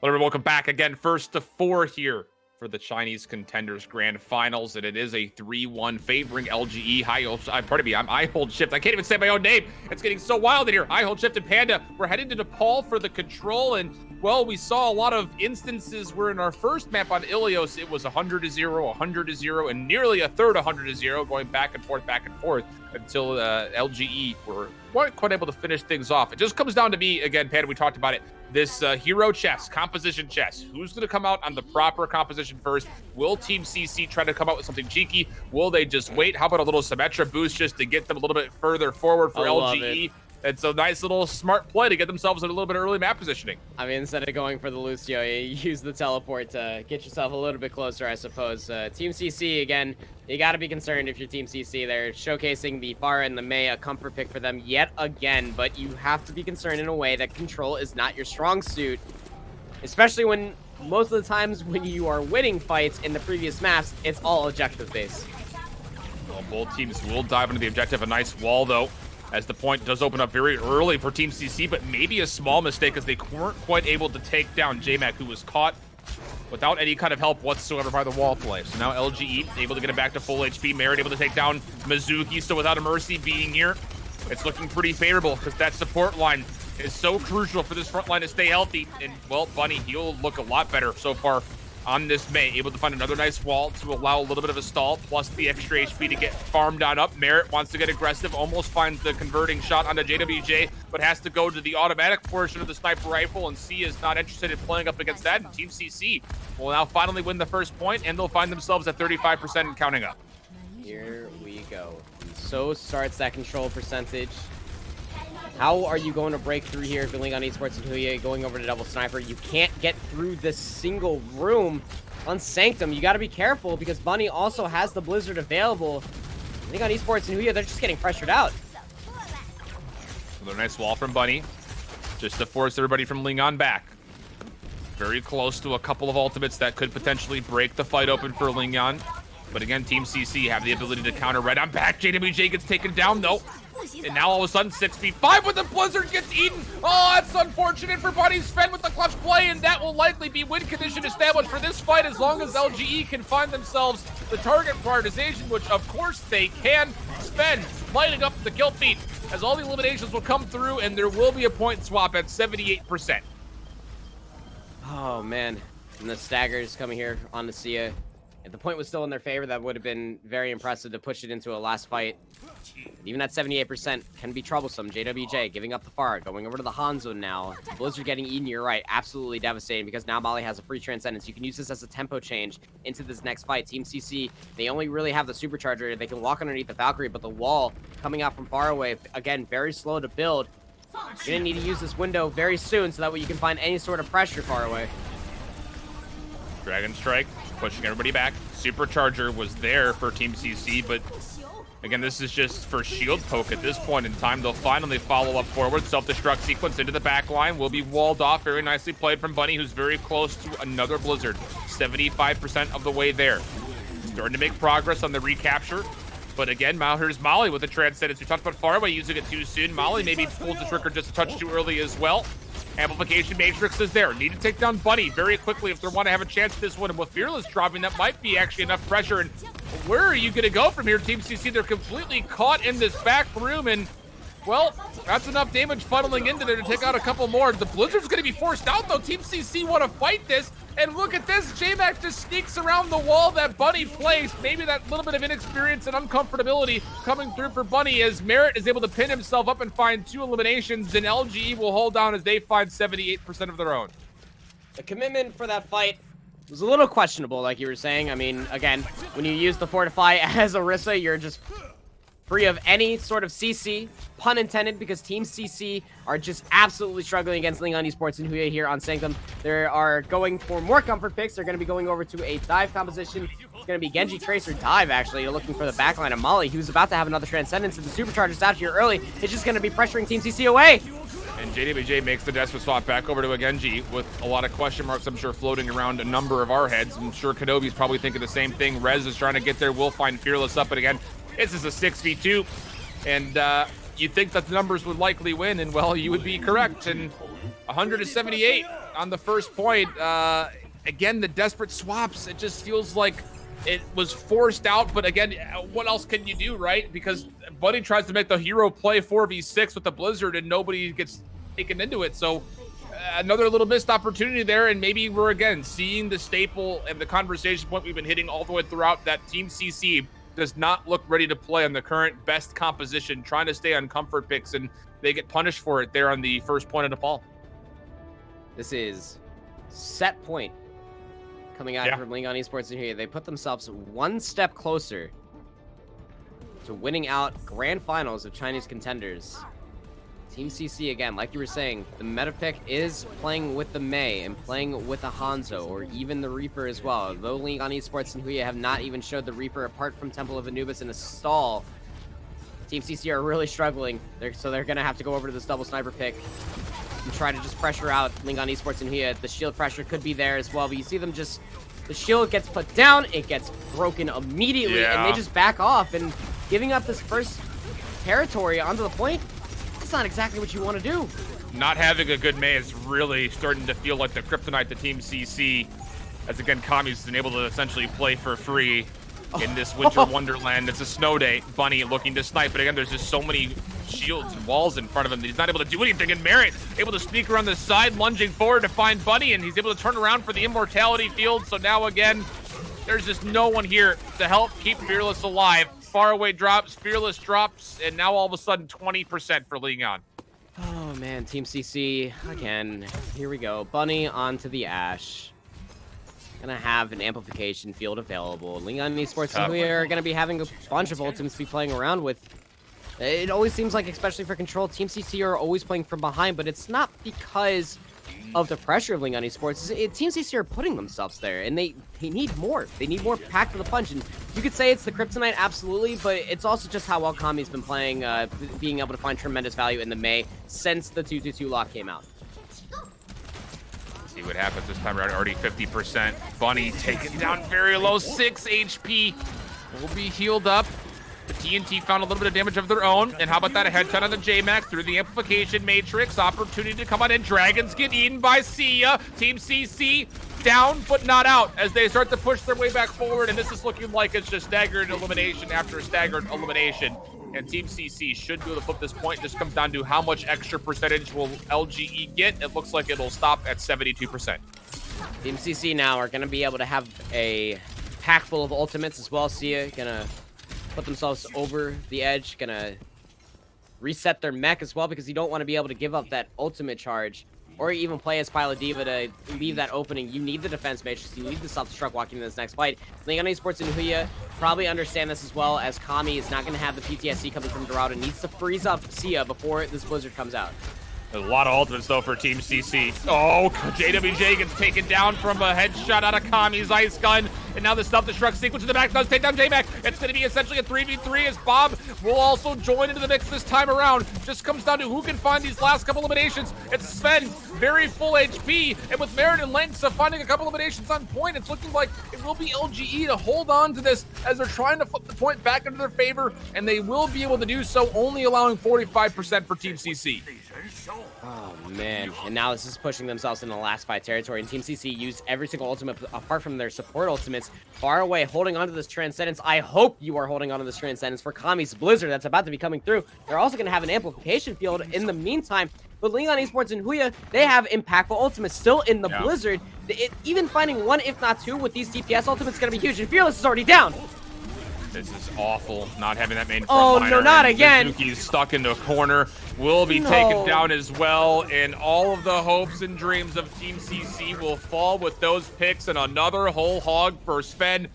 Hello, everyone. Welcome back again. First to 4 here for the Chinese Contenders Grand Finals, and it is a 3-1 favoring LGE. Pardon me, I hold shift. I can't even say my own name. It's getting so wild in here. I hold shift and Panda. We're heading to Nepal for the control, and well, we saw a lot of instances where in our first map on Ilios, it was 100-0, 100-0, and nearly a third 100-0, going back and forth until LGE weren't quite able to finish things off. It just comes down to me, again, Panda, we talked about it, this hero chess, composition chess. Who's going to come out on the proper composition first? Will Team CC try to come out with something cheeky? Will they just wait? How about a little Symmetra boost just to get them a little bit further forward for LGE? It's a nice little smart play to get themselves in a little bit of early map positioning. I mean, instead of going for the Lucio, you use the teleport to get yourself a little bit closer, I suppose. Team CC, again, you got to be concerned if you're Team CC. They're showcasing the Pharah and the Mei, a comfort pick for them yet again, but you have to be concerned in a way that control is not your strong suit, especially when most of the times when you are winning fights in the previous maps, it's all objective based. Well, both teams will dive into the objective. A nice wall, though, as the point does open up very early for Team CC, but maybe a small mistake as they weren't quite able to take down JMac, who was caught without any kind of help whatsoever by the wall play. So now LGE able to get it back to full HP. Merit able to take down Mizuki, so without a Mercy being here, it's looking pretty favorable because that support line is so crucial for this front line to stay healthy. And, well, Bunny, he'll look a lot better so far on this Mei, able to find another nice wall to allow a little bit of a stall, plus the extra HP to get farmed on up. Merit wants to get aggressive, almost finds the converting shot onto JWJ, but has to go to the automatic portion of the sniper rifle, and C is not interested in playing up against that, and Team CC will now finally win the first point, and they'll find themselves at 35% and counting up. Here we go. So starts that control percentage. How are you going to break through here if you're Lingon Esports and Huya going over to double sniper? You can't get through this single room on Sanctum. You got to be careful because Bunny also has the Blizzard available. Lingon Esports and Huya, they're just getting pressured out. Another nice wall from Bunny, just to force everybody from Lingon back. Very close to a couple of ultimates that could potentially break the fight open for Lingon. But again, Team CC have the ability to counter right on back. JWJ gets taken down though. And now all of a sudden 6v5 with the Blizzard gets eaten. Oh, that's unfortunate for Bunny's Fed with the clutch play, and that will likely be win condition established for this fight as long as LGE can find themselves the target prioritization, which of course they can. Sven lighting up the kill feed as all the eliminations will come through, and there will be a point swap at 78%. Oh man, and the staggers coming here on the Sia. If the point was still in their favor, that would have been very impressive to push it into a last fight. Even at 78% can be troublesome. JWJ giving up the Pharah, going over to the Hanzo now. Blizzard getting eaten, you're right. Absolutely devastating because now Molly has a free Transcendence. You can use this as a tempo change into this next fight. Team CC, they only really have the Supercharger. They can walk underneath the Valkyrie, but the wall coming out from far away, again, very slow to build. You're going to need to use this window very soon so that way you can find any sort of pressure far away. Dragon Strike, pushing everybody back. Supercharger was there for Team CC, but again, this is just for shield poke at this point in time. They'll finally follow up forward. Self-destruct sequence into the back line will be walled off. Very nicely played from Bunny, who's very close to another Blizzard. 75% of the way there. Starting to make progress on the recapture. But again, here's Molly with the Transcendence. We talked about Faraway using it too soon. Molly maybe pulls the trigger just a touch too early as well. Amplification Matrix is there. Need to take down Bunny very quickly if they want to have a chance at this one. And with Fearless dropping, that might be actually enough pressure. And where are you going to go from here, Team CC? They're completely caught in this back room. And, well, that's enough damage funneling into there to take out a couple more. The Blizzard's going to be forced out, though. Team CC want to fight this. And look at this. JMac just sneaks around the wall that Bunny placed. Maybe that little bit of inexperience and uncomfortability coming through for Bunny as Merit is able to pin himself up and find 2 eliminations. And LGE will hold down as they find 78% of their own. The commitment for that fight was a little questionable, like you were saying. I mean, again, when you use the Fortify as Orisa, you're just free of any sort of CC, pun intended, because Team CC are just absolutely struggling against Lingon Esports and Huya here on Sanctum. They are going for more comfort picks. They're going to be going over to a dive composition. It's going to be Genji Tracer dive, actually. You're looking for the backline of Molly, who's about to have another Transcendence, and the Supercharger's out here early. It's just going to be pressuring Team CC away. And JWJ makes the desperate swap back over to a Genji with a lot of question marks, I'm sure, floating around a number of our heads. I'm sure Kenobi's probably thinking the same thing. Rez is trying to get there. We'll find Fearless up, but again, this is a 6v2, and you think that the numbers would likely win, and well, you would be correct. And 100 to 78 on the first point. Again, the desperate swaps, it just feels like it was forced out, but again, what else can you do, right? Because Buddy tries to make the hero play 4v6 with the Blizzard and nobody gets taken into it. So another little missed opportunity there, and maybe we're again seeing the staple and the conversation point we've been hitting all the way throughout, that Team CC does not look ready to play on the current best composition, trying to stay on comfort picks, and they get punished for it there on the first point of Nepal. This is set point coming out from Lingon Esports in here. They put themselves one step closer to winning out grand finals of Chinese Contenders. Team CC, again, like you were saying, the meta pick is playing with the Mei and playing with the Hanzo, or even the Reaper as well. Though Lingon Esports and Huya have not even showed the Reaper apart from Temple of Anubis in a stall, Team CC are really struggling. So they're going to have to go over to this double sniper pick and try to just pressure out Lingon Esports and Huya. The shield pressure could be there as well, but you see them just, the shield gets put down, it gets broken immediately, and they just back off, and giving up this first territory onto the point, that's not exactly what you want to do. Not having a good Mei is really starting to feel like the kryptonite to Team CC, as again, Kami's been able to essentially play for free in this winter wonderland. It's a snow day. Bunny looking to snipe, but again, there's just so many shields and walls in front of him that he's not able to do anything. And Merritt able to sneak around the side, lunging forward to find Bunny, and he's able to turn around for the immortality field. So now again, there's just no one here to help keep Fearless alive. Far away drops, Fearless drops, and now all of a sudden 20% for Lingon. Oh man, Team CC, again, here we go. Bunny onto the Ash. Gonna have an amplification field available. Lingon Esports and we are gonna be having a bunch of ultimates to be playing around with. It always seems like, especially for control, Team CC are always playing from behind, but it's not because of the pressure of Lingon Esports. Team CC are putting themselves there, and they need more. They need more pack to the punch, and you could say it's the kryptonite, absolutely, but it's also just how well Kami's been playing, being able to find tremendous value in the Mei since the 2-2-2 lock came out. See what happens this time around. Already 50%. Bunny taken down very low. 6 HP. Will be healed up. The TNT found a little bit of damage of their own. And how about that? A headshot on the JMac through the amplification matrix. Opportunity to come on in. Dragons get eaten by Sia. Team CC down, but not out as they start to push their way back forward. And this is looking like it's just staggered elimination after staggered elimination. And Team CC should be able to flip this point. Just comes down to how much extra percentage will LGE get. It looks like it'll stop at 72%. Team CC now are going to be able to have a pack full of ultimates as well. Sia going to put themselves over the edge. Going to reset their mech as well, because you don't want to be able to give up that ultimate charge or even play as Pilot Diva to leave that opening. You need the defense matrix. You need the self-destruct walking in this next fight. Lingon Esports and Huya probably understand this as well, as Kami is not going to have the PTSD coming from Dorado. Needs to freeze up Sia before this Blizzard comes out. A lot of ultimates, though, for Team CC. Oh, JWJ gets taken down from a headshot out of Kami's ice gun. And now the self-destruct sequence in the back does take down JMac. It's going to be essentially a 3v3 as Bob will also join into the mix this time around. Just comes down to who can find these last couple eliminations. It's Sven, very full HP. And with Merritt and Lengsa finding a couple eliminations on point, it's looking like it will be LGE to hold on to this as they're trying to flip the point back into their favor. And they will be able to do so, only allowing 45% for Team CC. Oh man, and now this is pushing themselves in the last fight territory, and Team CC used every single ultimate apart from their support ultimates far away, holding onto this Transcendence. I hope you are holding onto this Transcendence for Kami's Blizzard that's about to be coming through. They're also going to have an amplification field in the meantime, but Lingon Esports and Huya, they have impactful ultimates still in the Blizzard. Even finding one, if not two, with these DPS ultimates is going to be huge, and Fearless is already down. This is awful, not having that main front liner. No, not again. Suzuki's stuck in the corner, will be taken down as well, and all of the hopes and dreams of Team CC will fall with those picks, and another whole hog for Sven.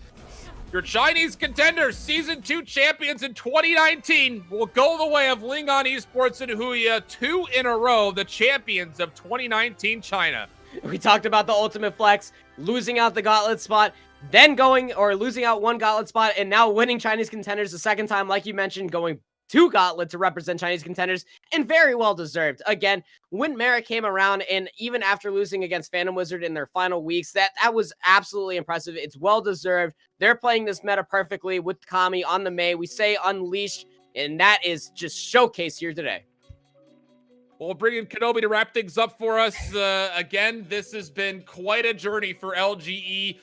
Your Chinese Contenders Season 2 champions in 2019 will go the way of Lingon Esports and Huya, 2 in a row, the champions of 2019 China. We talked about the ultimate flex, losing out the gauntlet spot, then losing out one gauntlet spot, and now winning Chinese Contenders the second time, like you mentioned, going to gauntlet to represent Chinese Contenders, and very well deserved. Again, when Merritt came around, and even after losing against Phantom Wizard in their final weeks, that was absolutely impressive. It's well deserved. They're playing this meta perfectly with Kami on the Mei. We say unleashed, and that is just showcased here today. We'll bring in Kenobi to wrap things up for us. Again, this has been quite a journey for LGE.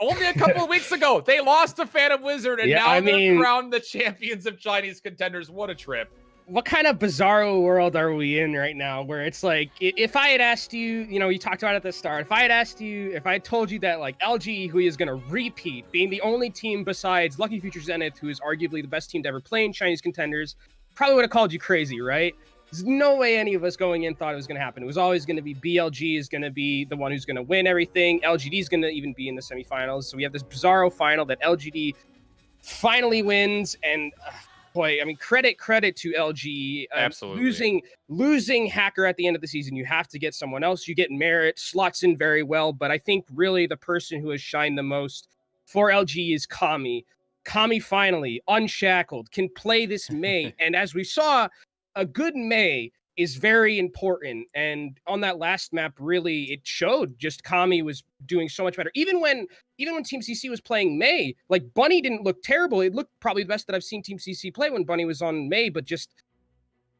Only a couple of weeks ago, they lost to Phantom Wizard, and now they're crowned the champions of Chinese Contenders. What a trip. What kind of bizarro world are we in right now where it's like, if I had asked you, you talked about it at the start, if I had told you that like LGE Huya is going to repeat being the only team besides Lucky Future Zenith, who is arguably the best team to ever play in Chinese Contenders, probably would have called you crazy, right? There's no way any of us going in thought it was going to happen. It was always going to be BLG is going to be the one who's going to win everything. LGD is going to even be in the semifinals. So we have this bizarro final that LGD finally wins, and boy, I mean, credit to LG. Absolutely. Losing Hacker at the end of the season, you have to get someone else. You get Merit, slots in very well, but I think really the person who has shined the most for LG is Kami. Kami finally, unshackled, can play this Mei, and as we saw, a good Mei is very important. And on that last map, really, it showed just Kami was doing so much better. Even when Team CC was playing Mei, like Bunny didn't look terrible. It looked probably the best that I've seen Team CC play when Bunny was on Mei, but just,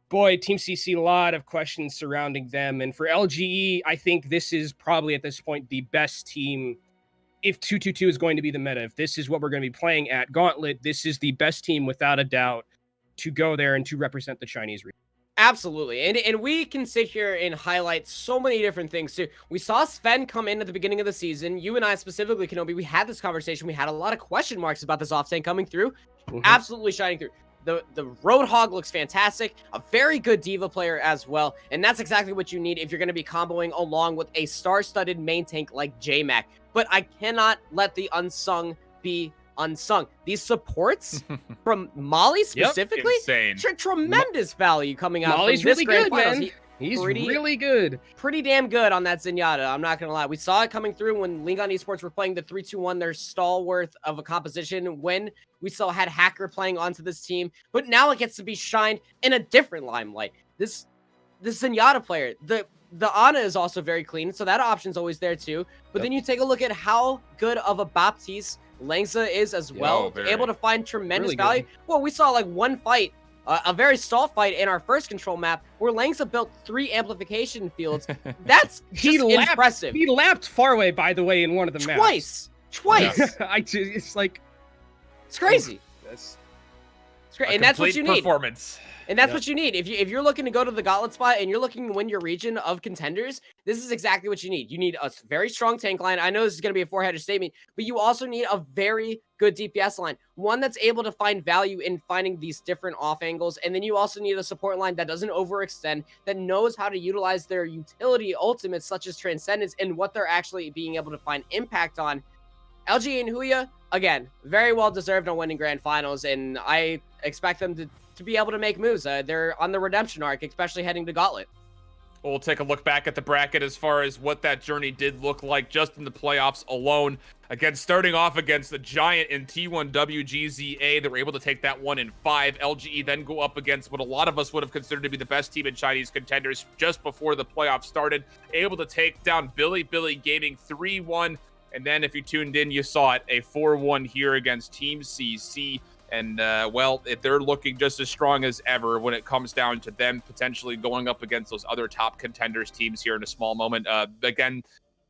boy, Team CC, a lot of questions surrounding them. And for LGE, I think this is probably at this point the best team. If 222 is going to be the meta, if this is what we're going to be playing at Gauntlet, this is the best team without a doubt to go there and to represent the Chinese region. Absolutely. And we can sit here and highlight so many different things too. We saw Sven come in at the beginning of the season. You and I specifically, Kenobi, we had this conversation. We had a lot of question marks about this off-tank coming through. Absolutely shining through. The Roadhog looks fantastic. A very good diva player as well. And that's exactly what you need if you're going to be comboing along with a star-studded main tank like J-Mac. But I cannot let the unsung be unsung. These supports from Molly specifically, tremendous value coming out. Molly's from this really grand good, finals. man. He's really good. Pretty damn good on that Zenyatta. I'm not going to lie. We saw it coming through when Lingon Esports were playing the 3-2-1, their stalwart of a composition, when we still had Hacker playing onto this team. But now it gets to be shined in a different limelight. This Zenyatta player, the Ana is also very clean, so that option's always there too. But then you take a look at how good of a Baptiste Langza is as well, able to find tremendous value. Well, we saw like one fight, a very stall fight in our first control map where Langza built 3 amplification fields. That's just impressive. He lapped Farway, by the way, in one of the maps. Twice. It's like, it's crazy. It's great, and that's what you need. Performance. And that's what you need. If you're looking to go to the Gauntlet spot and you're looking to win your region of Contenders, this is exactly what you need. You need a very strong tank line. I know this is going to be a four-headed statement, but you also need a very good DPS line. One that's able to find value in finding these different off angles. And then you also need a support line that doesn't overextend, that knows how to utilize their utility ultimates such as Transcendence and what they're actually being able to find impact on. LG and Huya, again, very well deserved on winning grand finals, and I expect them to be able to make moves. They're on the redemption arc, especially heading to Gauntlet. We'll take a look back at the bracket as far as what that journey did look like just in the playoffs alone. Again, starting off against the Giant in T1WGZA, they were able to take that one in 5. LGE then go up against what a lot of us would have considered to be the best team in Chinese Contenders just before the playoffs started, able to take down Billy Gaming 3-1. And then if you tuned in, you saw it, a 4-1 here against Team CC. And, well, if they're looking just as strong as ever when it comes down to them potentially going up against those other top Contenders teams here in a small moment. Again,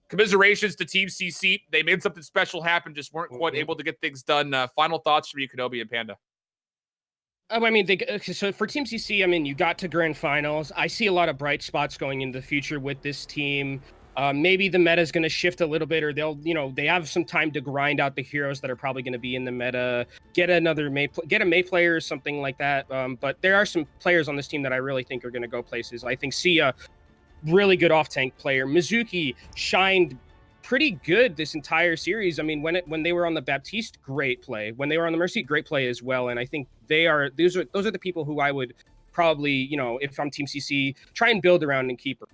commiserations to Team CC. They made something special happen, just weren't quite able to get things done. Final thoughts from you, Kenobi and Panda. I mean, so for Team CC, I mean, you got to grand finals. I see a lot of bright spots going into the future with this team. Maybe the meta is going to shift a little bit, or they'll, they have some time to grind out the heroes that are probably going to be in the meta. Get a Mei player or something like that. But there are some players on this team that I really think are going to go places. I think Sia, really good off-tank player. Mizuki shined pretty good this entire series. I mean, when they were on the Baptiste, great play. When they were on the Mercy, great play as well. And I think those are the people who I would probably, if I'm Team CC, try and build around and keep her.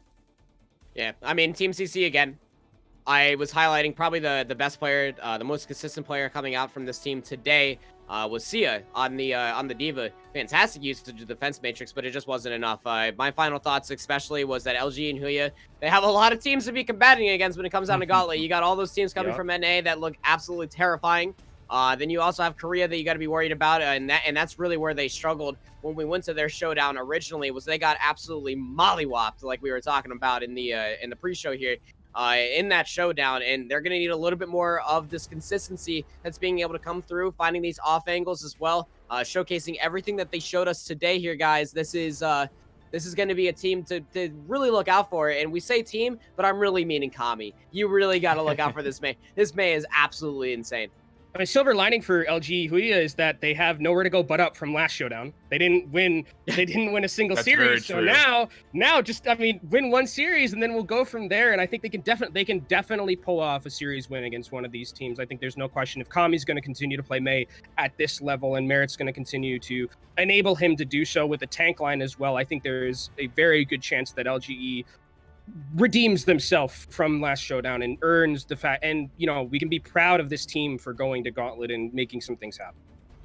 Yeah, I mean, Team CC, again, I was highlighting probably the best player, the most consistent player coming out from this team today was Sia on the Diva. Fantastic use of the defense matrix, but it just wasn't enough. My final thoughts especially was that LG and Huya, they have a lot of teams to be combating against when it comes down to Gauntlet. You got all those teams coming from NA that look absolutely terrifying. Then you also have Korea that you got to be worried about, and that's really where they struggled when we went to their showdown originally. Was they got absolutely mollywopped, like we were talking about in the pre-show here. In that showdown, and they're going to need a little bit more of this consistency that's being able to come through, finding these off angles as well, showcasing everything that they showed us today here, guys. This is going to be a team to really look out for. And we say team, but I'm really meaning Kami. You really got to look out for this May. This May is absolutely insane. I mean, silver lining for LG Huia is that they have nowhere to go but up from last showdown. They didn't win. They didn't win a single That's series. So very true. now, just win one series and then we'll go from there. And I think they can definitely pull off a series win against one of these teams. I think there's no question if Kami's going to continue to play May at this level and Merit's going to continue to enable him to do so with the tank line as well. I think there is a very good chance that LGE redeems themselves from last showdown and earns the fact, and we can be proud of this team for going to Gauntlet and making some things happen.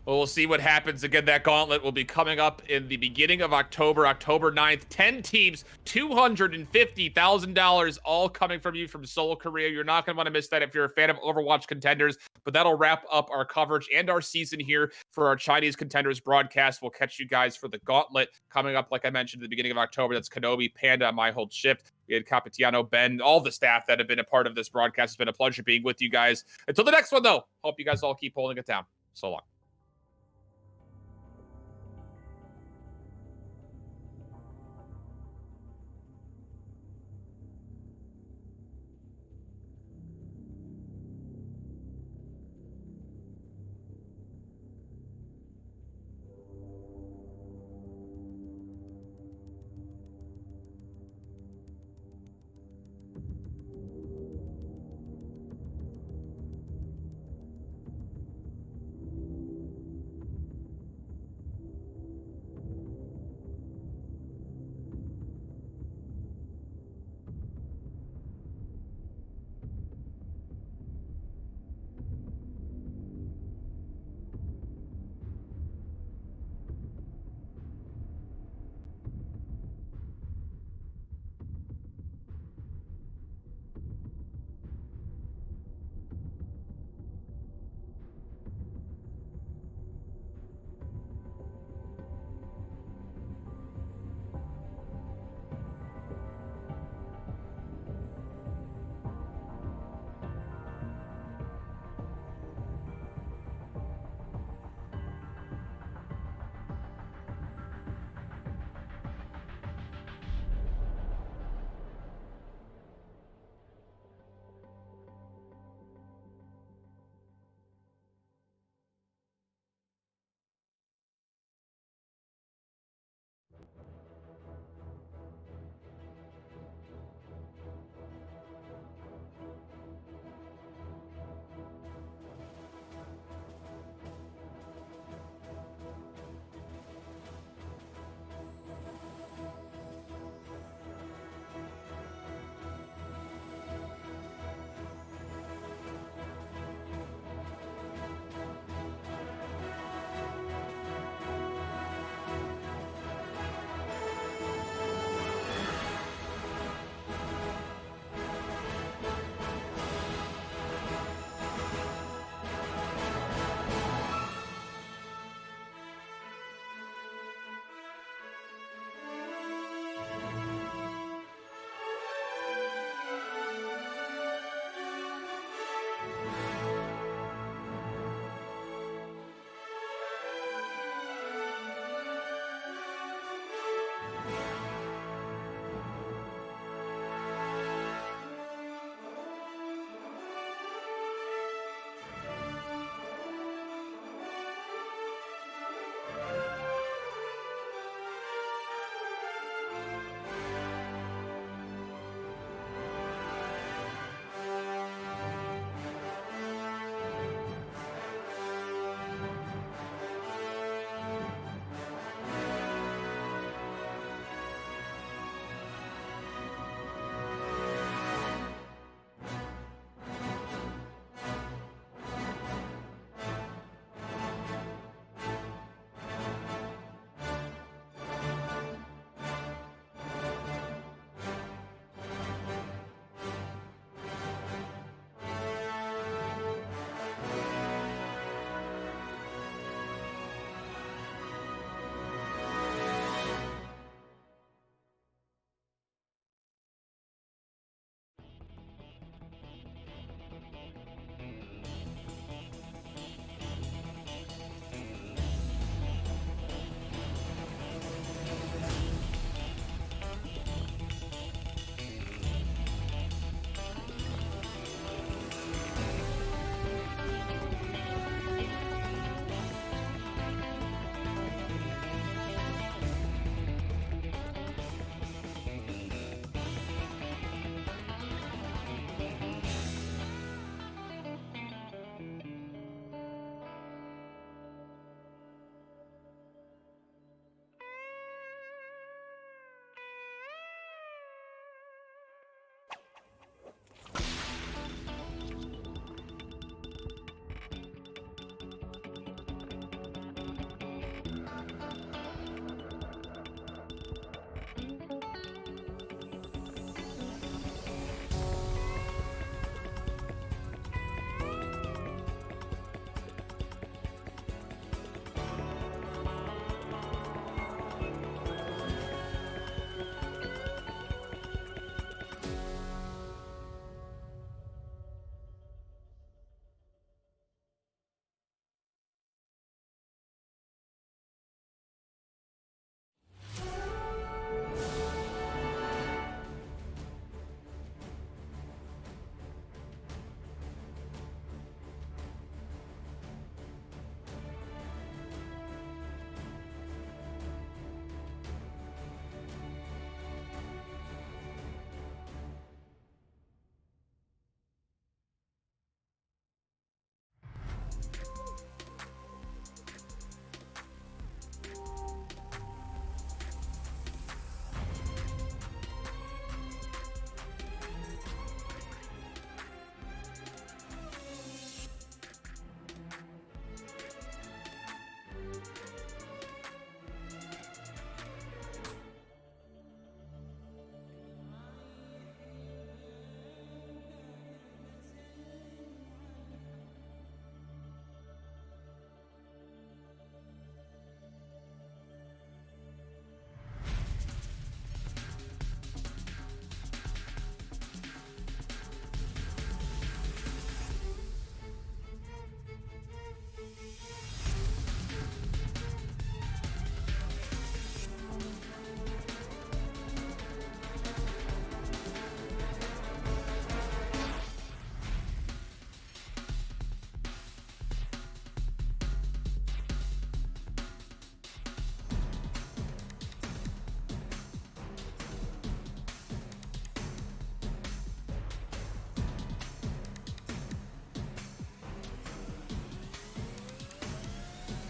Well, we'll see what happens. Again, that gauntlet will be coming up in the beginning of October 9th. 10 teams, $250,000, all coming from you from Seoul, Korea. You're not going to want to miss that if you're a fan of Overwatch Contenders. But that'll wrap up our coverage and our season here for our Chinese Contenders broadcast. We'll catch you guys for the gauntlet coming up, like I mentioned, at the beginning of October. That's Kenobi, Panda, My Hold Shift. We had Capitiano, Ben, all the staff that have been a part of this broadcast. It's been a pleasure being with you guys. Until the next one, though, hope you guys all keep holding it down. So long.